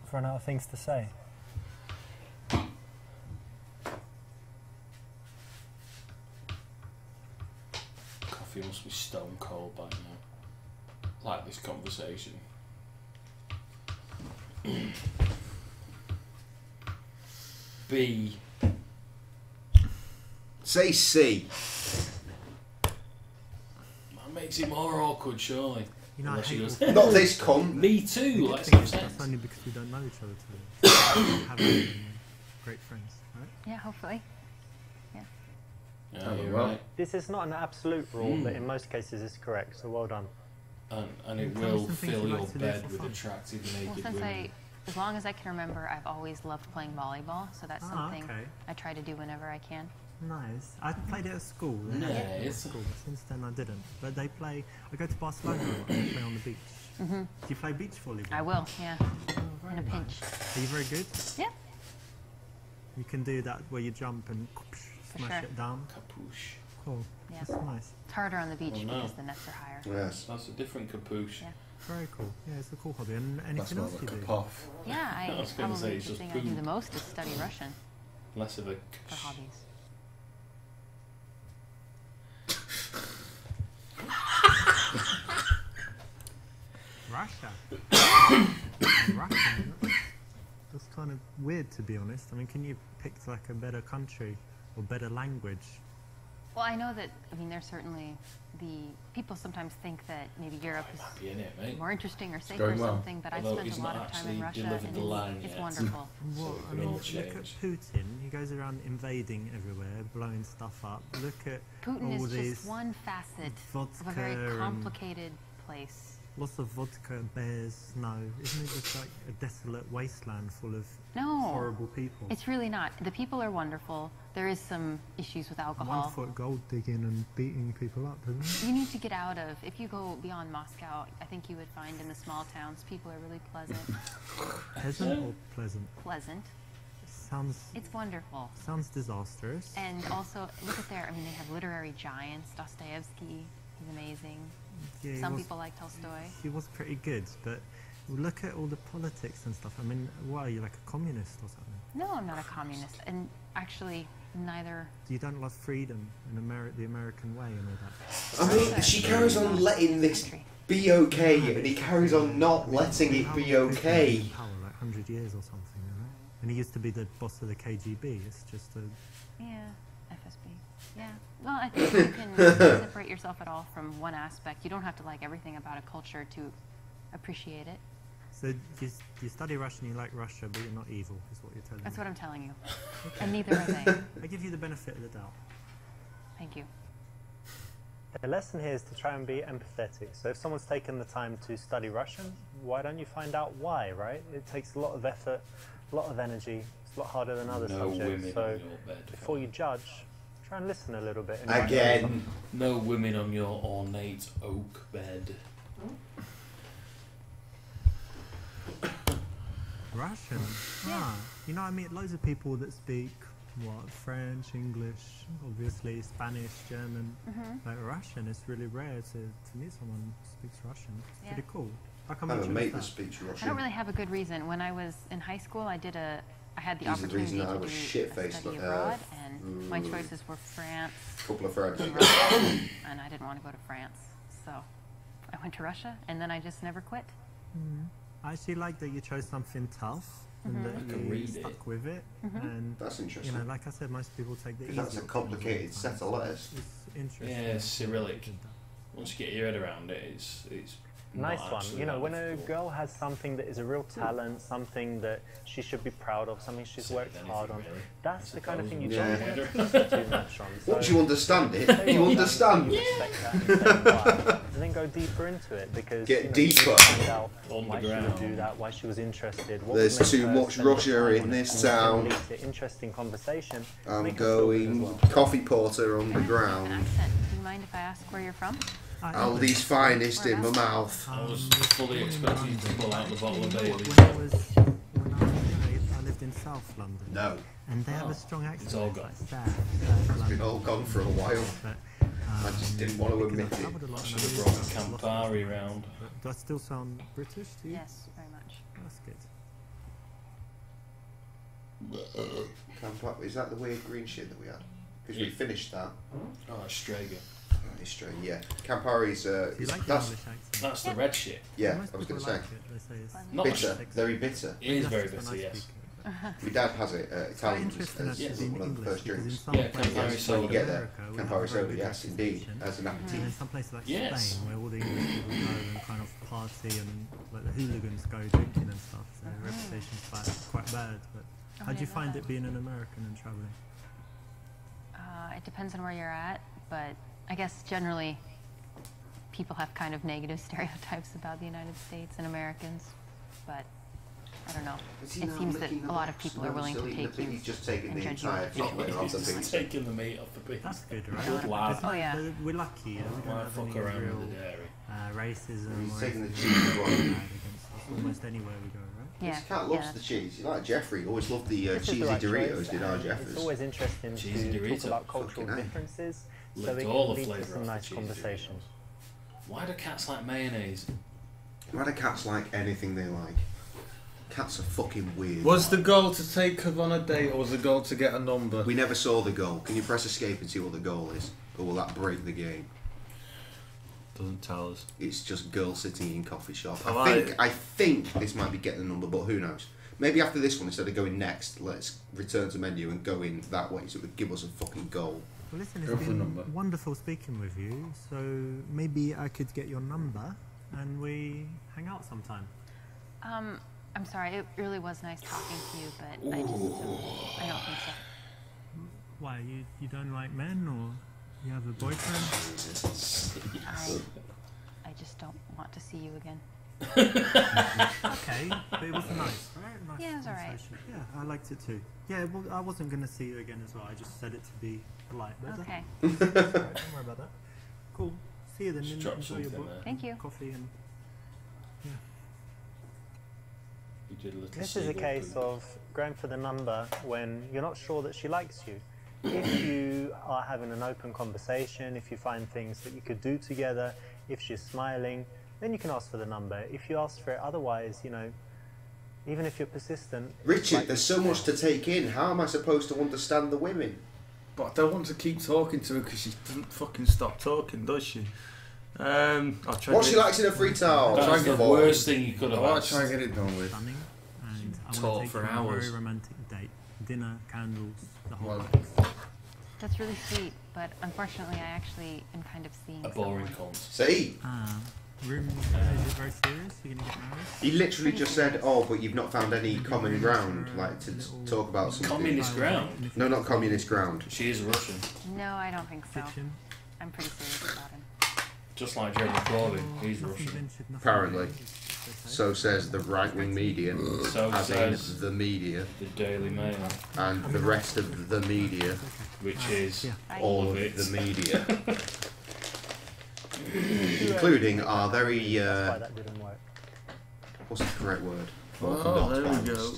I've run out of things to say. Coffee must be stone cold by now. Like this conversation. B. Say C. That makes it more awkward, surely. You know, Unless I she hate goes, Not this cunt. me The too, good let's thing have is sex. that's only because we don't know each other too. We haven't been great friends, right? Yeah, hopefully. Yeah, you're well. right. This is not an absolute rule, but in most cases it's correct, so well done. And it Tell us will some things fill you'd your like to do bed for with fun. attractive Well, naked since women. as long as I can remember, I've always loved playing volleyball, so that's something okay. I try to do whenever I can. Nice. I played it at school. Nice. At school, but since then I didn't. But they play. I go to Barcelona a lot and they play on the beach. Do you play beach volleyball? I will, yeah, Oh, in a very pinch. nice. Are you very good? Yeah, You can do that where you jump and smash sure. it down. Capuche. Cool. yeah. That's nice. It's harder on the beach Oh, no. because the nets are higher. Yes. That's a different capuche. Yeah. Very cool. Yeah, it's a cool hobby. And That's anything more else like you a do? puff. Yeah, I I was gonna say probably it's the just thing I do poop. the most is study Russian Less of a for hobbies. Russia. Russian. That's kind of weird, to be honest. I mean, can you pick like a better country or better language? Well, I know that, I mean, there's certainly people sometimes think that maybe Europe is happy in it, mate. more interesting or safer going or well. something, but I've Although spent he's a lot not of time in actually Russia delivered and the line it's yet. wonderful. What, it I could mean, all look at change. Putin. He goes around invading everywhere, blowing stuff up. Look at Putin all is these just one facet of a vodka very and complicated place. lots of vodka, bears, snow. Isn't it just like a desolate wasteland full of No, horrible people? it's really not. The people are wonderful. There is some issues with alcohol. 1 foot gold digging and beating people up, isn't it? You need to get out of, if you go beyond Moscow, I think you would find in the small towns, people are really pleasant. Peasant or pleasant? Pleasant. Sounds It's wonderful. disastrous. And also, look at their, I mean, they have literary giants. Dostoevsky, he's amazing. Yeah, Some people like Tolstoy. he was pretty good, but look at all the politics and stuff. I mean, what are you, like a communist or something? No, I'm not a communist. And actually, neither. You don't love freedom and the American way and all that. I mean, she carries on letting this be okay, and he carries on not letting it be okay. Power, like 100 years or something, right? And he used to be the boss of the KGB. It's just a... Yeah, FSB. Yeah. Well, I think you can separate yourself at all from one aspect. You don't have to like everything about a culture to appreciate it. So you study Russian, you like Russia, but you're not evil, is what you're telling me. That's what I'm telling you. And neither are they. I give you the benefit of the doubt. Thank you. The lesson here is to try and be empathetic. So if someone's taken the time to study Russian, why don't you find out why, right? It takes a lot of effort, a lot of energy. It's a lot harder than other subjects. So before you judge, try and listen a little bit. Again. No women on your ornate oak bed. Russian? Ah, you know, I meet loads of people that speak, French, English, obviously, Spanish, German. Like Russian, it's really rare to meet someone who speaks Russian. It's pretty cool. How come I have you a mate choose that speaks Russian. I don't really have a good reason. When I was in high school, I had the opportunity to do a study abroad, and my choices were France, couple of French, and Russia, and I didn't want to go to France, so I went to Russia, and then I just never quit. I actually like that you chose something tough and that you stuck with it. And that's interesting. You know, like I said, most people take the easy. That's a complicated set of letters. It's interesting. Yeah, Cyrillic. Once you get your head around it, it's nice one. You know, when a girl has something that is a real talent, something that she should be proud of, something she's worked hard on, that's the kind of thing you don't want to push too much on. So once you understand it, you understand. You respect that and stay quiet, and then go deeper into it, because get deeper. Find out why she would do that, why she was interested. What there's too much Russia in this town. Interesting conversation. I'm going coffee porter on the ground. Do you mind if I ask where you're from? Aldi's finest in my mouth. I was fully expecting you to pull out the bottle of Bailey. I lived in South London. No. And they have a strong accent. It's all gone. It's been all gone for a while. I just didn't want to admit it. I should have brought the Campari round. Do I still sound British to you? Yes, very much. That's good. Is that the weird green shit that we had? Because we finished that. Oh, Strega. Yeah. Campari's that's the red shit. Yeah, I was going to say. Not bitter, very bitter. It is very bitter, yes. My dad has it at Italians as one of the first drinks. Yeah, Campari soda. You get there. Campari soda, yes, indeed, as an aperitif. In some place like Spain, where all the English people go and kind of party and like the hooligans go drinking and stuff, so the reputation's quite bad. But how do you find it being an American and travelling? It depends on where you're at, but I guess generally people have kind of negative stereotypes about the United States and Americans, but I don't know. It seems that a lot of people are willing to take you and judge you. He's taking the meat off the beef. That's good, right? Good lad. Oh yeah. We're lucky. We don't have fuck any around real with the dairy. Racism. He's or taking the anything cheese bad one. against us almost anywhere we go, right? Yeah. This cat loves the cheese. You like Jeffrey. Always loved the cheesy Doritos. Did our Jeffers? It's always interesting to talk about cultural differences, so we can lead to some nice conversations. Why do cats like mayonnaise? Why do cats like anything they like? Cats are fucking weird. Was the goal to take her on a date, or was the goal to get a number? We never saw the goal. Can you press escape and see what the goal is? Or will that break the game? Doesn't tell us. It's just girls sitting in coffee shop. I think this might be getting the number, but who knows? Maybe after this one, instead of going next, let's return to menu and go in that way, so it would give us a fucking goal. Well, listen, it's been wonderful speaking with you, so maybe I could get your number and we hang out sometime. I'm sorry, it really was nice talking to you, but I don't think so. Why, you don't like men, or you have a boyfriend? I just don't want to see you again. Okay, but it was nice, right? Nice yeah, it was alright. Yeah, I liked it too. Yeah, well, I wasn't going to see you again as well. I just said it to be polite. But okay. Right, don't worry about that. Cool. See you then. Enjoy your book. Thank you. Coffee and... This is a case of going for the number when you're not sure that she likes you. If you are having an open conversation, if you find things that you could do together, if she's smiling, then you can ask for the number. If you ask for it otherwise, you know, even if you're persistent... Richard, there's so much to take in. How am I supposed to understand the women? But I don't want to keep talking to her because she doesn't fucking stop talking, does she? I'll try. What she likes in her free time. That's the worst thing you could have I want asked. to try and get it done with. Stunning, and I Talk want to take for you on a hours. very romantic date. Dinner, candles, the whole Well, lot. That's really sweet, but unfortunately, I actually am kind of seeing A boring someone. cunt. See? Room, is it very serious? You're going to get married? He literally just said, "Oh, but you've not found any common ground, like to talk about something." Communist ground? No, not communist ground. She is Russian. No, I don't think so. Kitchen. I'm pretty serious about him. Just like Jeremy Corbyn, he's Nothing Russian. ventured, nothing Apparently. gained, as they say. So says the right-wing media, So as says in the media, the Daily Mail, and the rest of the media, which is all of the media, including our very That's why that didn't work. what's the correct word? Oh, there we go.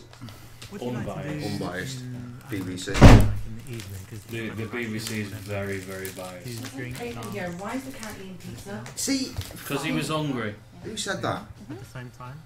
What do you like to do Unbiased. in, BBC. like in the evening? 'Cause the you BBC is very, very biased. do drink Here, why is the cat eating pizza? See, Because he was hungry. who said that? at the same time.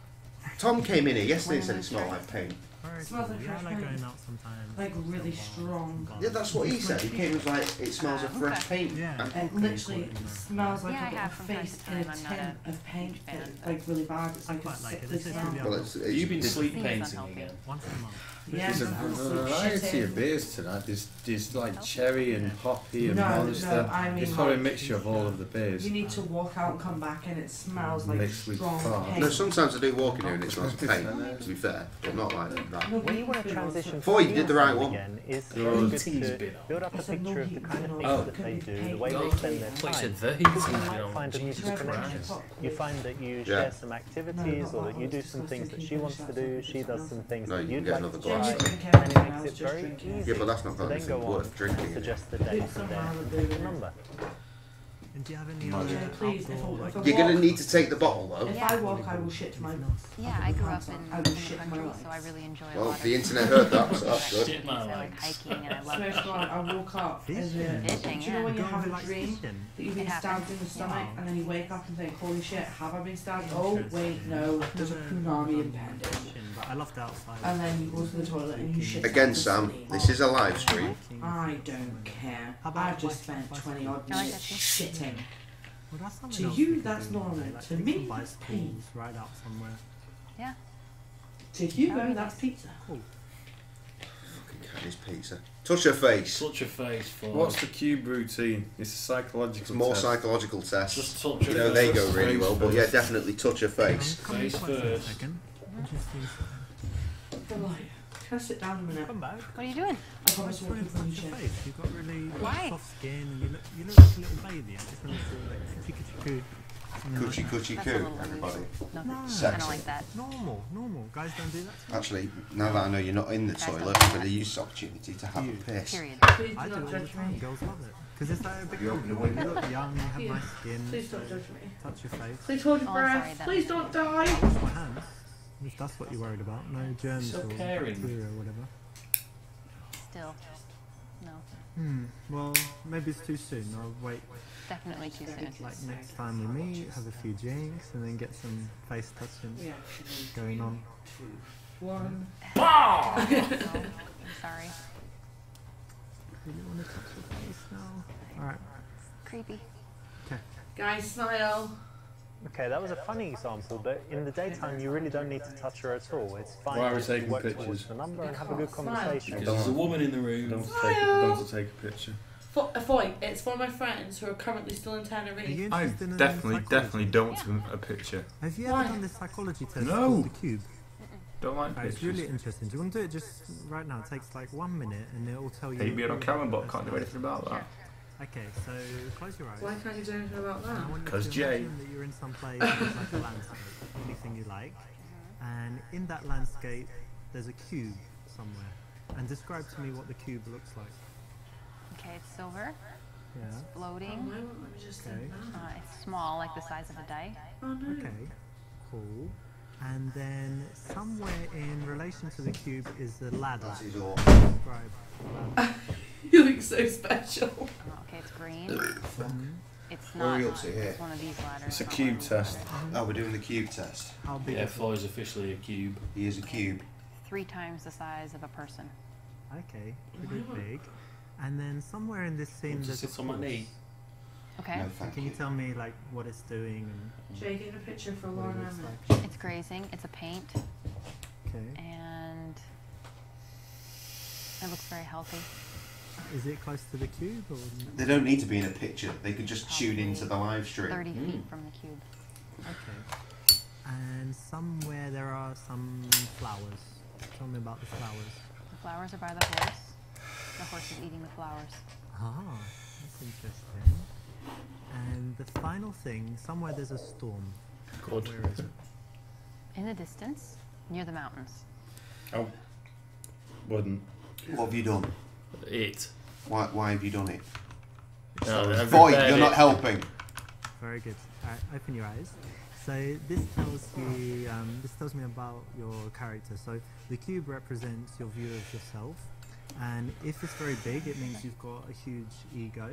Tom came in here yesterday and said it smelled like paint. Very Smells cool. like Yeah, I fresh like paint. going out sometimes. Like really strong. Yeah, that's what he said. He came and was like, it smells of fresh paint. Yeah. It literally smells like Yeah, I a have from time face to in a time. I'm not tin a of paint huge fan, that's but- like really bad. It's like a Quite like it. sickly This is smell. really Well, it's You've been sleep Seems painting unhealthy. again. once a month. Yeah, There's a no, variety shit of in. beers tonight. There's like cherry and poppy and No, monster. no, I mean It's probably a like- mixture of all of the beers. You need to walk out and come back and it smells like Mixed with strong fart. paint. No, sometimes I do walk in here and it smells of paint, to be fair, but not like that. No, When you want to people transition Boy, you did the right one. again, is Good. very good Tease to bit on. build up a picture of the kind of things Oh. that they do, the way Oh, they spend their I thought you said time. the You heating, might find a Jesus mutual connection. Christ. You find that you Yeah. share some activities, or that you do some things that she wants to do, she does some things No, that you you'd can get like another to glass. try, Genuinely and it caring makes it about very just drinking. Yeah, easy but that's not to then anything go on worth drinking. and suggest a date from there. Pick a number. And do you have any Yeah, other please, if outdoor, I You're going to need to take the bottle, though. If I walk, I will shit my. Yeah, I grew up in I will the shit my country, life. so I really enjoy a Well, lot of the internet heard that, so that's good. Shit my I like legs. hiking and I love Swear to God, I woke up and Fishing. Fishing, do you know when you Go have a like dream fishing. that you've been It stabbed happens. in the stomach Wow. and then you wake up and think, holy shit, have I been stabbed? Oh wait, no, there's a tsunami impending. Fishing, but I love the outside. And then you go to the toilet and you shit. Again, yourself Sam, to sleep. this is a live stream. I don't care. How about I've just like spent 20 odd I like minutes that shitting. Well, that's something To else you, we could that's do, normal. like To take me, some that's bicycles, pain. ride out somewhere. Yeah. To you, That would be that's nice. pizza. Fucking Caddy's pizza. Touch her face. Touch your face for. What's the cube routine? It's a psychological It's a more test. psychological test. Just touch your You know, face. they go really well, but yeah, definitely touch her face. Come Face back for a first. second. Just Delight. Can I sit down a minute? come back. What are you doing? I I promise just I won't wanted to keep touch on your shit. face. You've got really Why? soft skin and you look like a little baby. I just wanted to like coochie coochie coo. something like Coochie that. coochie That's a coo, little everybody. No, No. I Sexy. don't like that. Normal. Guys don't do that. to me. Actually, now that I know you're not in the Guys toilet, don't I'm do going to that. use this opportunity to have a piss. Period. Please I do do it not all the judge time. me. Girls love it because it's like a big You open the compliment. window. You look young. You have Yeah. nice skin. Please so don't judge me. touch your face. Please hold your Oh, I'm sorry, breath. that Please was don't me. die. Wash my hands. If that's what you're worried about. No germs So or caring. bacteria or whatever. Still. No. Well, maybe it's too soon. I'll wait. Definitely too soon. Like next time we meet, have a few drinks, and then get some face touching Yeah. going on. 1. No, I'm sorry. Really want to touch your face now? Alright. Creepy. Guys, smile. Okay, that was a funny example, but in the daytime you really don't need to touch her at all. It's fine Why are we just to taking work pictures? towards the number and have a good Smile. conversation. Because there's a woman in the Don't room. take a picture. Foy, it's for my friends who are currently still in Are Tenerife. you I interested in definitely psychology? don't want a picture. Have you Why? ever done this psychology test No. called the cube? Don't like Right, it's pictures. really interesting. Do you want to do it just right now? It takes like 1 minute and it will tell you. Hate being on all camera, the but can't do anything about that. Okay, so close your eyes. Why can't you do anything about And I that? want you 'Cause to Jay. imagine that you're in some place that's like a landscape, anything you like, and in that landscape there's a cube somewhere. And describe to me what the cube looks like. Okay, it's silver. Yeah. It's Oh, floating. why won't let me just Okay. think that? It's small, like the size of a die. Oh no. Okay. Cool. And then somewhere in relation to the cube is the ladder. That is all. Describe the ladder. You look so special. Oh, okay, it's green. It's Where are not. we up to here? It's one of these ladders. It's a not cube one of these test. ladders. Oh, we're doing the cube test. How big Yeah, is it? Flo is officially a cube. He is a cube. 3 times the size of a person. Okay, pretty big. And then somewhere in this scene, there's Sit on my knee. Okay. No, thank Can you tell me like what it's doing and Jay, get a picture for what Lauren it looks Emmett. like? It's grazing. It's a paint, Okay. and it looks very healthy. Is it close to the cube or? They don't need to be in a picture. They could just tune into the live stream. 30 feet from the cube. Okay. And somewhere there are some flowers. Tell me about the flowers. The flowers are by the horse. The horse is eating the flowers. Ah, that's interesting. And the final thing, somewhere there's a storm. Good. Where is it? In the distance, near the mountains. Oh. Wouldn't. What have you done? It. Why have you done it? No, I've Boy, prepared you're it. not helping. Very good. Alright, open your eyes. So this tells you, this tells me about your character. So the cube represents your view of yourself, and if it's very big, it means you've got a huge ego.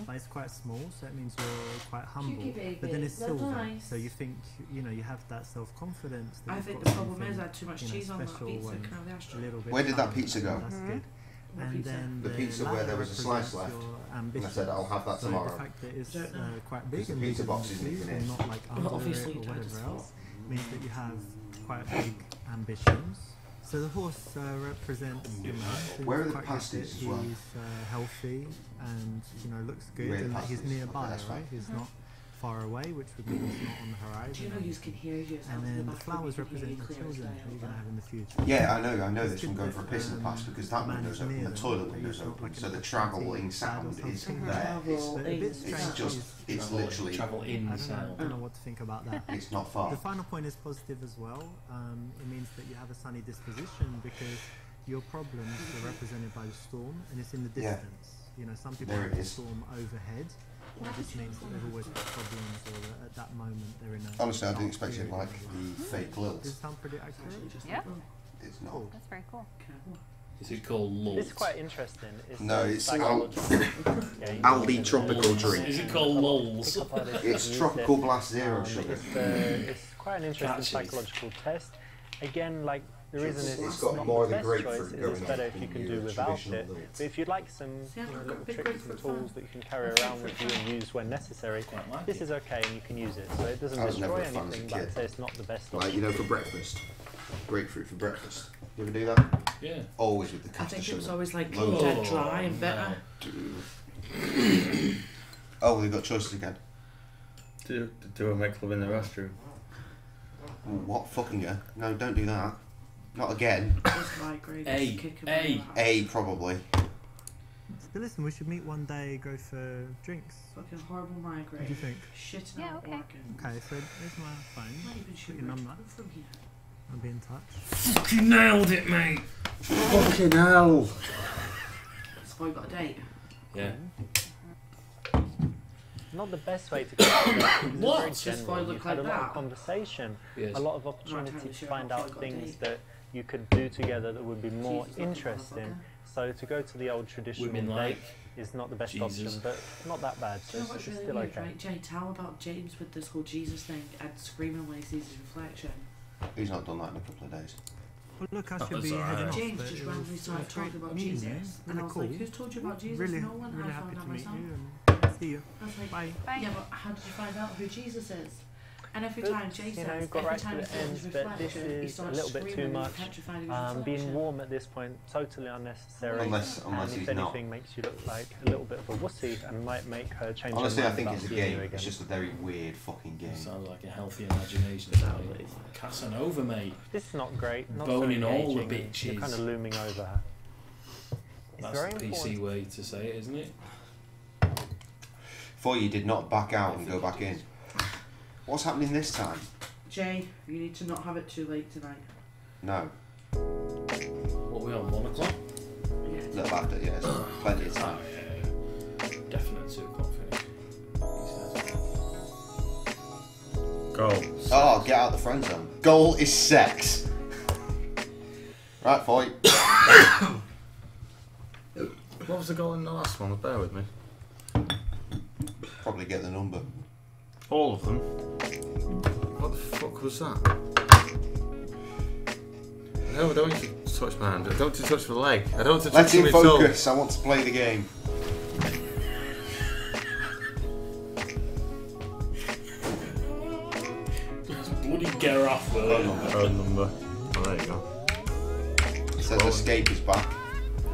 But it's quite small, so it means you're quite humble. But then it's That's silver, nice. so you think you have that self-confidence. That I you've think got the problem something, is I had too much cheese on that special pizza. and Can I have the a ashtray? little bit Where did that fun. pizza go? That's good. What And pizza? then The pizza where ladder there was a slice represents left. your And I ambition. said I'll have that So tomorrow. the fact that it's Don't know. quite big the and pizza big box and isn't big even and in. not like under obviously it or you don't whatever just else means that you have quite big ambitions. So the horse represents your man. So Where are it's the quite good pasties that as well? He's healthy and looks good, Where are the and that he's pasties? nearby, Okay, that's right? fine. He's not far away, which would mean he's not on the horizon. Do you know you can hear you? And then the flowers represent the children that you're going to have in the future. Yeah, I know It's this from good going for a that, piss in the past because that man window's is open, near the them, toilet but window's he's not open, like so an the travelling empty pad or sound is something. there. But a bit strange It's just, is- it's literally, Travel in I sound. don't know what to think about that. it's not far. The final point is positive as well. It means that you have a sunny disposition because your problems are represented by the storm, and it's in the Yeah. distance. Some people There have it the is. storm overhead. It just means that they've always got problems, or that at that moment they're in a. Honestly, I didn't dark expect you to period. like the fake lilt. Does it sound pretty accurate? Yeah, It's not. that's very cool. Is it called Lult? It's quite interesting. It's No, it's psychological. Yeah, you Aldi can- tropical drink. Is it called Lulz? Pickup artists It's use Tropical it. Blast Zero sugar. It's quite an interesting Catchy. psychological test. Again, like the reason It's it's got not more the of the best grapefruit choice is going it's on better if than you can your do without traditional it. Lilt. But if you'd like some I've got little big tricks and grapefruit tools fan. that you can carry around with you and use when necessary, Quite like this it. is okay and you can use it. So it doesn't I was never destroy a fan as a anything, but kid. I'd say it's not the best Like, option. for breakfast. Grapefruit for breakfast. You ever do that? Yeah. Always with the I caster think it was sugar. always like Loads. dead dry and bitter. Oh, they've got choices again. Do a make club in the restroom. What? Fucking yeah. No, don't do that. Not again. Just migraine, A, just kicking A. me out. A, probably. So listen, we should meet one day, go for drinks. Fucking horrible What migraine. do you think? Shitting Yeah, out okay. organs. Okay, so here's my phone. Not even Put sure your where to number. go from here. I'll be in touch. Fucking nailed it, mate. Fucking hell! So I got a date. Yeah. Not the best way to go about it, because What? it's Just very why I general. look You've had a like lot that? of conversation, Yes. a lot of Right, opportunity totally to sure find I've out got a things date. that you could do together that would be more Jesus, fucking interesting. motherfucker. So to go to the old traditional Women date like is not the best Jesus. option, but not that bad. So Do you know it's, what's it's really still weird, okay. right? Jay, tell about James with this whole Jesus thing and screaming when he sees his reflection. He's not done that in a couple of days. Well, look, I That should was be alright. heading off. James but just it randomly was started great talking about meeting Jesus. you. And Really I was cool. like, who's told you about Jesus? Really, No one. really I happy found to out meet myself. you. And see you. I was like, Bye. Bye. yeah, but how did you find out who Jesus is? And every But, time Jay you know, says, you've got every right to time the he sees his end, but this reflection, he is a starts little bit too screaming and much. petrified of his Being reflection. warm at this point, totally unnecessary. Unless and he's if not. anything, makes you look like a little bit of a wussy and might make her change Honestly, her I mind think about it's a seeing you game. again. It's just a very weird fucking game. Sounds like a healthy imagination. Casanova, mate. This is not great. Not Boning so all the engaging, and bitches. You're kind of looming over her. It's That's very the PC important. way to say it, isn't it? For you did not back out and go back in. What's happening this time? Jay, you need to not have it too late tonight. No. What are we on, 1 o'clock? Yeah. Little after, yeah. So plenty of time. Definite 2 o'clock finish. Goals. Oh, get out the friend zone. Goal is sex. Right, boy. What was the goal in the last one? Bear with me. Probably get the number. All of them? What the fuck was that? No, I don't want you to touch my hand. I don't want you to touch my leg. I don't want to touch Let him my focus. I want to play the game. Bloody get her off with it. Phone number. Oh, there you go. It says escape is back.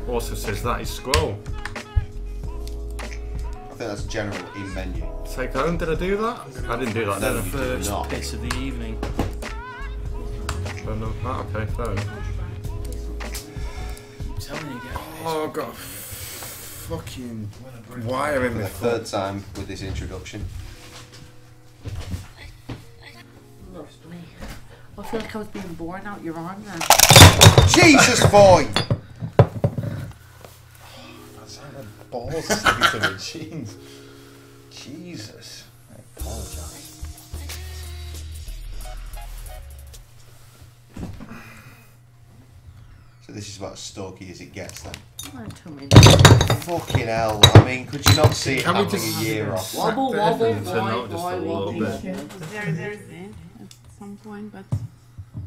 Also says that is scroll. I think that's general in menu. Take home, did I do that? I didn't do that, No, did I? you did First not. piss of the evening. Phone number. Ah, okay, phone. I'm telling you, get Oh, I've got a fucking wire in For my the third time with this introduction. Lost me. I feel like I was being born out your arm then. Jesus, boy! That's how the balls stick to the machines. Jesus. I apologise. So this is about as stalky as it gets then. Fucking hell. I mean, could you not see it Can we having just a year off? Wobble, wobble, Turn out just a little bit. It was very thin at some point, but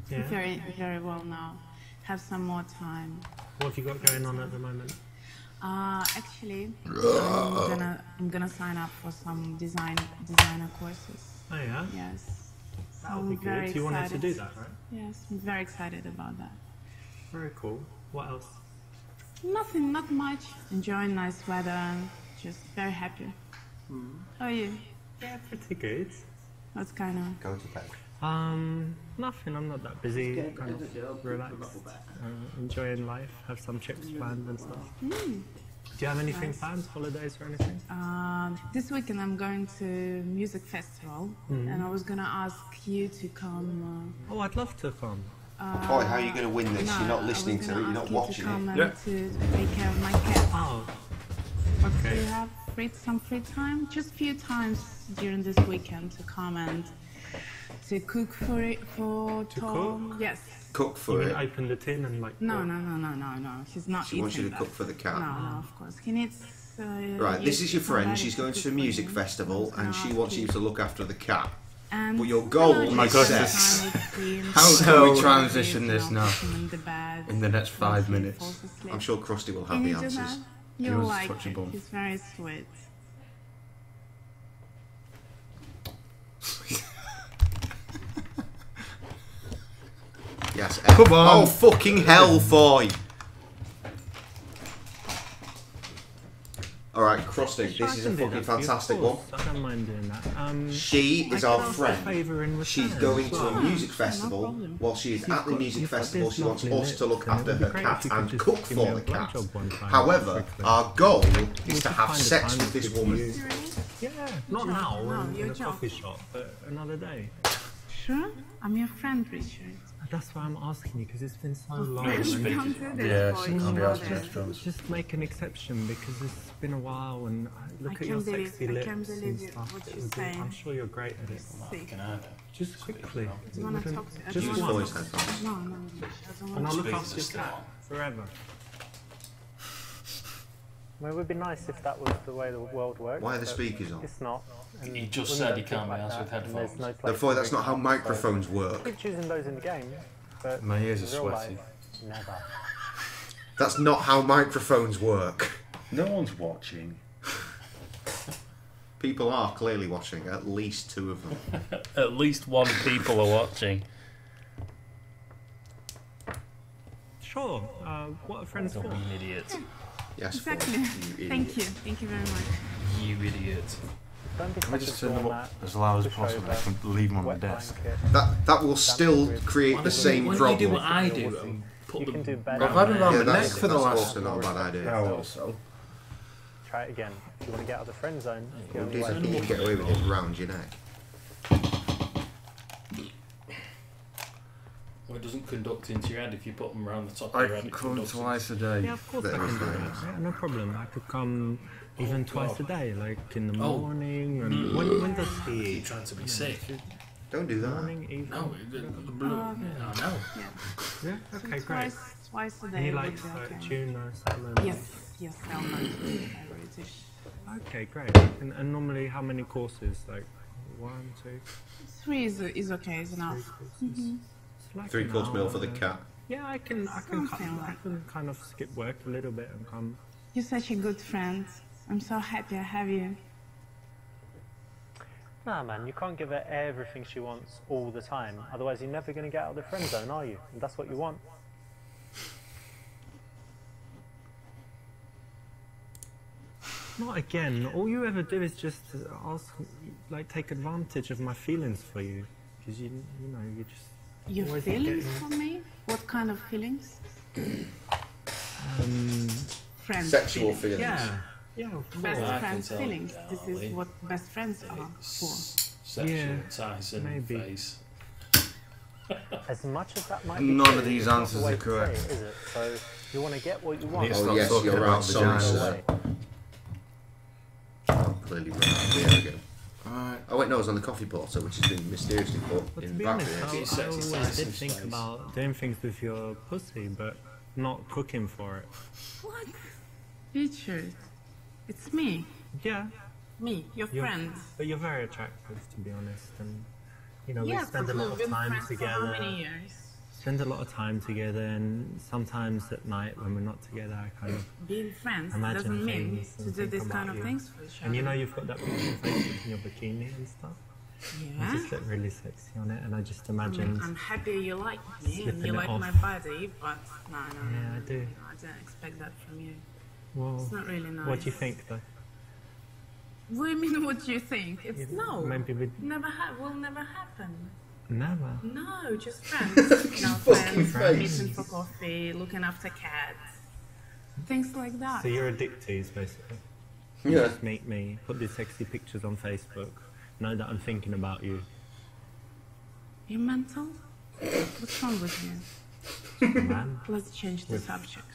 very, very well now. Have some more time. What have you got going on at the moment? Actually, I'm gonna sign up for some designer courses. Oh yeah? Yes. That would be good. very You wanted to do excited. that, right? Yes, I'm very excited about that. Very cool. What else? Nothing, not much. Enjoying nice weather. Just very happy. How are you? Yeah, pretty good. What's kind of? Go to bed. Nothing. I'm not that busy. Kind of relaxed. Enjoying life. Have some trips planned and stuff. Do you have anything Nice. planned? Holidays or anything? This weekend I'm going to music festival, and I was gonna ask you to come. Oh, I'd love to come. Boy, how are you going to win this? No, You're not I was listening to it, gonna you're not ask you watching to come it. and to take care of my cat. Oh, Do okay. you have some free time? Just a few times during this weekend to come and to cook for To Tom. cook? Yes. Cook You for mean it. open the tin and like... No. She's not She eating wants you to that. cook for the cat. No, of course. He needs. Right, this is your friend. She's going to a music festival and she wants you to look after the cat. And But your goal you know, is my just goodness. spend time with him, How so can we transition this you know, now? put him in the bed, In the next 5 once he minutes. falls asleep. I'm sure Krusty will have Can the you do answers. that? He You'll was like it. touchable. He's very sweet. Yes. Come on. Oh, fucking hell, boy. Alright, Krusty, Sure, this I is can a do fucking that for you, fantastic of one. course. I don't mind doing that. She is I our can ask a friend. favour in She's return going as to a well. music no festival. problem. While she is You've at the got- music you've got festival, this she wants lovely us to look lips, and after it'd be her great cat if you could and just cook give for me a the cat. blowjob one time, However, quickly. our goal is We'll to just have find a sex time with this to- woman. Yeah, not now, No, in you're a coffee shop, but another day. Sure? I'm your friend, Richard. That's why I'm asking you, because it's been so long. Really and speak. Come to this Yeah, boy, she you can't be know asking this. us. Just make an exception, because it's been a while, and look at your can't believe- sexy I lips can't and believe you- stuff. what It you're would be- saying. I'm sure you're great at it. Sick. Just quickly. Do you want to talk to I Just don't Use wanna voice talk to- headphones. No, I don't And I'll want look Speak after to your still cat on. forever. Well, it would be nice if that was the way the world works. Why are the but speakers on? It's not. and He just women said don't he think can't be like asked with that, and there's headphones. no place Therefore, to that's bring not how it up, microphones so work. keep choosing those in the game, but My ears in are real sweaty. life, never. That's not how microphones work. No one's watching. People are clearly watching, at least 2 of them. At least one people are watching. Sure. What are friends Don't for? be an idiot. Yes, Exactly. you idiot. Thank you. Thank you very much. You idiot. Don't be Can we such just a turn them doormat, up as loud as push possible? over, I can leave them on my wet desk. blanket. That will still create the same Why don't you do problem. what I do and put You them can do better. I've had it on Yeah, my neck that's for the last... also not a bad idea. How also? Try it again. If you want to get out of the friend zone, it's the Who only does way. it? You can get away with it round your neck. Well, it doesn't conduct into your head if you put them around the top of I your head. can It come conducts twice a day. Yeah, of course I That can is do very that. nice. Yeah, no problem. I could come even twice a day, like in the Oh. morning. And when does he Keep eat? trying to be sick. Don't do that. Morning, evening. No, the blue. I know. Yeah. Yeah. So Okay, great. twice a day. Any would like be okay. tuna, salmon? Yes, salmon. Favorite dish. Okay, great. And normally, how many courses? Like 1, 2, 3 is okay, is enough. 3 courses. It's like 3 an course meal hour, for the cat. Yeah, I can kind of skip work a little bit and come. You're such a good friend. I'm so happy I have you. Nah, man, you can't give her everything she wants all the time. Otherwise, you're never going to get out of the friend zone, are you? And that's what you want. Not again. All you ever do is just ask, like, take advantage of my feelings for you. Because you know, you just. Your always feelings getting- for me? What kind of feelings? Friends. Sexual feelings. Yeah. Yeah, of course. Best I can friends tell, feelings. This darling. is what best friends are for. Sexual Yeah, Tyson maybe. face. As much as that might be None true, of these it's not the answers way are to correct. say it, is it? So you want to get what you want. Need to Oh, stop yes, talking you're right. about Sorry, vaginas. sir. I'm clearly right. There we go. Alright. Oh wait, no, it was on the coffee porter, which has been mysteriously put But to in be back honest, there. I Get sexy always Tyson did think face. about doing things with your pussy, but not cooking for it. What? Richard, it's me. Yeah. Me, your You're- friend. But you're very attractive, to be honest, and you know Yeah, we spend a but lot we've of been time friends for how together. many years? Spend a lot of time together, and sometimes at night when we're not together, I kind of Being friends imagine doesn't mean things to and do think this about kind of you. things for each other. And you know you've got that picture on Facebook in your bikini and stuff. Yeah. You just look really sexy on it, and I just imagine. I'm happy you like me and slipping you it like off. my body, but no, Yeah, I do. I don't expect that from you. Well, It's not really nice. what do you think, though? What do you mean? What do you think? It's Yeah, no. maybe we- Will never happen. Never. No, just friends. His no fucking friends. face. Meeting for coffee, looking after cats, things like that. So you're addicted, basically. Yeah. You just meet me, put these sexy pictures on Facebook, know that I'm thinking about you. You mental? What's wrong with you? Man. Let's change the subject.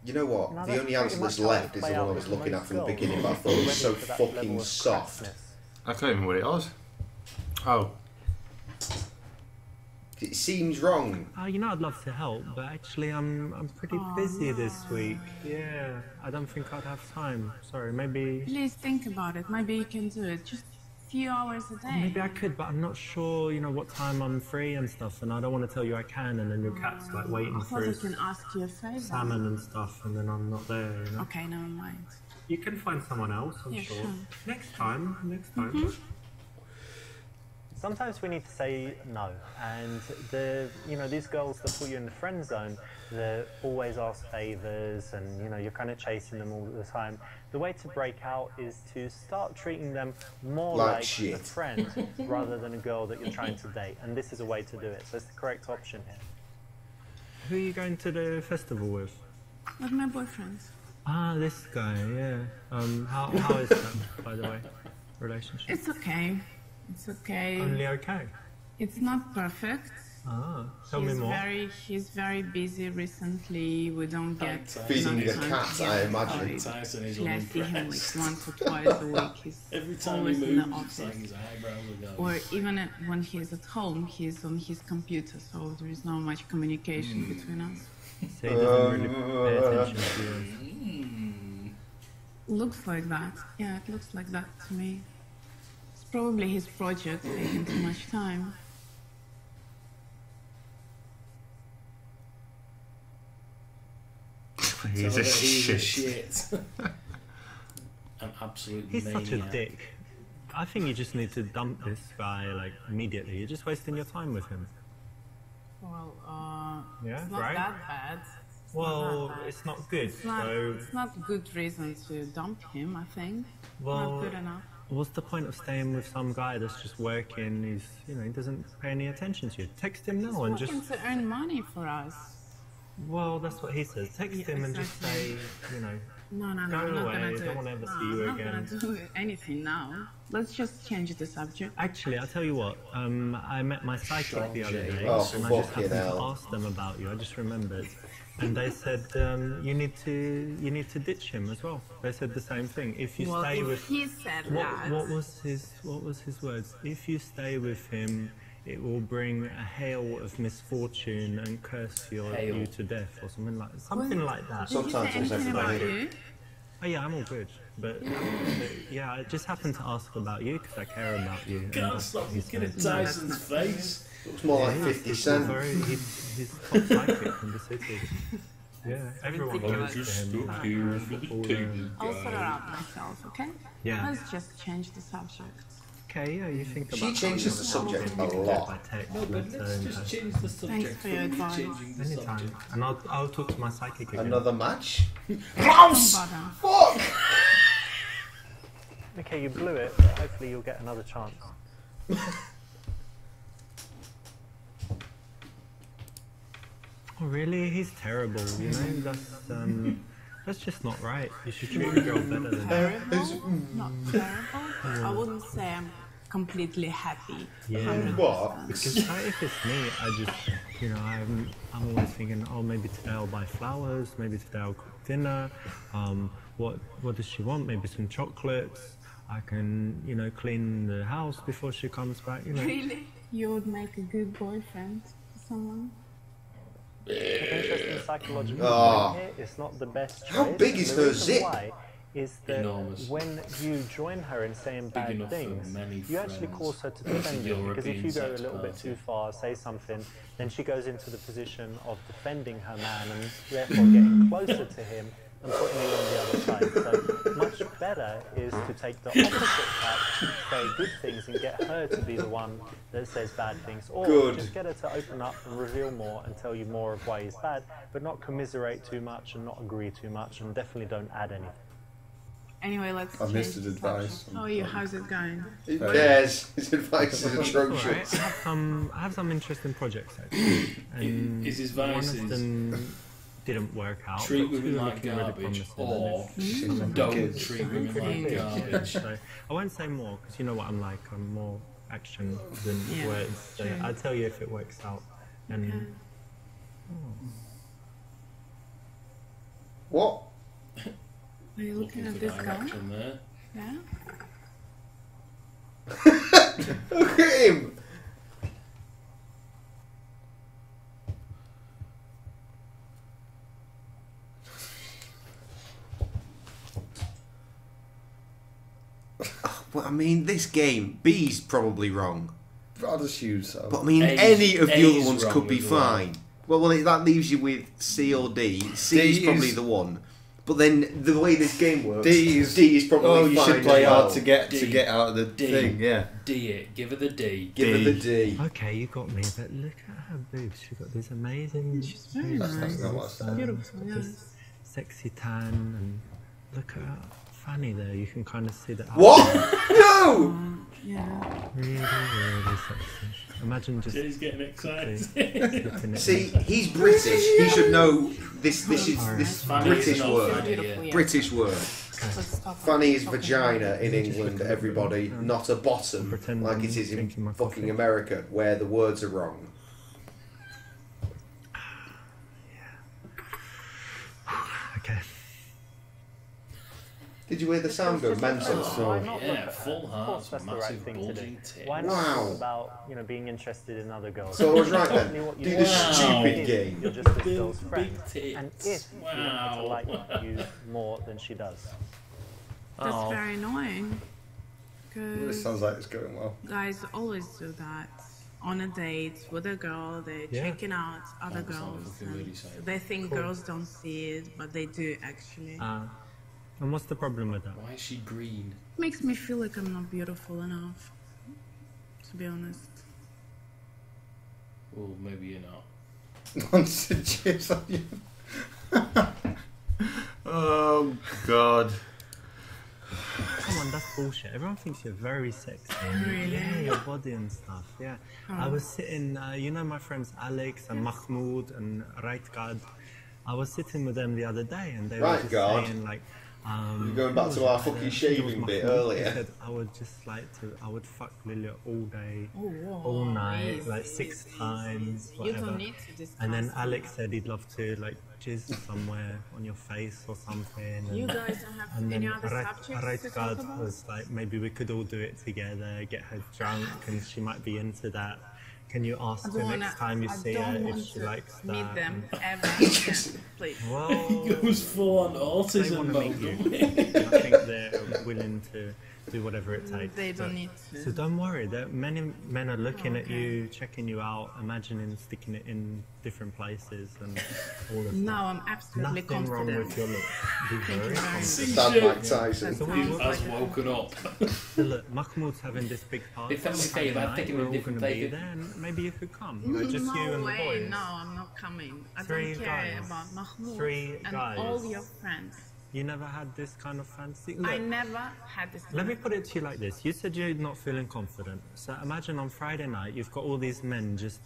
You know what? No, the that's only pretty answer that's much how left it is the play one I out was with looking at most from the girls. beginning, but I thought it Ready was so for that level fucking of soft. crassness. I can't even know what it was. Oh. It seems wrong. Oh, you know I'd love to help, but actually I'm pretty busy this week. Yeah, I don't think I'd have time. Sorry, maybe Please think about it. Maybe you can do it. Just a few hours a day. maybe I could, but I'm not sure. You know what time I'm free and stuff, and I don't want to tell you I can, and then your cat's like waiting I for thought I his can ask you a favor. salmon and stuff, and then I'm not there. You know. Okay, never mind. You can find someone else, I'm Yeah, sure. sure. Next time. Sometimes we need to say no, and these girls that put you in the friend zone, they always ask favors, and you're kind of chasing them all the time. The way to break out is to start treating them more Like like shit. a friend rather than a girl that you're trying to date, and this is a way to do it. So it's the correct option here. Who are you going to the festival with? With my boyfriend. Ah, this guy. Yeah. How is that, by the way? Relationship. It's okay. It's okay. Only okay. It's not perfect. Ah, tell me more. He's very busy recently. We don't get Feeding enough the time cat, together. I imagine. Tyson is Actually, I see him like unimpressed. once or twice a week. He's Every time he always in moves, the it's like office. his eyebrows are going. Or even when he's at home, he's on his computer, so there is not much communication between us. So he doesn't really pay attention to you. Looks like that. Yeah, it looks like that to me. It's probably his project taking too much time. He's Tell a her that he's a shit. shit. An absolute He's maniac. such a dick. I think you just need to dump this guy like immediately. You're just wasting your time with him. Well, Yeah, it's not right? that bad. It's Well, not that bad. it's not good. So, It's not good reason to dump him, I think. well, Not good enough. what's the point of staying with some guy that's just working? He doesn't pay any attention to you. Text him now and He's just. working to earn money for us. Well, that's what he says. Text him and just say, No, go I'm not away. gonna do Don't it. want to ever No, see you I'm again. not gonna do anything now. Let's just change the subject. Actually, I'll tell you what. I met my psychic the other day, Oh, and I just fucking happened to hell. ask them about you. I just remembered, and they said you need to ditch him as well. They said the same thing. If you Well, stay if with he said that. what was his words? If you stay with him, it will bring a hail of misfortune and curse you to death, or something like that. Did he say Sometimes it's anything about everybody. you? Oh yeah, I'm all good. But yeah, I just happened to ask about you because I care about you. Can't stop looking at Tyson's face. Looks more like 50 Cent. He's top psychic from the city. Yeah, everyone goes to him. I'll sort it out myself, okay? Yeah. Let's just change the subject. Okay, yeah, you think about She changes the subject a lot. No, but let's just change the subject. Thanks for your advice. Anytime. And I'll talk to my psychic again. Another match? Klaus! Fuck! Okay, you blew it, but hopefully you'll get another chance. Oh, really? He's terrible, you know? That's just not right. You should treat a girl better than that. Terrible? Not terrible? I wouldn't say I'm completely happy. Yeah. 100%. Because if it's me, I just, you know, I'm always thinking, oh, maybe today I'll buy flowers, maybe today I'll cook dinner. What does she want? Maybe some chocolates. I can, you know, clean the house before she comes back, you know. Really? You would make a good boyfriend for someone? The interesting psychological point here, it's not the best choice. How big is her zip? Why is that Enormous. when you join her in saying bad things, you actually cause her to defend you. Because if you go a little bit too far, say something, then she goes into the position of defending her man and therefore getting closer to him and putting you on the other side. So much better is to take the opposite tack, say good things and get her to be the one that says bad things. Or just get her to open up and reveal more and tell you more of why he's bad, but not commiserate too much and not agree too much, and definitely don't add anything. Anyway, let's I've change missed the advice. subject. How are you? How's it going? Who cares? His advice is atrocious. Right. I have some interesting projects actually. And Is his advice one of them didn't work out. treat but women two are like looking really garbage, promising. or don't treat women like garbage. So I won't say more because you know what I'm like. I'm more action than words. So true. I'll tell you if it works out. And What? Are you looking at this guy? Direction there. Yeah? Look at him! Well, I mean, this game, B's probably wrong. I'll just use so. But I mean, any of the other ones could be fine. Well, that leaves you with C or D. C is probably the one. But then the way this game works, D is probably fine. Oh, you should play as well. hard to get out of the thing. Yeah. D it. Give her the D. Give her the D. Okay, you got me. But look at her boobs. She got these amazing. She's very nice. That's not what I said. Beautiful, yes. This sexy tan and look at her fanny there. You can kind of see that. What? No! Yeah. Really, really sexy. Imagine just. He's getting excited. See, he's British. He should know this British word. Yeah. British word. Fanny is vagina in England, everybody, not a bottom, like it is in fucking America, where the words are wrong. Okay. Did you hear the sound go mental? Why not Yeah, look at her? full Of heart, course, that's the right massive thing to do. bulging tits. Why not Wow. think about being interested in other girls? So I was right Definitely then. what you Do the want. stupid If game. You're just this Big- girl's friend, big tits. and if you want her to Wow. like you more than she does. That's Oh. very annoying. This Because sounds like it's going well. guys always do that. On a date with a girl, they're Yeah. checking out other That sounds girls. fucking really And sad. they think girls don't see it, but they do actually. And what's the problem with that? Why is she green? Makes me feel like I'm not beautiful enough, to be honest. Well, maybe you're not. Wants to chips on you. Oh God. Come on, that's bullshit. Everyone thinks you're very sexy. Really? Yeah, your body and stuff. Yeah. I was sitting, you know my friends Alex and Mahmoud and Raitgad. I was sitting with them the other day and they were just Raitgad? saying like, You're going back to our fucking shaving bit earlier. They said, I would just like to, I would fuck Lilia all day, Oh, whoa. all night, Easy, like 6 easy, times, easy. whatever. You don't need to discuss. And then Alex said he'd love to like jizz somewhere on your face or something. You And, guys don't have and any then other subjects to talk Raitgad about? was like, maybe we could all do it together, get her drunk, and she might be into that. Can you ask her next time you see her if she likes that? Meet them ever again, please. Well, He goes full on they autism want to meet mode. you. I think they're willing to do whatever it takes. They don't need to. So don't worry. That many men are looking at you, checking you out, imagining sticking it in different places and all of that. No, I'm absolutely Nothing wrong confident. with your look. Be Thank you very very confident. Stand Mike Tyson. So He what- has woken up. So look, Mahmoud's having this big party. If that's okay, Friday I've night, taken we're a all different going to be favour. there, and maybe you could come. You know, just no you and way. the boys. No, I'm not coming. I Three don't care guys. about Mahmoud Three and guys. all your friends. You never had this kind of fantasy? I Look, never had this. let me put it to you like this. You said you're not feeling confident. So imagine on Friday night, you've got all these men just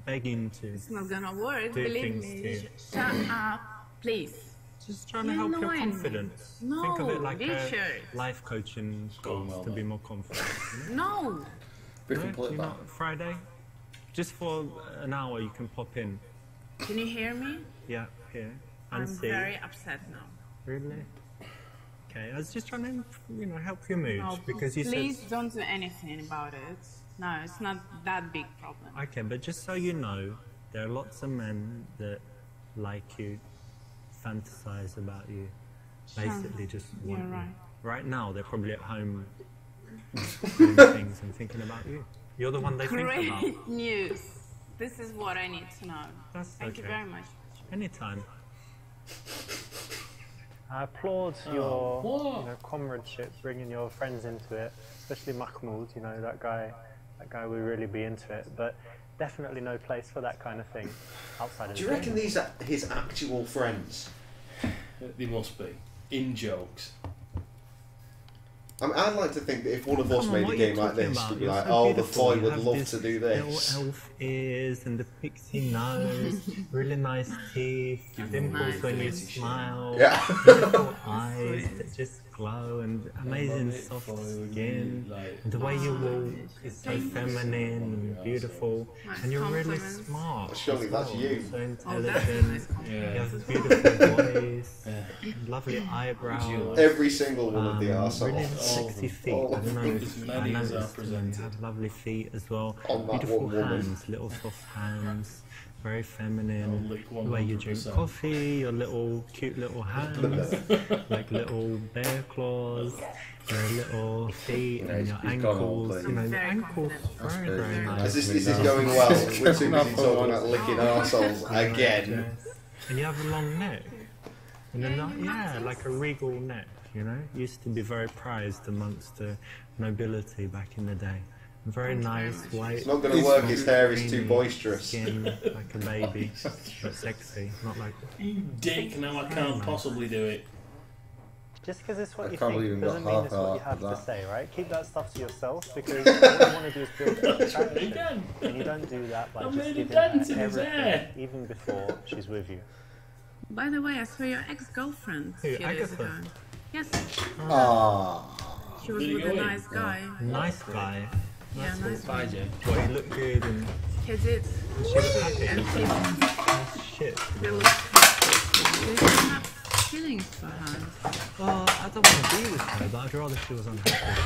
begging to... It's not gonna work. do Believe things me. to you. Shut up, please. Just trying to You're help your annoying me. confidence. No, Think of it like Richard. a life coaching going goals well, to be mate. more confident. You know? No. Griffin, No, pull it you're back. not Friday? Just for an hour you can pop in. Can you hear me? Yeah, here. And I'm see. very upset now. Really? Okay, I was just trying to, you know, help your mood No, because you please said... don't do anything about it. No, it's not that big problem. Okay, but just so you know, there are lots of men that like you, fantasize about you, basically just want You're you. right. Right now, they're probably at home doing things and thinking about you. You're the one they think about. Great news. This is what I need to know. That's Thank you okay. very much. Anytime. I applaud your what? you know, comradeship, bringing your friends into it, especially Mahmoud. You know, that guy would really be into it. But definitely no place for that kind of thing outside of Do the you reckon game. these are his actual friends? They must be. In jokes. I mean, I'd like to think that if one of us Come on, made a what are you game like talking this, about? we'd be You're like, so oh, the beautiful. boy You would have love this to do this. Little elf ears and the pixie nose, really nice teeth, dimples when you smile, Yeah. beautiful eyes that just glow, and amazing soft skin. And the way you walk is so feminine and beautiful, and you're really smart. Surely as that's well, you. So Oh, that's a nice intelligent. compliment. You have a beautiful voice, lovely eyebrows. Every single one of the Really arseholes. sexy feet. all I don't know. of as I many as are noticed you presented. have lovely feet as well. On that Beautiful one woman. hands, little soft hands, very I'll feminine. lick The way you drink 100%. coffee, your little cute little hands, like little bear claws, your little feet Yeah, and he's your gone ankles. all You know, the Very ankles confident. very, very nice. As this is going well, we're too busy talking about licking arseholes again. And you have a long neck. And then, like a regal neck, you know? Used to be very prized amongst the nobility back in the day. Very nice, white. It's not going to work, his hair is too creamy boisterous. Skin, like a baby, but sexy, not like... You dick, now I can't possibly do it. Just because it's what I you can't believe think you doesn't got mean half it's what you out have of to that. say, right? Keep that stuff to yourself because what you want to do is build an really attraction. can. And you don't do that by I just made a giving dent her in his everything, hair. even before she's with you. By the way, I saw your ex-girlfriend a Who, few days Agatha? ago. Yes, Ah. she was Did he with go a in? nice guy. Nice guy. Yeah, nice Bye, guy. Jen. Well, he looked good and He did. she was happy. And he Oh, shit. they looked happy. You don't have feelings for her. Well, I don't want to be with her, but I'd rather she was unhappy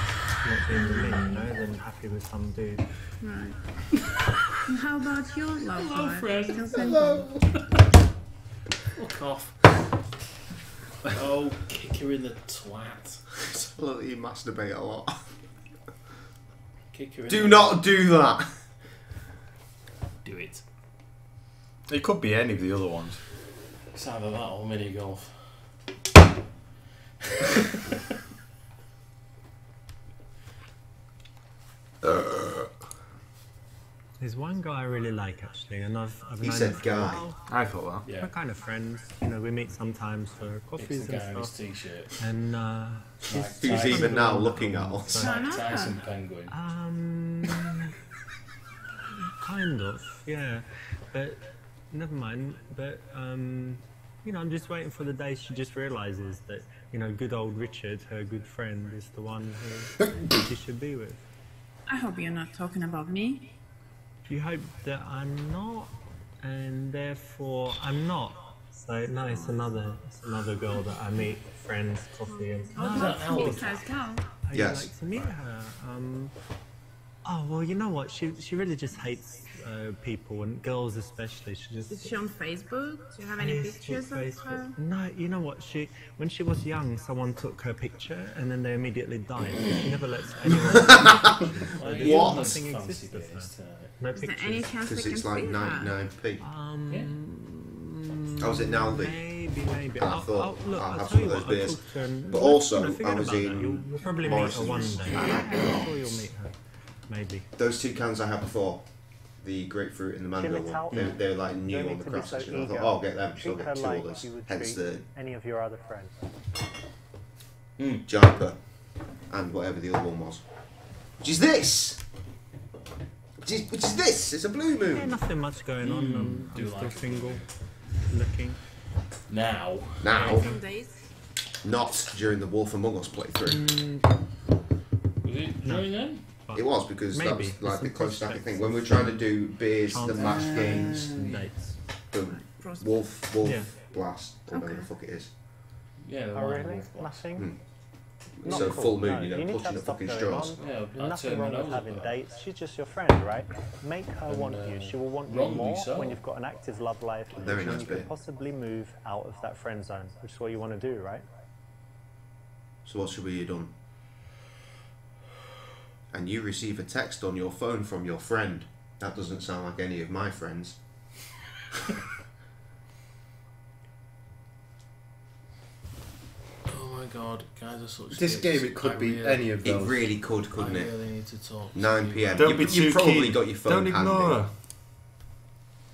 not being with me, you know, than happy with some dude. Right. And how about your love Hello, life? friend. Still single? Fuck off. Oh, kick her in the twat. Look, you masturbate a lot. Kick her in Do the... not do that! Do it. It could be any of the other ones. It's either that or mini golf. There's one guy I really like actually, and I've He known said him for guy. a while. I thought that. Yeah. We're kind of friends, you know. We meet sometimes for It's coffees the and guy in his stuff. t-shirt. And Who's even now looking at us? Mike Tyson penguin. kind of, yeah. But never mind. But you know, I'm just waiting for the day she just realizes that, you know, good old Richard, her good friend, is the one who she should be with. I hope you're not talking about me. You hope that I'm not, and therefore I'm not. So no, it's another girl that I meet, friends, coffee, and Oh, that's a big-sized girl. How Yes. you like to meet her? Oh well, you know what? She really just hates people and girls especially. She just. Is she on Facebook? Do you have any pictures of her? No, you know what? When she was young, someone took her picture and then they immediately died. So she never lets anyone. What? Nothing exists of her. No Is there pictures. any chance Because we it's can like see her? 99p. Yeah. Oh, is it now, Lee? Maybe. I thought look, I'll I'll have tell some you of those what, I'll beers. talk to her and- But also, forget I was about that. in You'll probably meet her Morrison's one recently. day. I'm sure you'll meet her. Maybe. Those 2 cans I had before, the grapefruit and the mango Chill it out. one, they're like new Don't on need the to be craft so section. I thought, eager. oh, I'll get them. So I'll Treat her get 2 like orders. you would Hence treat the any of your other friends. Jaipa and whatever the other one was. Which is this! Which is this! It's a blue moon! Yeah, nothing much going on. I'm Do still like it. single, looking. Now. Some days. Not during the Wolf Among Us playthrough. Was it during then? It was because that Maybe. was like Some the close stacking prospects. thing. When we were trying to do beers, the Chances. match games, Dates. the Prospects. Wolf Yeah. Blast, or whatever Okay. the fuck it is. Yeah, the Oh, one really? Wolf Blast. Nothing? So Not cool, full moon, no. you know, need to clutching have the stuff fucking going straws. on. Yeah, There's I'd nothing turn wrong my with nose having at that. dates. She's just your friend, right? Make her And, want you. She will want you wrongly more so. when you've got an active love life. Very and nice you can bit. possibly move out of that friend zone, which is what you want to do, right? So what should we have done? And you receive a text on your phone from your friend. That doesn't sound like any of my friends. Oh my god, guys are such This dicks. game, it could I be really- any of It those. really could, couldn't I it? really need to talk. 9 p.m. Don't you, be you too probably keen. got your phone Don't ignore handy. her.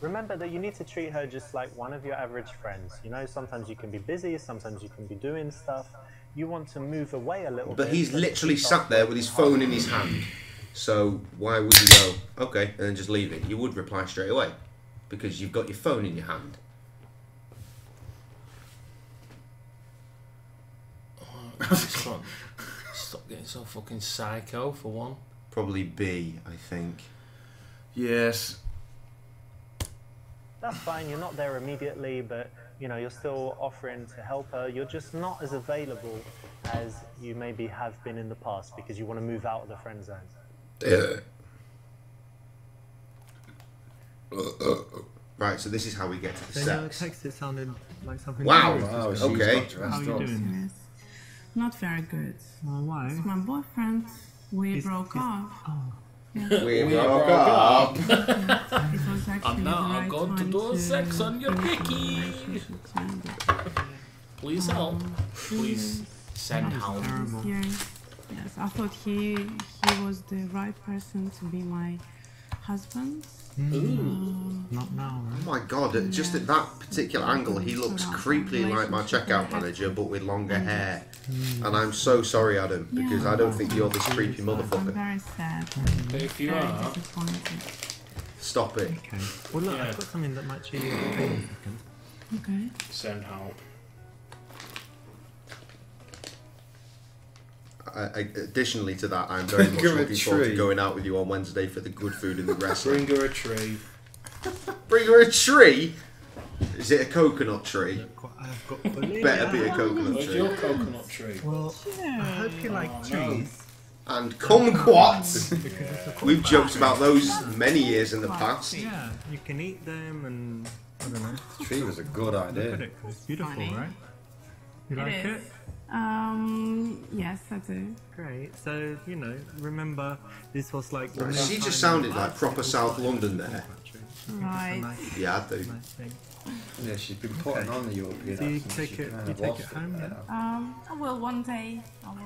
Remember that you need to treat her just like one of your average friends. You know, sometimes you can be busy, sometimes you can be doing stuff. You want to move away a little bit. But he's so literally you sat start there with his phone in his hand. So why would you go, okay, and then just leave it? You would reply straight away. Because you've got your phone in your hand. Stop getting so fucking psycho, for one. Probably B, I think. Yes. That's fine, you're not there immediately, but you know, you're still offering to help her. You're just not as available as you maybe have been in the past because you want to move out of the friend zone. Right, so this is how we get to the Then your sex. text, it sounded like something. Wow. serious. Oh, she's Okay. got dressed How are you up. doing? Yes. Not very good. Well, why? It's my boyfriend. We He's- broke he's- off. Oh. We We broke broke up. It was actually And now the I'm right going to time do sex on your finish the dicky. relationship, but, Please help. Please send That was help. terrible. Yes, I thought he was the right person to be my husband. Not now, Oh right? my god, just at that particular angle, he looks creepily like my checkout manager, but with longer hair. And I'm so sorry, Adam, because I don't think you're this creepy I'm motherfucker. very sad. But if you Very are, disappointed. Stop it. Okay. Well, look, Yeah. I've got something that might cheer you up. Hang on a second. Okay. send help. Additionally to that, I'm very much Bring her a looking forward to tree. going out with you on Wednesday for the good food and the wrestling. Bring her a tree. Bring her a tree? Is it a coconut tree? I've got bully. Better be a coconut Where's tree. your coconut tree? Well, I hope you like Oh, no. trees. And kumquats! Because it's a We've kumquat. joked about those many years in the past. Yeah, you can eat them and I don't know. The tree was a good Look at idea. it, 'cause it's beautiful, Funny. right? You like It it? is. Yes, I do. Great. So, you know, remember this was like. the Right, first she just time sounded in like life proper people South got London a there. kumquat tree. Right. Nice, Yeah, I do. nice thing. Yeah, she's been putting on the European So you accent. take She it- kind you of take lost it home, there. I will one day. I will.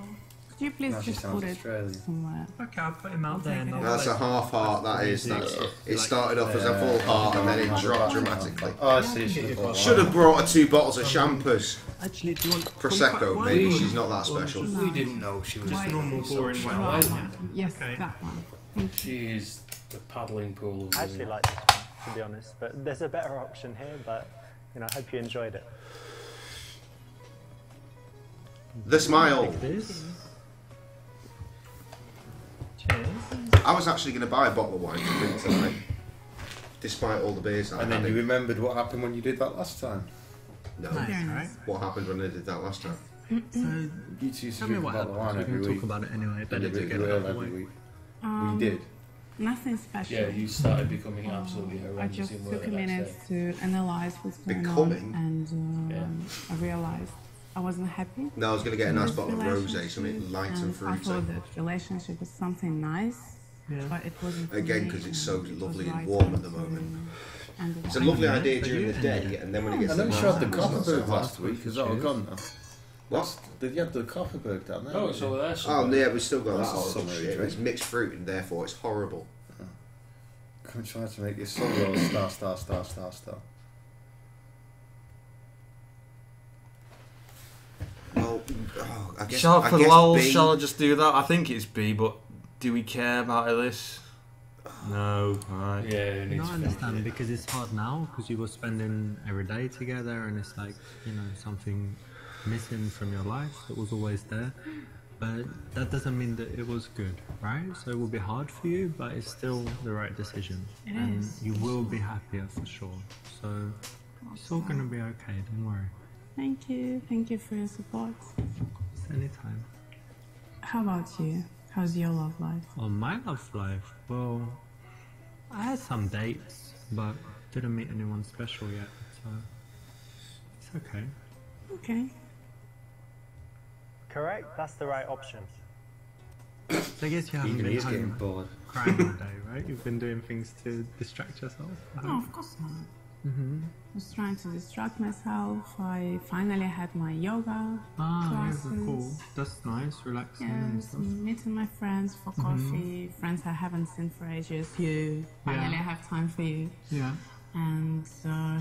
Could you please Now she just sounds put it Australian. somewhere? Okay, I'll put him out there. And I'll That's a like- half heart, that is. That's, Yeah. it started off as a full heart and then it dropped dramatically. Oh, I see. She Should have brought her 2 bottles of champers. Actually, do you want Prosecco, kumquat maybe wine? she's not that special. We didn't know she was Just normal boring shallow. wine. Yes, Okay. that one. Thank you. She is the paddling pool of I actually women. like this one, to be honest, but there's a better option here, but you know, I hope you enjoyed it. The smile. Like this. Cheers. I was actually going to buy a bottle of wine to drink tonight, despite all the beers I And had. then you remembered what happened when you did that last time. No. Nice, Very right? What happened when I did that last time? So, You two used to tell me drink a what bottle of happened. wine We every can week. talk about it anyway. And Better you to did get it out of the way. We did. Nothing special. Yeah, you started becoming absolutely I horrendous just in took work a the next minute day. to analyze what's going Becoming? on, and I realized I wasn't happy. No, I was going to get a in nice this bottle of rosé, relationship, something light and I fruity. thought that relationship was something nice, but it wasn't. for Again, me, because it's so and it was lovely and right warm at time the to moment. end it It's a up. lovely idea during the day, and then when it gets I to know the you had night, the it's not so Copperberg hot. last week. Is that all gone now? What? Did you have the Copperberg down there? No, it's over there. Oh, somewhere. yeah, we've still got that That's a horrible summery shit. drink. It's mixed fruit, and therefore it's horrible. I'm trying to make your sun roll star. Well, I guess, Shall I for guess lol, B. shall I just do that? I think it's B, but do we care about this? No, right. Yeah, No, I understand because it's hard now because you were spending every day together and it's like, you know, something missing from your life that was always there. But that doesn't mean that it was good, right? So it will be hard for you, but it's still the right decision. It and is. you will be happier for sure. So it's all going to be okay, don't worry. Thank you for your support. It's anytime. How about you? How's your love life? On my love life, well, I had some dates, but didn't meet anyone special yet, so it's okay. Okay. Correct, that's the right option. So I guess you haven't Even been he's getting home bored. crying all day, right? You've been doing things to distract yourself. I No, hope. of course not. Mm-hmm. I was trying to distract myself. I finally had my yoga Ah, classes. yeah, cool. That's nice, relaxing and Yes, stuff. meeting my friends for Mhm. coffee, friends I haven't seen for ages. You finally have time for you. Yeah. And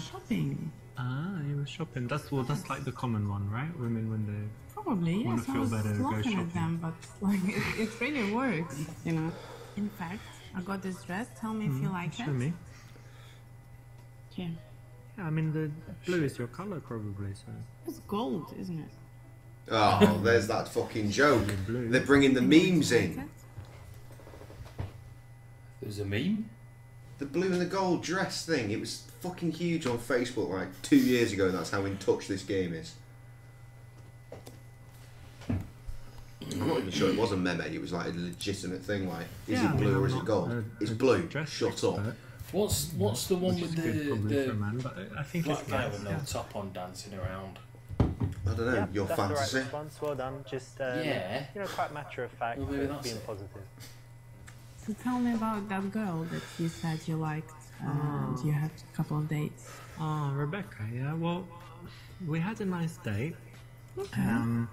shopping. Ah, you were shopping. That's like the common one, right? Women when they Probably, want yes. to I feel was better, go laughing shopping. at them, but like it really works, you know. In fact, I got this dress. Tell me if you like Show it. me. Yeah. Yeah, I mean the blue is your color probably, so. It's gold, isn't it? Oh, there's that fucking joke. They're bringing the memes in. There's a meme? The blue and the gold dress thing. It was fucking huge on Facebook like 2 years ago, and that's how in touch this game is. I'm not even sure it was a meme. It was like a legitimate thing. Like, is Yeah, it blue I mean, or I'm is it not gold? It's blue. dress Shut up. expert. What's the one Which with is good probably for a the man, but I think black it's guy nice, with no yeah. top on dancing around? I don't know. Yeah, Your that's fantasy. the right response. Well done. Just Yeah. you know, quite matter of fact, Well, maybe but that's being it. positive. So tell me about that girl that you said you liked, and you had a couple of dates. Oh, Rebecca, yeah. Well, we had a nice date. Okay.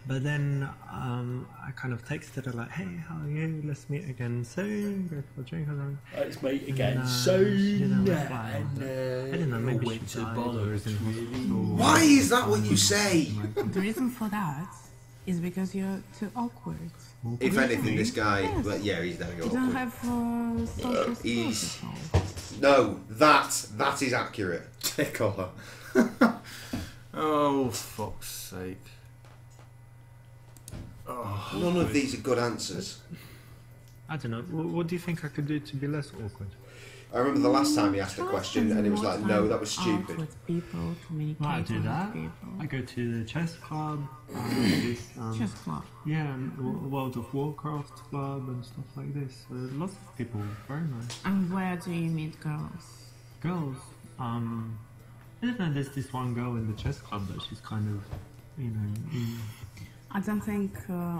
But then I kind of texted her like, hey, how are you? Let's meet again soon. Go for a drink or something. Let's meet again And, soon. she didn't reply. And, I don't know, maybe she winter died bollocks, or is in hospital. Why is that what you say? The reason for that is because you're too awkward. If anything, this guy, Yes. well, yeah, he's very You don't awkward. have social He's skills at all. no, that is accurate. Tickle Oh, fuck's sake. Oh, None of these are good answers. I don't know. What do you think I could do to be less awkward? I remember the last time he asked a question and it was like, no, that was stupid. With people, communicate Well, I do with that. people. I go to the chess club. This, Chess club. Yeah, World of Warcraft club and stuff like this. Lots of people, very nice. And where do you meet girls? Girls, I don't know, there's this one girl in the chess club that she's kind of, you know, I don't think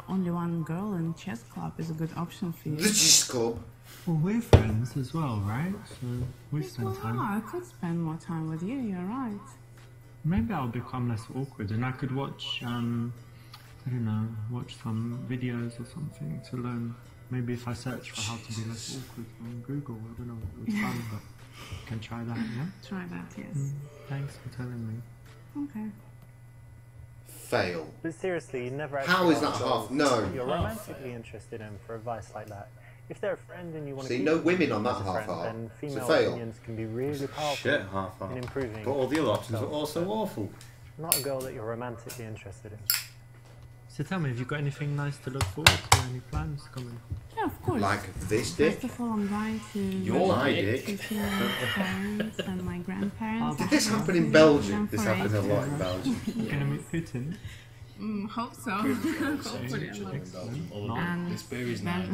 only one girl in chess club is a good option for you. The chess club. well, we're friends as well, right? So we spend Well, time. yeah, I could spend more time with you, you're right. Maybe I'll become less awkward and I could watch, I don't know, watch some videos or something to learn. Maybe if I search for how to be less awkward on Google, I don't know what it would find, but I can try that, yeah? Try that, yes. Thanks for telling me. Okay. Fail. But seriously, you never actually How is that ask half? girls No. you're romantically interested in for advice like that. If they're a friend and you want to See, keep no them women on as that a half friend, hour. then It's a female fail. opinions can be really powerful Shit, half hour. in improving. But all the other options are yourself. also awful. Not a girl that you're romantically interested in. So tell me, have you got anything nice to look forward to? Any plans coming? Yeah, of course. Like this dick? First of all, I'm going to Your visit dick? to see my parents and my grandparents. Did this I happen in haven't Belgium? seen them This for happens a ages. lot in Belgium. You're gonna meet Putin? Hope so. Hopefully. And this beer is nice.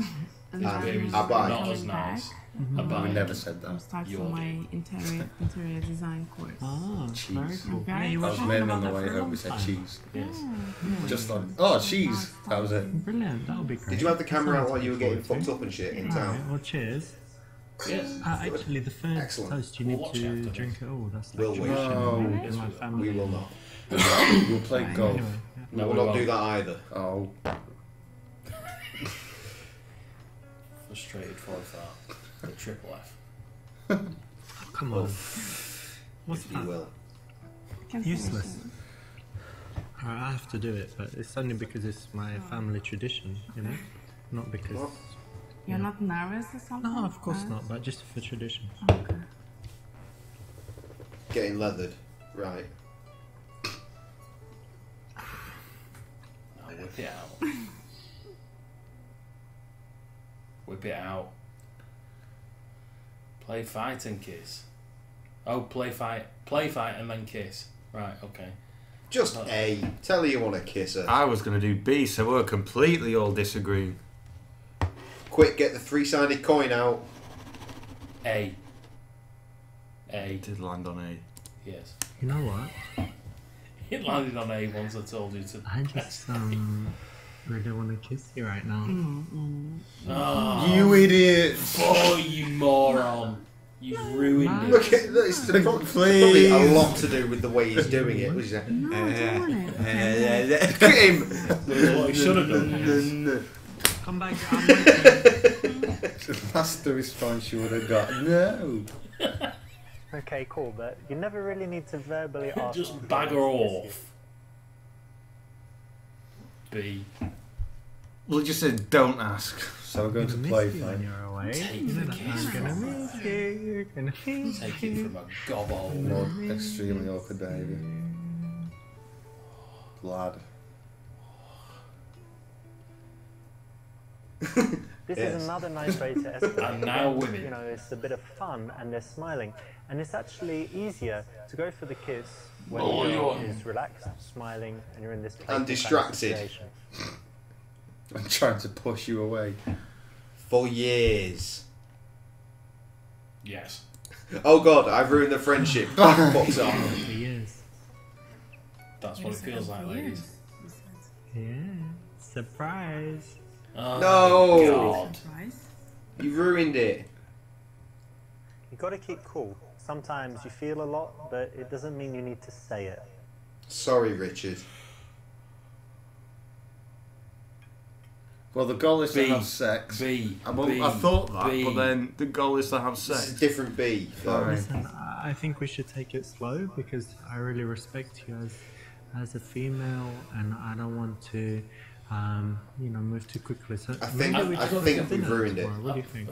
And This beer is not as nice. I never said that. I'm starting for my interior design course. Oh, cheese. very cool. Very I was cool. mainly on the way home. We said cheese. Yes. Just like, oh, cheese. That was it. Brilliant. That'll be great. Did you have the camera out while you were getting Forward fucked to. up and shit in Alright, town? well, cheers. Yes. Actually, the third Excellent. toast, you We'll need watch it to after drink it all. That's Will like we? tradition No. in my family. We will not. We'll play golf. Anyway, No, we'll not do that either. Oh. Frustrated for that. The triple F. come on. What's If you that? will. Useless. Alright, I have to do it, but it's only because it's my family tradition, you know? Not because... What? You're not nervous or something? No, of course not, but just for tradition. Okay. Getting leathered. Right. Now whip it out. Whip it out. Play, fight and kiss. Oh, play, fight and then kiss. Right, okay. Just A. Tell her you want to kiss her. I was going to do B, so we're completely all disagreeing. Quick, get the 3-sided coin out. A. A. It did land on A. Yes. You know what? It landed on A once I told you to. I just really want to kiss you right now. Oh, You idiot! Oh, you moron. You've ruined it. Look, it's probably a lot to do with the way he's doing it. Which is like, No, I'm doing it. Okay. look at him. That's what he should have done. Come back, I'm waiting. That's the response you would have got. No. Okay, cool, but you never really need to verbally ask. Just if bag her you want to kiss off. B. Well, it just said don't ask. So we're going to Gonna play miss you when fine. you're away. Take You know the that kiss I'm gonna from miss you. You're gonna miss Take it you. from a gobble. More extremely awkward behaviour. Lad. This Yes. is another nice way to escalate. And now women. You know, it's a bit of fun and they're smiling. And it's actually easier to go for the kiss when Oh, the girl yeah. is relaxed, smiling, and you're in this playful And kind of distracted. situation. I'm trying to push you away. For years. Yes. Oh god, I've ruined the friendship. Fuck's off. For years. That's what it feels like, ladies. Yeah. Surprise. Oh, No. God. Surprise. You ruined it. You got to keep cool. Sometimes you feel a lot, but it doesn't mean you need to say it. Sorry, Richard. Well, the goal is to B. have sex. B. I thought that, B. but then the goal is to have This is sex. a different B. Sorry. Listen, I think we should take it slow because I really respect you as a female, and I don't want to, move too quickly. So I think- maybe we I just go think for we've dinner ruined it. tomorrow. What do you think?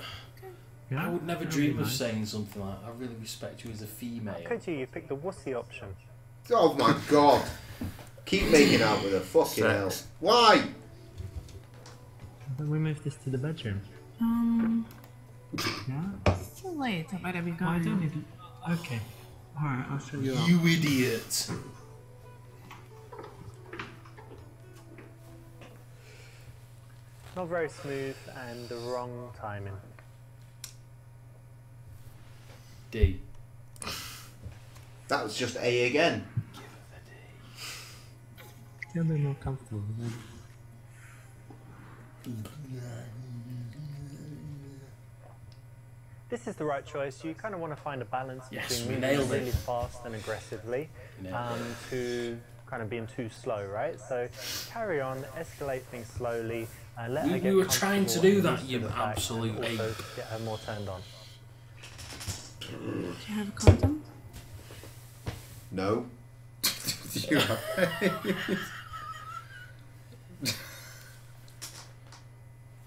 Yeah? I would never That'd dream be of nice. saying something like, I really respect you as a female. Could you? You picked the wussy option. Oh my god. Keep making out with her. Fucking hell. Sex. Why? Then we move this to the bedroom. Yeah? It's too late. I better be Oh, I don't going. need. Okay. All right. I'll show you out. You idiot. Not very smooth and the wrong timing. D. That was just A again. Feel a bit more comfortable. Then. This is the right choice. You kind of want to find a balance Yes, between we moving nailed it. really fast and aggressively We nailed to kind of being too slow, right? So carry on, escalate things slowly. Let We- her get we were trying to comfortable do and that, used to you the fact, absolute and also ape. get her more turned on. Do you have a condom? No. You have-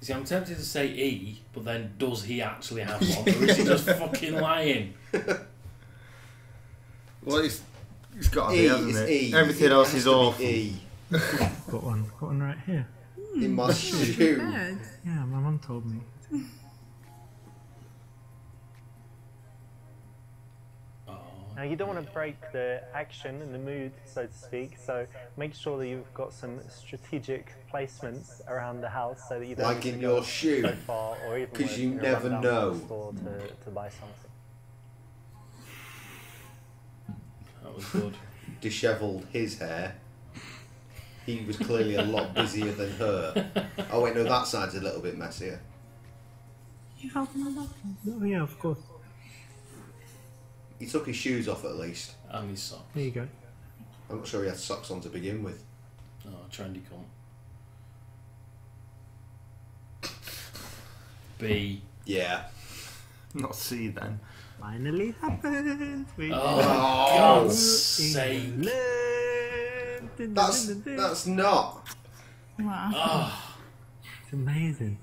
See, I'm tempted to say E, but then does he actually have one? Or is he just fucking lying? Well, it's got to E, be, hasn't it's it? E. Everything It else has is to be awful. E. Got one right here. In my Good. shoe. Yeah, my mum told me. Oh, Now you don't want to break the action and the mood, so to speak, so make sure that you've got some strategic placements around the house so that you don't like in your shoe, so far, or even because you never run down know. to the store to buy something. That was good. Dishevelled his hair. He was clearly a lot busier than her. Oh wait, no, that side's a little bit messier. You help me out? Oh yeah, of course. He took his shoes off at least. And his socks. There you go. I'm not sure he had socks on to begin with. Oh, trendy cunt. B. Yeah. Not C then. Finally happened. Oh, God's sake. That's not. Wow. Oh. It's amazing.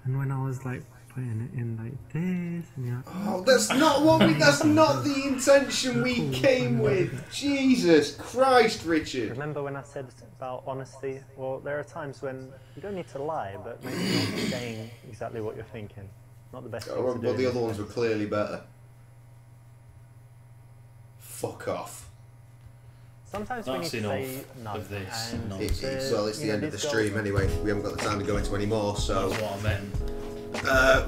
And when I was like putting it in like this, and you're like, oh, that's not what we. That's not the intention we came with. Jesus Christ, Richard. Remember when I said about honesty? Well, there are times when you don't need to lie, but maybe not saying exactly what you're thinking. Not the best thing to do. But the other ones were clearly better. Fuck off. Sometimes we need to say no. Of this. It's the end of the stream anyway. We haven't got the time to go into any more, so that's what I meant.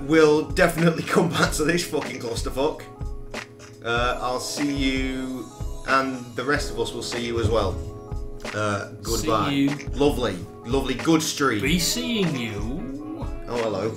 We'll definitely come back to this fucking clusterfuck. I'll see you, and the rest of us will see you as well. Goodbye. See you. Lovely, good stream. Be seeing you. Oh, hello.